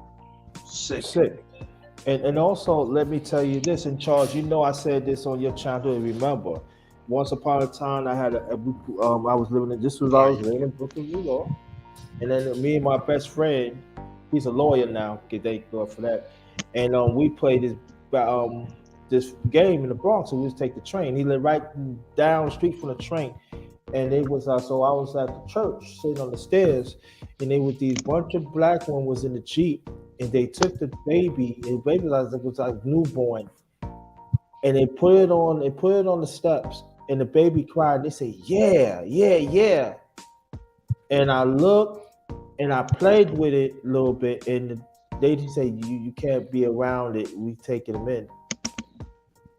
And also, let me tell you this, in Charles, I said this on your channel, remember. Once upon a time, I had I was living in Brooklyn, New York. And then me and my best friend, he's a lawyer now, thank God for that. And we played this game in the Bronx, and we just take the train. He lived right down the street from the train. And it was so I was at the church sitting on the stairs, and there was these bunch of black women was in the Jeep, and they took the baby, and the baby was like newborn, and they put it on the steps, and the baby cried, and they said, yeah. And I looked and I played with it a little bit, and they just say you can't be around it. We taking them in.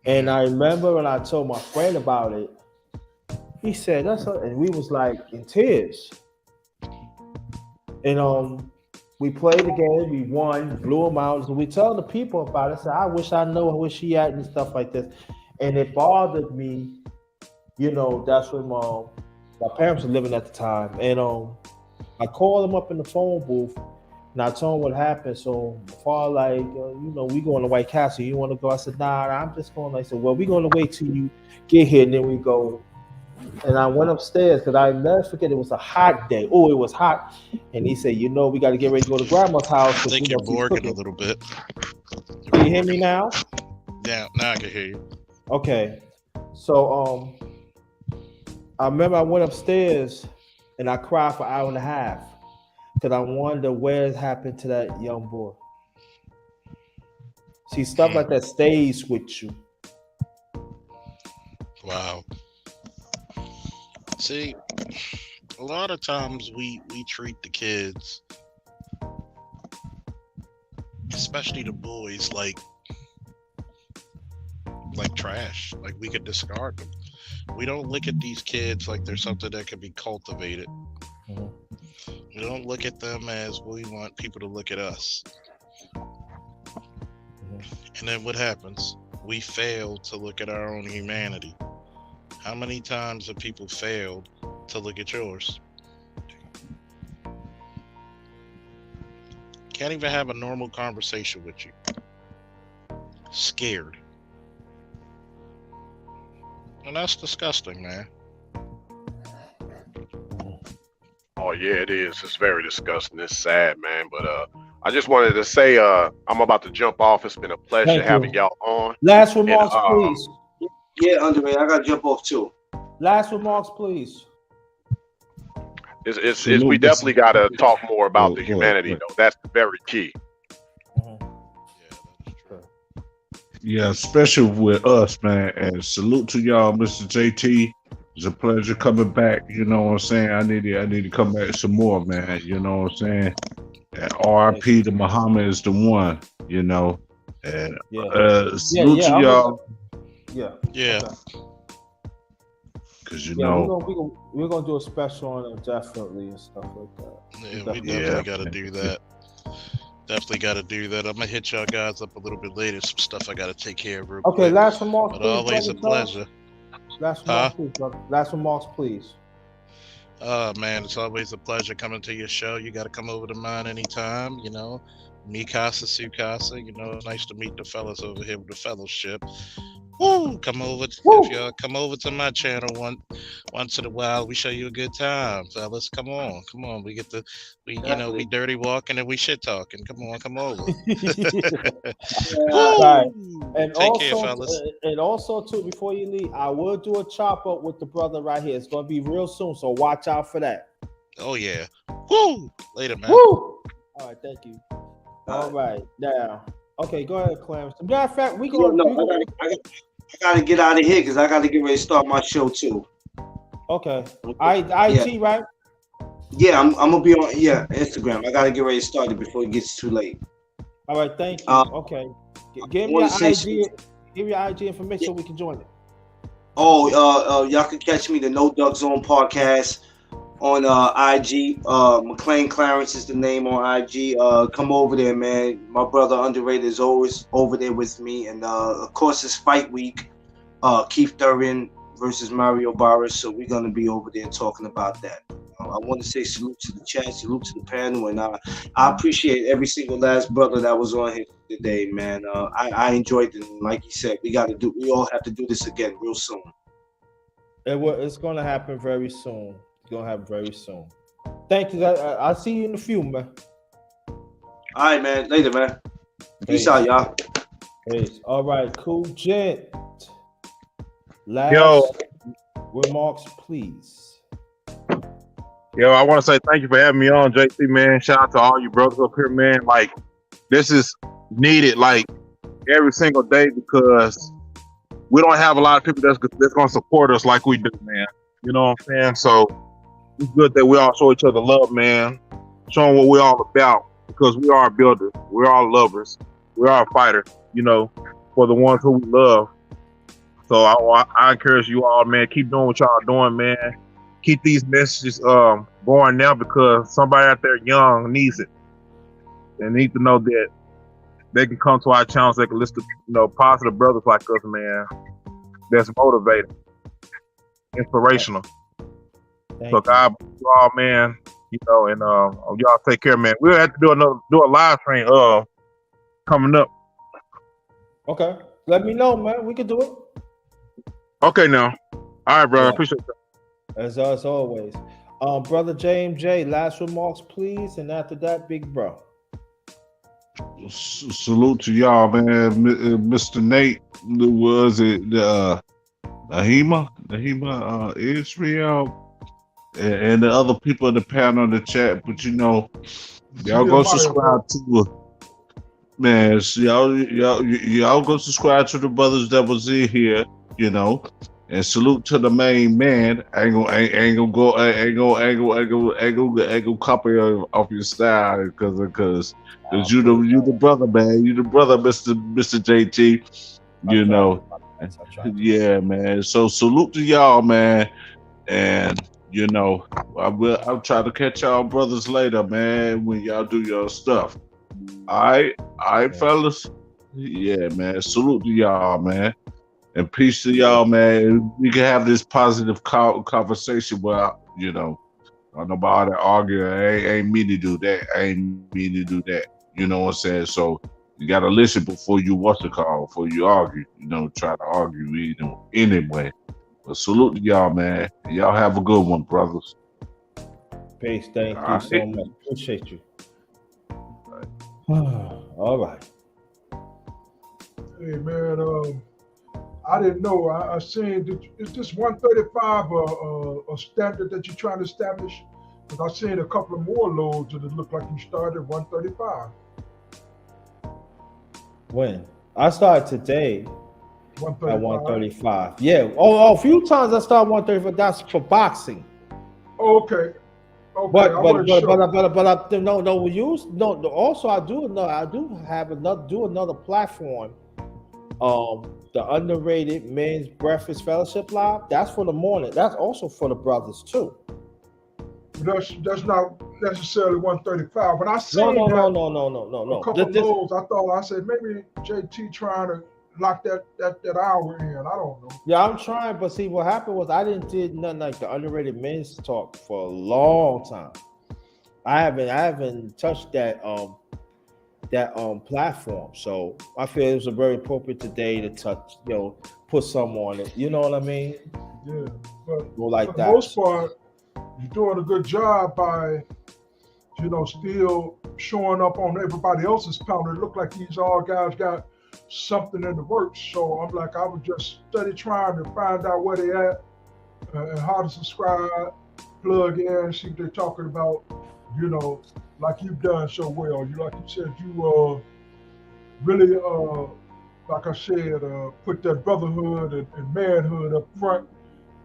And I remember when I told my friend about it, he said and we was like in tears. And we played the game, we won, blew them out. So we tell the people about it. Said, I wish I know where she at and stuff like this. And it bothered me, that's when my parents were living at the time. And I called them up in the phone booth, and I told them what happened. So my father we going to White Castle. You want to go? I said, nah, I'm just going. I said, well, we're going to wait till you get here, and then we go. And I went upstairs because I never forget, it was a hot day. Oh, it was hot. And he said, we got to get ready to go to grandma's house. I think you're borging a little bit. Can you hear me now? Yeah, now I can hear you. Okay. So I remember I went upstairs and I cried for an hour and a half because I wonder what happened to that young boy. See, stuff like that stays with you. Wow. See, a lot of times we treat the kids, especially the boys, like trash. Like we could discard them. We don't look at these kids like they're something that can be cultivated. Mm-hmm. We don't look at them as we want people to look at us. Mm-hmm. And then what happens? We fail to look at our own humanity. How many times have people failed to look at yours? Can't even have a normal conversation with you. Scared. And that's disgusting, man. Oh yeah, it is. It's very disgusting. It's sad, man. But I just wanted to say I'm about to jump off. It's been a pleasure having y'all on. Last remarks, please. Yeah, Underated. I gotta jump off too. Last remarks, please. We definitely got to talk more about the humanity, though. That's very key. Yeah, especially with us, man. And salute to y'all, Mr. JT. It's a pleasure coming back. You know what I'm saying? I need to come back some more, man. You know what I'm saying? And RIP to Muhammad is the one, you know. And salute to y'all. Yeah. Cause you Yeah, know, we're gonna do a special on them definitely and stuff like that. Yeah, we definitely got to do that. Definitely got to do that. I'm gonna hit y'all guys up a little bit later. Some stuff I got to take care of real quick. Okay, last remarks, But please. always a Brother Charles. pleasure. Last remarks, please, brother. Last remarks, please. Man, it's always a pleasure coming to your show. You got to come over to mine anytime. You know, mi casa, su casa. You know, it's nice to meet the fellas over here with the fellowship. Woo! Come over. If y'all come over to my channel once in a while, we show you a good time, fellas. Come on. We get to, we dirty walking and we shit talking. Come over. Right. Woo! And Take care, also, fellas. and also too, before you leave, I will do a chop up with the brother right here. It's gonna be real soon, so watch out for that. Oh yeah. Woo! Later, man. Woo! All right, thank you. All right, now, okay, go ahead, Clarence. Matter of fact, I gotta get out of here because I gotta get ready to start my show too. Okay. IG, right? Yeah, I'm gonna be on Instagram. I gotta get ready to start it before it gets too late. All right, thank you. Okay. Give me your IG. Give me your IG information so we can join it. Y'all can catch me the No Duck Zone podcast on IG. McLean Clarence is the name on IG. Come over there, man. My brother Underrated is always over there with me, and of course it's fight week. Keith Duran versus Mario Barris, so we're gonna be over there talking about that. I want to say salute to the chat, salute to the panel, and I appreciate every single last brother that was on here today, man. I enjoyed it. And like you said, we all have to do this again real soon. It's gonna happen very soon. It's gonna happen very soon. Thank you. I'll see you in a few, man. All right, man. Later, man. Peace out, y'all. Peace. All right, cool, gent. Last remarks, please. Yo, I want to say thank you for having me on, JT, man. Shout out to all you brothers up here, man. Like, this is needed, like, every single day because we don't have a lot of people that's going to support us like we do, man. You know what I'm saying? So, it's good that we all show each other love, man. Showing what we're all about because we are builders. We're all lovers. We are fighters, you know, for the ones who we love. So, I encourage you all, man, keep doing what y'all doing, man. Keep these messages going now because somebody out there young needs it. They need to know that they can come to our channels. They can listen to, you know, positive brothers like us, man. That's motivating, inspirational. So God bless you all, man. You know, and y'all take care, man. We'll have to do a live stream coming up. Okay, let me know, man. We can do it. Okay, now. All right, brother. I appreciate that. As always. Brother James J, last remarks, please. And after that, big bro. Salute to y'all, man. Mr. Nate, was it Nahima, Israel, and the other people in the panel in the chat. But you know, y'all go subscribe to man. Y'all go subscribe to the brothers that was in here. You know. And salute to the main man. I ain't gonna copy off your style because you the brother, man. You the brother, Mr. JT. You know, yeah, man. So salute to y'all, man. And you know, I'll try to catch y'all brothers later, man. When y'all do your stuff. All right, fellas. Yeah, man. Salute to y'all, man. And peace to y'all, man. We can have this positive conversation without, you know, nobody argue. I ain't mean to do that. You know what I'm saying? So you got to listen before you before you argue. You know, try to argue, you know, anyway. But salute to y'all, man. Y'all have a good one, brothers. Peace. Thank you so much. Appreciate you. All right. Hey, man. I didn't know. I seen. Is this 135 a standard that you're trying to establish? Because I seen a couple of more loads that it looked like you started 135. When? I started today at 135. 135. Yeah. Oh, a few times I started 135. That's for boxing. Okay. Okay. I But wasn't sure. no we use no also I do have another platform. The underrated men's breakfast fellowship live. That's for the morning. That's also for the brothers too. That's not necessarily 135. When I No, seen no, no, that no, no, no, no, a no. couple of those, I said maybe JT trying to lock that hour in. I don't know. Yeah, I'm trying, but see what happened was I didn't did nothing like the underrated men's talk for a long time. I haven't touched that platform. So I feel it was a very appropriate today to touch, put some on it. You know what I mean? Yeah, but Go for like the that. most part, you're doing a good job by still showing up on everybody else's panel. It looked like these all guys got something in the works. So I'm like, I was just study trying to find out where they at and how to subscribe, plug in, see what they're talking about. Like you've done so well. Like you said, you really, like I said, put that brotherhood and manhood up front.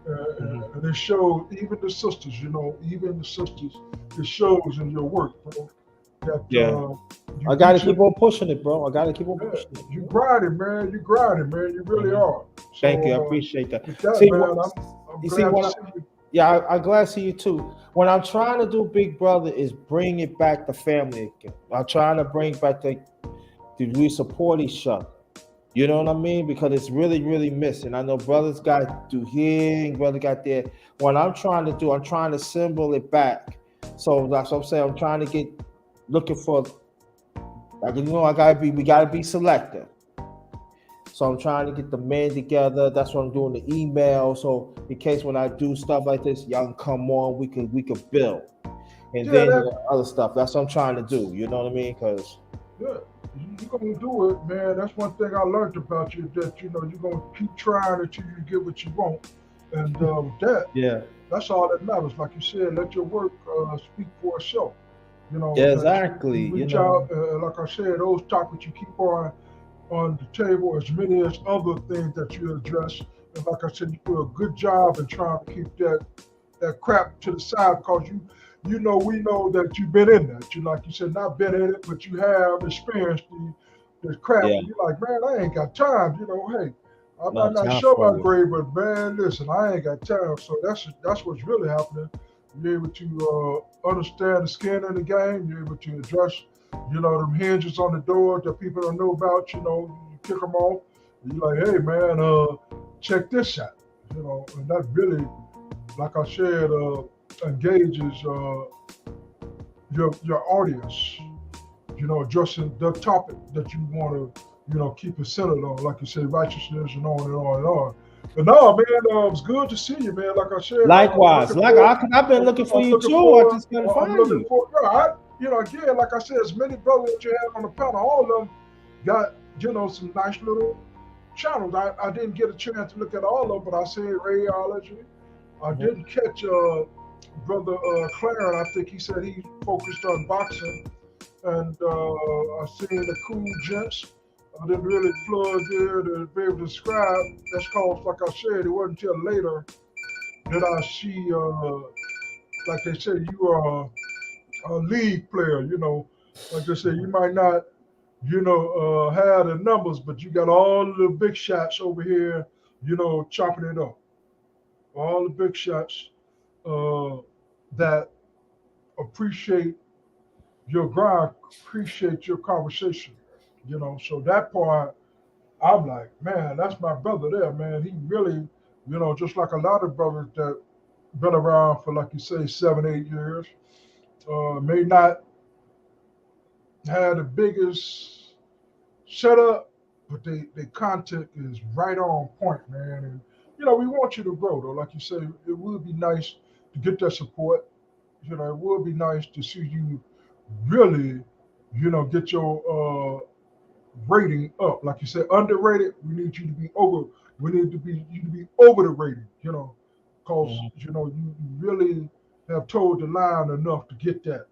And it shows even the sisters, even the sisters, it shows in your work, bro. That Yeah. you I gotta reaching, keep on pushing it, bro. I gotta keep on yeah, pushing it. you grinding, man. You grinding, man. You really Mhm. are. Thank you. I So appreciate that. with that, See man, what I'm you see glad to what see you. yeah, I'm glad to see you too. What I'm trying to do, big brother, is bring it back to family again. I'm trying to bring back we support each other. You know what I mean? Because it's really, really missing. I know brothers got to here and brother got there. What I'm trying to do, I'm trying to symbol it back. So that's what I'm saying. I'm trying to get looking for like we gotta be selective. So I'm trying to get the men together. That's what I'm doing the email. So in case when I do stuff like this, y'all can come on. We could build, and Yeah, then that other stuff. That's what I'm trying to do. You know what I mean? Because yeah, you're gonna do it, man. That's one thing I learned about you that you're gonna keep trying until you get what you want. And with that, yeah, that's all that matters. Like you said, let your work speak for itself. yeah, That exactly. you reach out, like I said, those topics you keep on the table, as many as other things that you address. And like I said, you do a good job in trying to keep that crap to the side because we know that you've been in that. You like you said, not been in it, but you have experienced the crap. Yeah, And you're like, man, I ain't got time. Hey, I no might not time show for my it. grade, but man, listen, I ain't got time. So that's what's really happening. You're able to understand the skin in the game. You're able to address, them hinges on the door that people don't know about. You kick them off. And you're like, hey, man, check this out. And that really, like I said, engages your audience. Addressing the topic that you want to, keep it centered on, like you said, righteousness and on and on and on. But no, man, it's good to see you, man. Like I said, I'm Likewise, looking like forward. I've been looking for I'm you looking too. I forward. just gotta I'm find looking you. for. Again, like I said, as many brothers that you have on the panel, all of them got, some nice little channels. I didn't get a chance to look at all of them, but I said radiology. I didn't catch brother Clarence. I think he said he focused on boxing, and I seen the cool gents. I didn't really plug in to be able to describe. That's cause, like I said, it wasn't until later that I see, like they say, you are a league player. Like they say, you might not, have the numbers, but you got all of the big shots over here, chopping it up. All the big shots uh, that appreciate your grind, appreciate your conversation. So that part, I'm like, man, that's my brother there, man. He really, just like a lot of brothers that been around for, like you say, 7, 8 years, may not have the biggest setup, but they content is right on point, man. And we want you to grow though. Like you say, it would be nice to get that support. It would be nice to see you really, get your rating up. Like you said, underrated. We need you to be over. We need you to be over the rating. Because Mhm, you really have told the line enough to get that.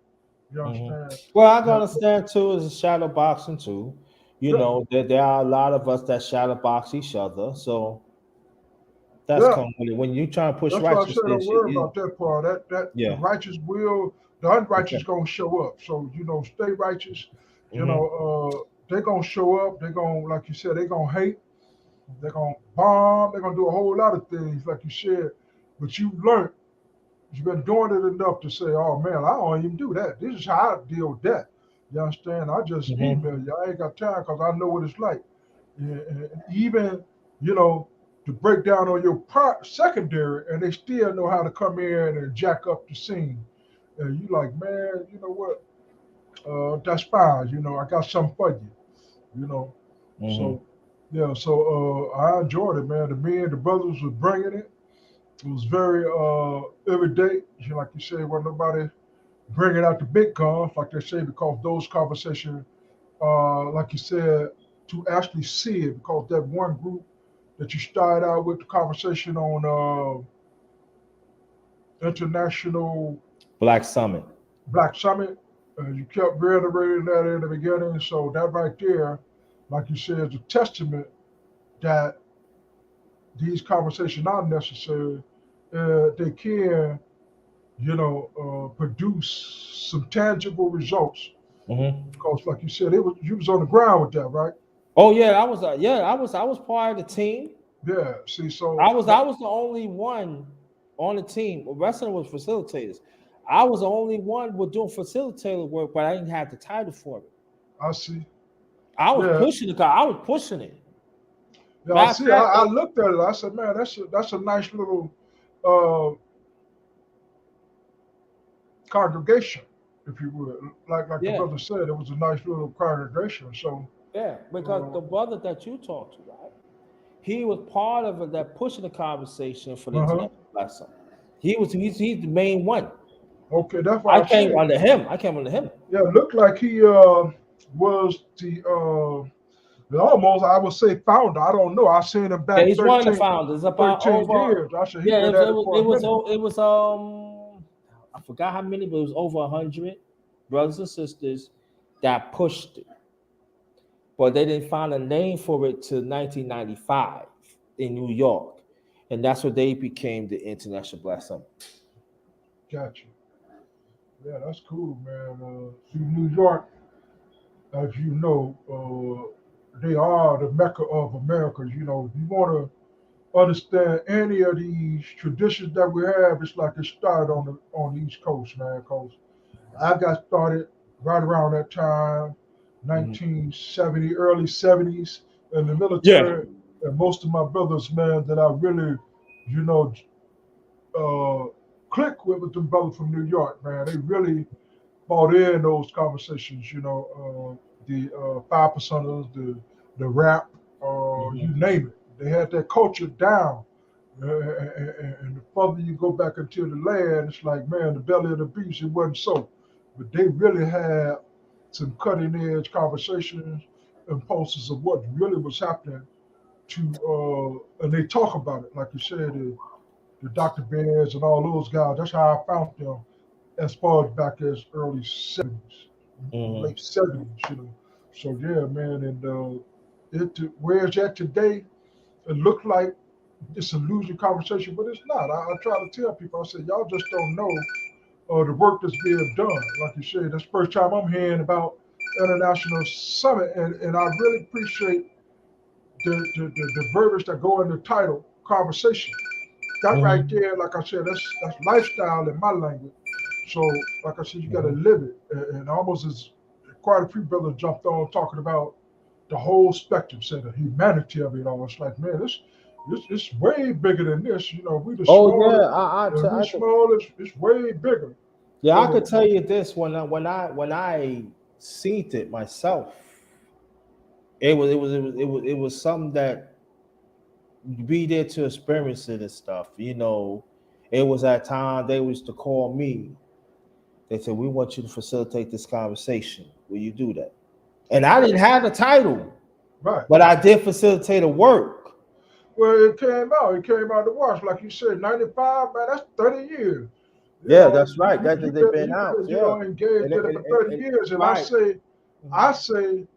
You mhm. understand? Well, I can Now, understand too is shadow boxing too. You Yeah, know, there are a lot of us that shadow box each other. So that's yeah. come when you try to push That's why I said don't righteousness. worry about that part. The Yeah. righteous will, the unrighteous Okay. gonna show up. So stay righteous. Hmm. They gonna show up. They gonna, like you said, they gonna hate. They're gonna bomb. They're gonna do a whole lot of things, like you said. But you've learned. You've been doing it enough to say, "Oh man, I don't even do that. This is how I deal with that." You understand? I just Hmm. email you. I ain't got time because I know what it's like. And even you know to break down on your secondary, and they still know how to come in and jack up the scene. And you like, man, you know what? That's fine. I got something for you. You know, Hmm. so yeah. So I enjoyed it, man. The brothers was bringing it. It was very every day. Like you said, wasn't nobody bringing out the big guns, like they say, because those conversations, like you said, to actually see it, because that one group that you started out with the conversation on International Black Summit. Black Summit, you kept reiterating that in the beginning. So that right there, like you said, is a testament that these conversations are necessary. They can, produce some tangible results. Hmm. Because, like you said, you was on the ground with that, right? Oh yeah, I was part of the team. Yeah. See, I so was I was the only one on the team. The rest of them was facilitators. I was the only one with doing facilitator work, but I didn't have the title for it. I see. I was Yeah, pushing the guy. I was pushing it. yeah. I Matter of see. fact, I looked at it. I said, man, that's a nice little uh, congregation, if you would. Like the yeah, brother said, it was a nice little congregation. So, yeah. Because uh the brother that you talked to, right? He was part of it that pushing the conversation for the huh. international black summit. He's the main one. Okay, that's why I I came said, under him. I came under him. yeah, it looked like he was almost, I would say, founder. I don't know. I seen him Yeah, back he's one of the founders. About 13 over. years. I said he Yeah, been at it for a minute. it was I forgot how many, but it was over 100 brothers and sisters that pushed it, but they didn't find a name for it till 1995 in New York, and that's what they became the International Black Summit. Gotcha. Yeah, that's cool, man. See, New York, as you know, they are the mecca of America. If you want to understand any of these traditions that we have, it's like it started on the East Coast, man. Because I got started right around that time, Mhm. 1970, early 70s, in the Yeah. military. And most of my brothers, man, that I really, you know, uh, click with them brothers from New York, man. They really bought in those conversations, the 5%ers, the rap, you Mhm. name it. They had that culture down. And the further you go back into the land, it's like, man, the belly of the beast, it wasn't so. But they really had some cutting edge conversations and posters of what really was happening and they talk about it, like you said, the Dr. Bears and all those guys. That's how I found them as far as back as early 70s, Mhm. late 70s. So yeah, man, and where it's at today, it looked like it's a losing conversation, but it's not. I try to tell people, I said, y'all just don't know the work that's being done. Like you said, that's the first time I'm hearing about International Summit, and I really appreciate the verbiage that go in the title, conversation. That right Mhm. there, like I said, that's lifestyle in my language. So, like I said, you got to Mhm. live it. And almost as quite a few brothers jumped on talking about the whole spectrum, said the humanity of it all. It's like, man, it's way bigger than this. We the Oh yeah, smallest, and we I could, small. It's way bigger. yeah, I could So, tell you this when I seen it myself, it was something that you be there to experience it and stuff. It was that time they was to call me. They said, "We want you to facilitate this conversation. Will you do that?" And I didn't have the title, right. but I did facilitate a work. Well, it came out. It came out to watch, like you said, 95. Man, that's 30 years. Yeah, that's right. You, That you they've been been out. Yeah, engaged and, in it for 30 years, and I right. say, Mhm. I say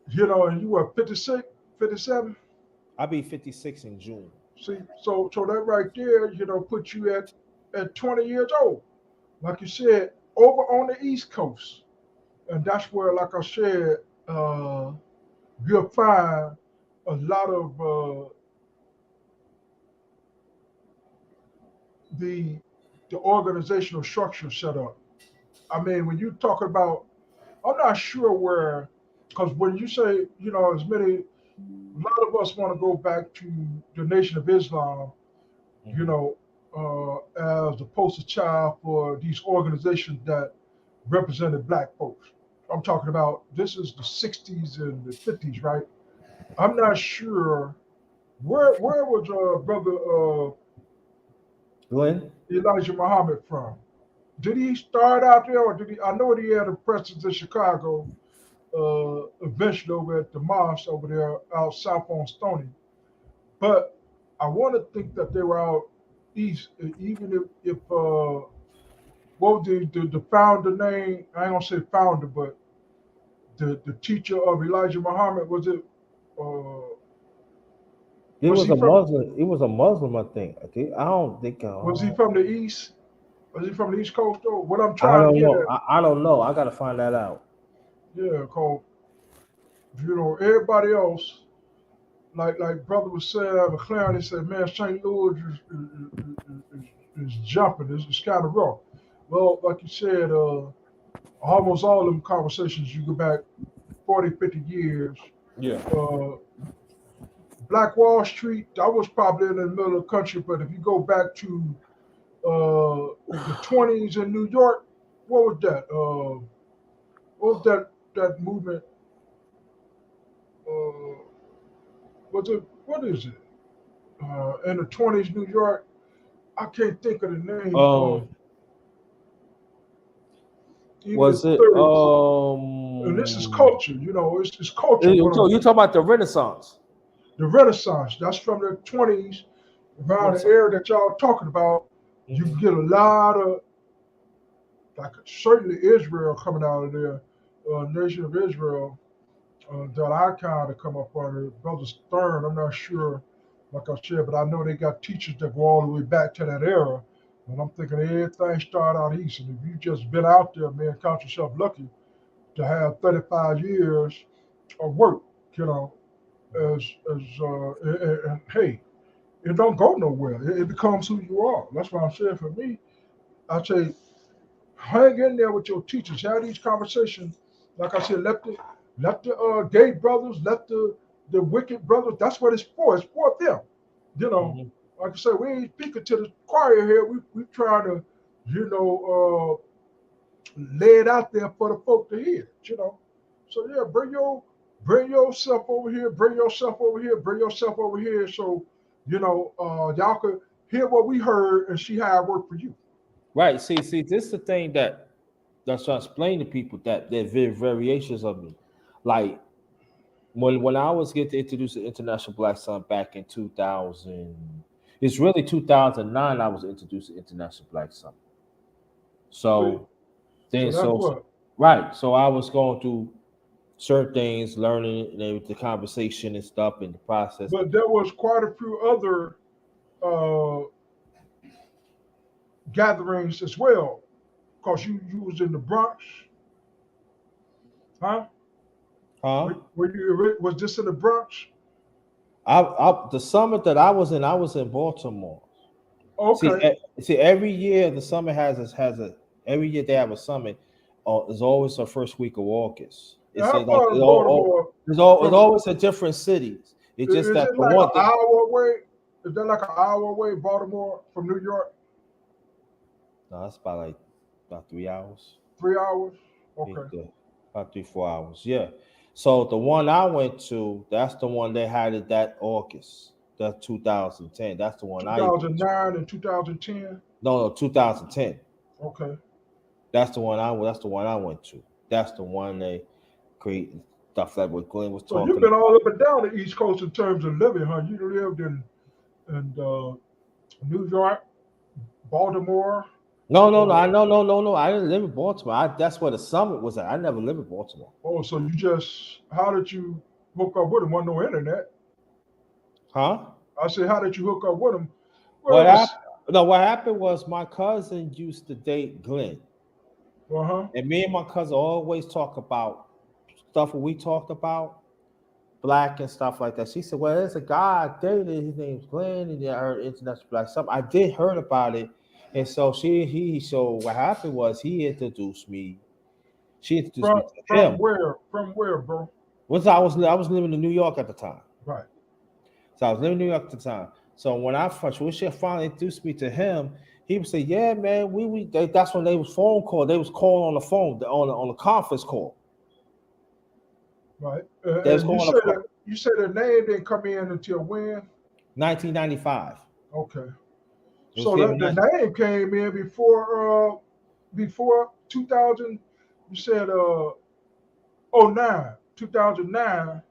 You know, and you were 56, 57. I'll be 56 in June. See, so that right there, you know, put you at 20 years old. Like you said, over on the East Coast. And that's where, like I said, you'll find a lot of the organizational structure set up. I mean, when you talk about, I'm not sure where, because when you say, you know, a lot of us want to go back to the Nation of Islam, you know, as the poster child for these organizations that represented black folks. I'm talking about this is the 60s and the 50s, right? I'm not sure where was brother Glenn? Elijah Muhammad from? Did he start out there, or did he? I know that he had a presence in Chicago, eventually over at the mosque over there out south on Stony. But I want to think that they were out east, even if what was the founder name? I ain't gonna say founder, but the teacher of Elijah Muhammad was it? It Was was he a from? Muslim. It was a Muslim, I think. I don't think. Was he from the east? Was he from the East Coast though? What I'm I trying to don't get know. at, I don't know. I gotta find that out. yeah, cause you know everybody else, like brother was saying, McLaren, he said, man, St. Louis is jumping. It's kind of rough. Well, like you said, almost all of them conversations you go back 40, 50 years. Yeah. Black Wall Street, that was probably in the middle of the country, but if you go back to the 20s in New York, what was that? What was that movement? Uh, was it, what is it? In the 20s, New York, I can't think of the name for even in Was the it 30s. And this is culture, you know, it's culture. you talking about the Renaissance? The Renaissance, that's from the 20s, around the Renaissance. era that y'all talking about. You get a lot of, like certainly Israel coming out of there, Nation of Israel, that I kind of come up under. Brother Stern, I'm not sure, like I said, but I know they got teachers that go all the way back to that era. And I'm thinking everything started out east. And if you just been out there, man, count yourself lucky to have 35 years of work, you know, and hey, it don't go nowhere. It becomes who you are. That's what I'm saying. For me, I say, hang in there with your teachers. Have these conversations. Like I said, let the gay brothers, let the wicked brothers. That's what it's for. It's for them. You know, like I said, we ain't speaking to the choir here. We trying to, you know, lay it out there for the folk to hear. You know, so yeah, bring yourself over here. Bring yourself over here. Bring yourself over here. So you know, y'all could hear what we heard and see how it worked for you. Right. See, this is the thing that's trying to explain to people that there are variations of me. Like when I was getting introduced to International Black Sun back in 2000, it's really 2009 I was introduced to International Black Sun. So then, that's what. right. So I was going through certain things, learning the conversation and stuff and the process. But there was quite a few other uh, gatherings as well, because you was in the Bronx, huh? Huh? Was this in the Bronx? The summit that I was in Baltimore. Okay. See, every year the summit has a every year they have a summit. It's always the first week of August. It's How like far is Baltimore? it's always a different cities. It's just Is that it the like one an thing. hour away? Is that like an hour away, Baltimore from New York? No, it's about 3 hours. 3 hours? Okay. Yeah, about 3-4 hours. Yeah. So the one I went to, that's the one they had it that August. That's 2010. That's the one I went to. 2009 and 2010. No, 2010. Okay. That's the one I went to. That's the one they create stuff like what Glenn was So talking you've been about. all up and down the East Coast in terms of living, huh? You lived in New York, Baltimore, No, no, no. I no. I didn't live in Baltimore. That's where the summit was at. I never lived in Baltimore. Oh, so you just how did you hook up with him? Wasn't no internet. Huh? I said, how did you hook up with him? Well, What it was happened? No, what happened was my cousin used to date Glenn, uh-huh. and me and my cousin always talk about stuff we talked about, black and stuff like that. She said, "Well, there's a guy I dated. His name's Glenn, and I heard international black something." I did heard about it, and so so what happened was he introduced me. She introduced me to From him. where? From where, bro? I was living in New York at the time. Right. So I was living in New York at the time. So when she finally introduced me to him, he would say, "Yeah, man, that's when they was phone call. They was calling on the phone on the conference call. Right. They was And calling the phone. you said the name didn't come in until when? 1995. Okay. It was So came that in the name came in before 2000. You said 2009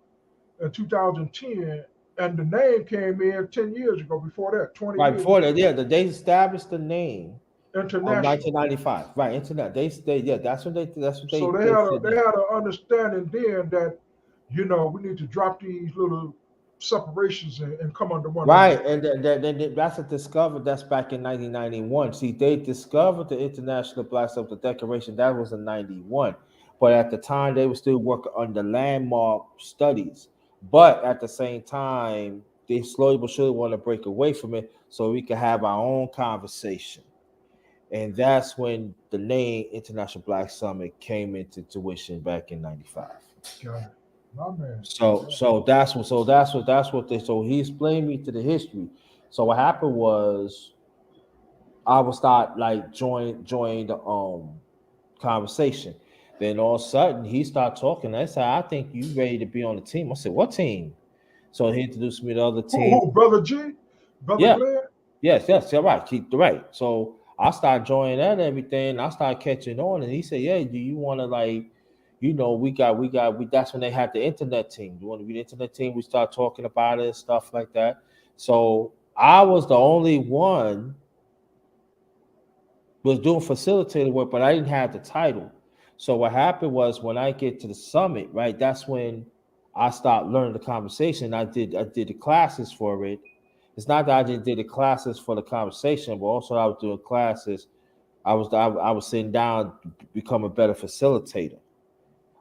and 2010, and the name came in 10 years ago. Before that, 20 right years before ago. that. Yeah, they established the name of International. 1995. Right, internet. They yeah, that's what So they they had said. they had an understanding then that we need to drop these little separations and come under one Right, understanding. and that's a discovered. That's back in 1991. See, they discovered the International Black Self Declaration. That was in 91, but at the time they were still working on the landmark studies. But at the same time, they slowly but surely want to break away from it so we can have our own conversation. And that's when the name International Black Summit came into tuition back in '95. Got it. My man. So he explained me to the history. So what happened was I would start like join the conversation. Then all of a sudden he started talking. I said, I think you ready to be on the team. I said, what team? So he introduced me to the other team. Who, Brother G? Brother Yeah. Glenn? Yes, you're right. Keep the right. So I started joining that and everything. I started catching on, and he said, "Yeah, do you want to we that's when they had the internet team. You want to be the internet team? We start talking about it and stuff like that." So I was the only one was doing facilitator work, but I didn't have the title. So what happened was when I get to the summit, right? That's when I start learning the conversation. I did the classes for it. It's not that I just did the classes for the conversation, but also I was doing classes. I was sitting down to become a better facilitator,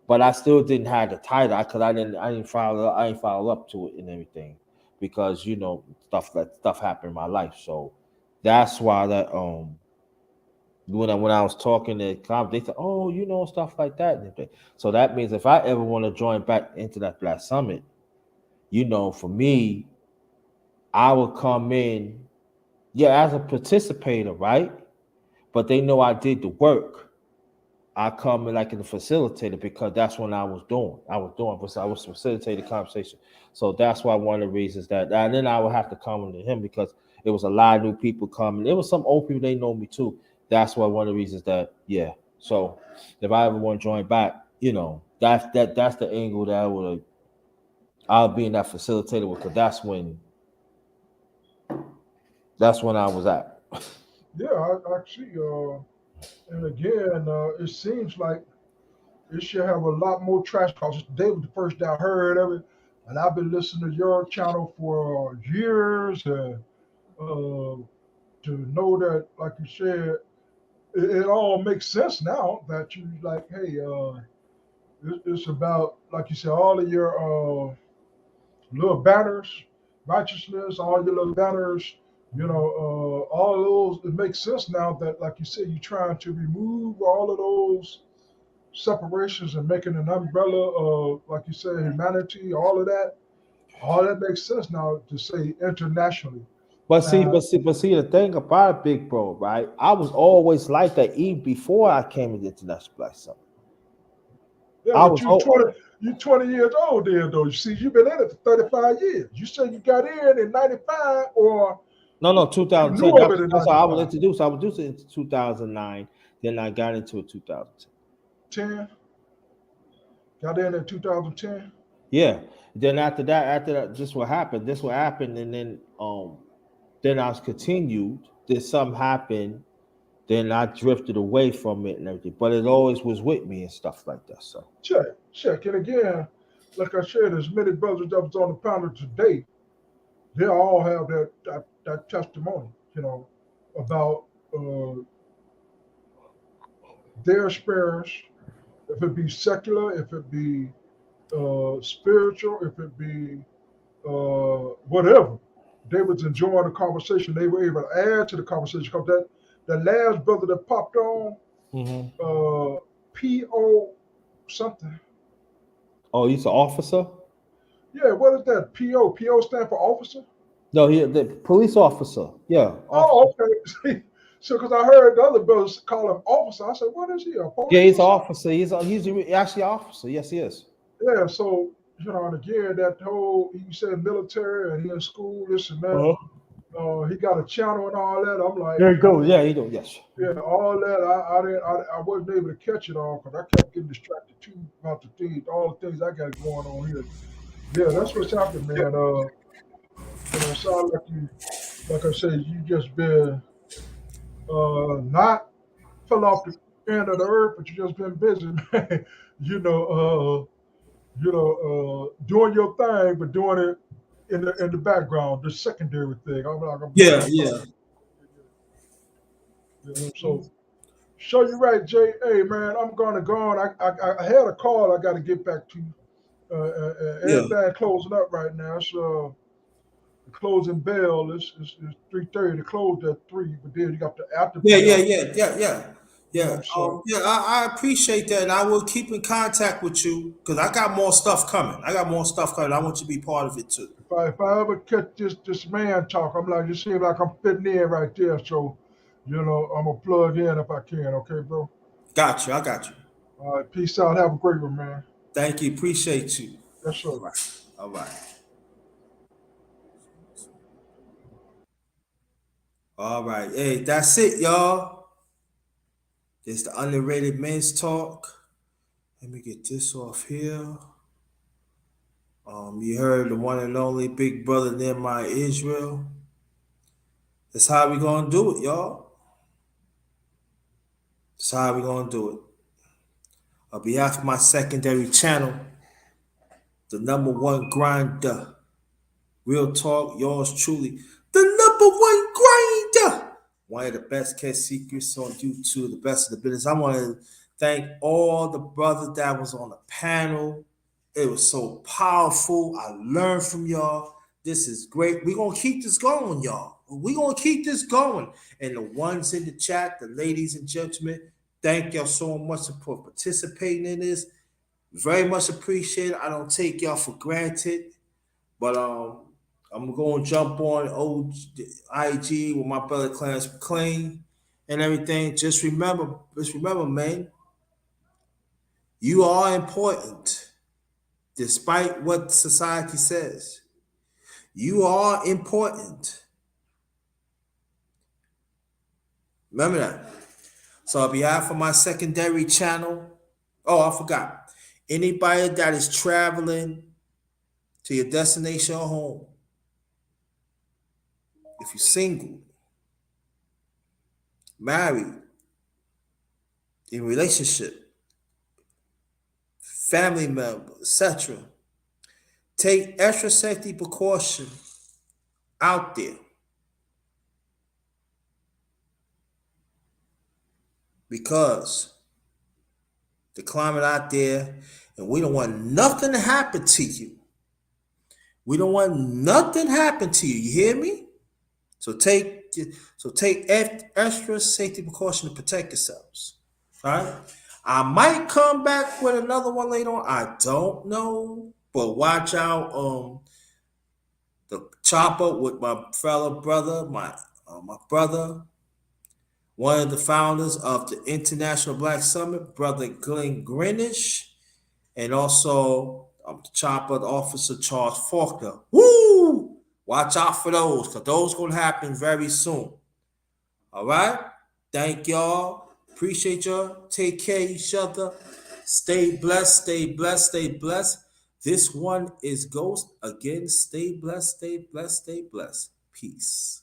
but I still didn't have the title because I didn't follow up to it and everything because stuff happened in my life. So that's why that when I was talking to they said, "Oh, stuff like that." And everything. So that means if I ever want to join back into that Black Summit, for me, I would come in, yeah, as a participator, right? But they know I did the work. I come in like in the facilitator because that's what I was doing. I was facilitating the conversation. So that's why one of the reasons and then I would have to come to him because it was a lot of new people coming. There was some old people they know me too. That's why one of the reasons yeah. So if I ever want to join back, that's the angle that I'll be in that facilitator because that's when I was at. Yeah, I see. And again, it seems like it should have a lot more trash because today was the first day I heard of it, and I've been listening to your channel for years, and to know that, like you said, it all makes sense now that you like, hey, it's about, like you said, all of your little banners, righteousness, all your little banners, all of those. It makes sense now that, like you said, you're trying to remove all of those separations and making an umbrella of, like you said, humanity, all of that. All that makes sense now to say internationally. But see, the thing about it, big bro, right? I was always like that even before I came to the International Black Summit. Yeah, I but was oh, you 20 years old then though. You see, you've been in it for 35 years. You said you got in 95 or no you 2010. knew of it in That's how I was 95. introduced. I was introduced in 2009. Then I got into it 2010. 10, got in 2010. Yeah. Then after that, this what happened. And then I was continued. Then something happened then I drifted away from it and everything. But it always was with me and stuff like that. So Check. And again, like I said, as many brothers that was on the panel today, they all have that testimony, about their experience, if it be secular, if it be spiritual, if it be whatever. They was enjoying the conversation. They were able to add to the conversation because that last brother that popped on, P.O. something. Oh, he's an officer? Yeah, what is that? P.O. P.O. stand for officer? No, he the police officer. Yeah. Oh, okay. So, because I heard the other brothers call him officer, I said, "What is he? A police?" Yeah, he's an officer. He's actually an officer. Yes, he is. Yeah. So, and again, that whole you said military and he in school, this and that. He got a channel and all that. I'm like, There you go. Yeah, he do. Yes. yeah, all that. I wasn't able to catch it all because I kept getting distracted too about the things, all the things I got going on here. Yeah, that's what's happening, man. Sound like you, like I said, you just been not fell off the end of the earth, but you just been busy, man. Doing your thing, but doing it in the background, the secondary thing. Yeah. So, show you right, Jay. Hey, man, I'm gonna go on. I had a call I got to get back to. Everything closing up right now. So the closing bell is 3:30. The close at 3, but then you got the after bell. Yeah. I appreciate that, and I will keep in contact with you because I got more stuff coming. I want you to be part of it too. If I ever catch this man talk, I'm like, you seem like I'm fitting in right there. So, I'm gonna plug in if I can. Okay, bro. Got you. I got you. All right, peace out. Have a great one, man. Thank you. Appreciate you. Yes, sir. All right. All right. Hey, that's it, y'all. It's the Underrated Men's Talk. Let me get this off here. You heard the one and only big brother Nehemiah Israel. That's how we gonna do it, y'all. That's how we gonna do it. On behalf of my secondary channel, the #1 grinder. Real talk, yours truly, the #1 grinder. One of the best kept secrets on YouTube, the best of the business. I want to thank all the brothers that was on the panel. It was so powerful. I learned from y'all. This is great. We're going to keep this going, y'all. We're going to keep this going. And the ones in the chat, the ladies and gentlemen, thank y'all so much for participating in this. Very much appreciated. I don't take y'all for granted. But I'm going to jump on old IG with my brother Clarence McLean and everything. Just remember, man, you are important, despite what society says. You are important. Remember that. So on behalf of my secondary channel, I forgot. Anybody that is traveling to your destination or home, if you're single, married, in relationship, family member, etc., take extra safety precaution out there. Because the climate out there, and we don't want nothing to happen to you. We don't want nothing to happen to you. You hear me? So take extra safety precaution to protect yourselves. All right. I might come back with another one later on. I don't know, but watch out. The chopper with my fellow brother, my brother, one of the founders of the International Black Summit, Brother Glenn Greenwich, and also the chopper, the Officer Charles Faulkner. Woo! Watch out for those, because those going to happen very soon. All right? Thank y'all. Appreciate y'all. Take care of each other. Stay blessed, stay blessed, stay blessed. This one is Ghost. Again, stay blessed, stay blessed, stay blessed. Peace.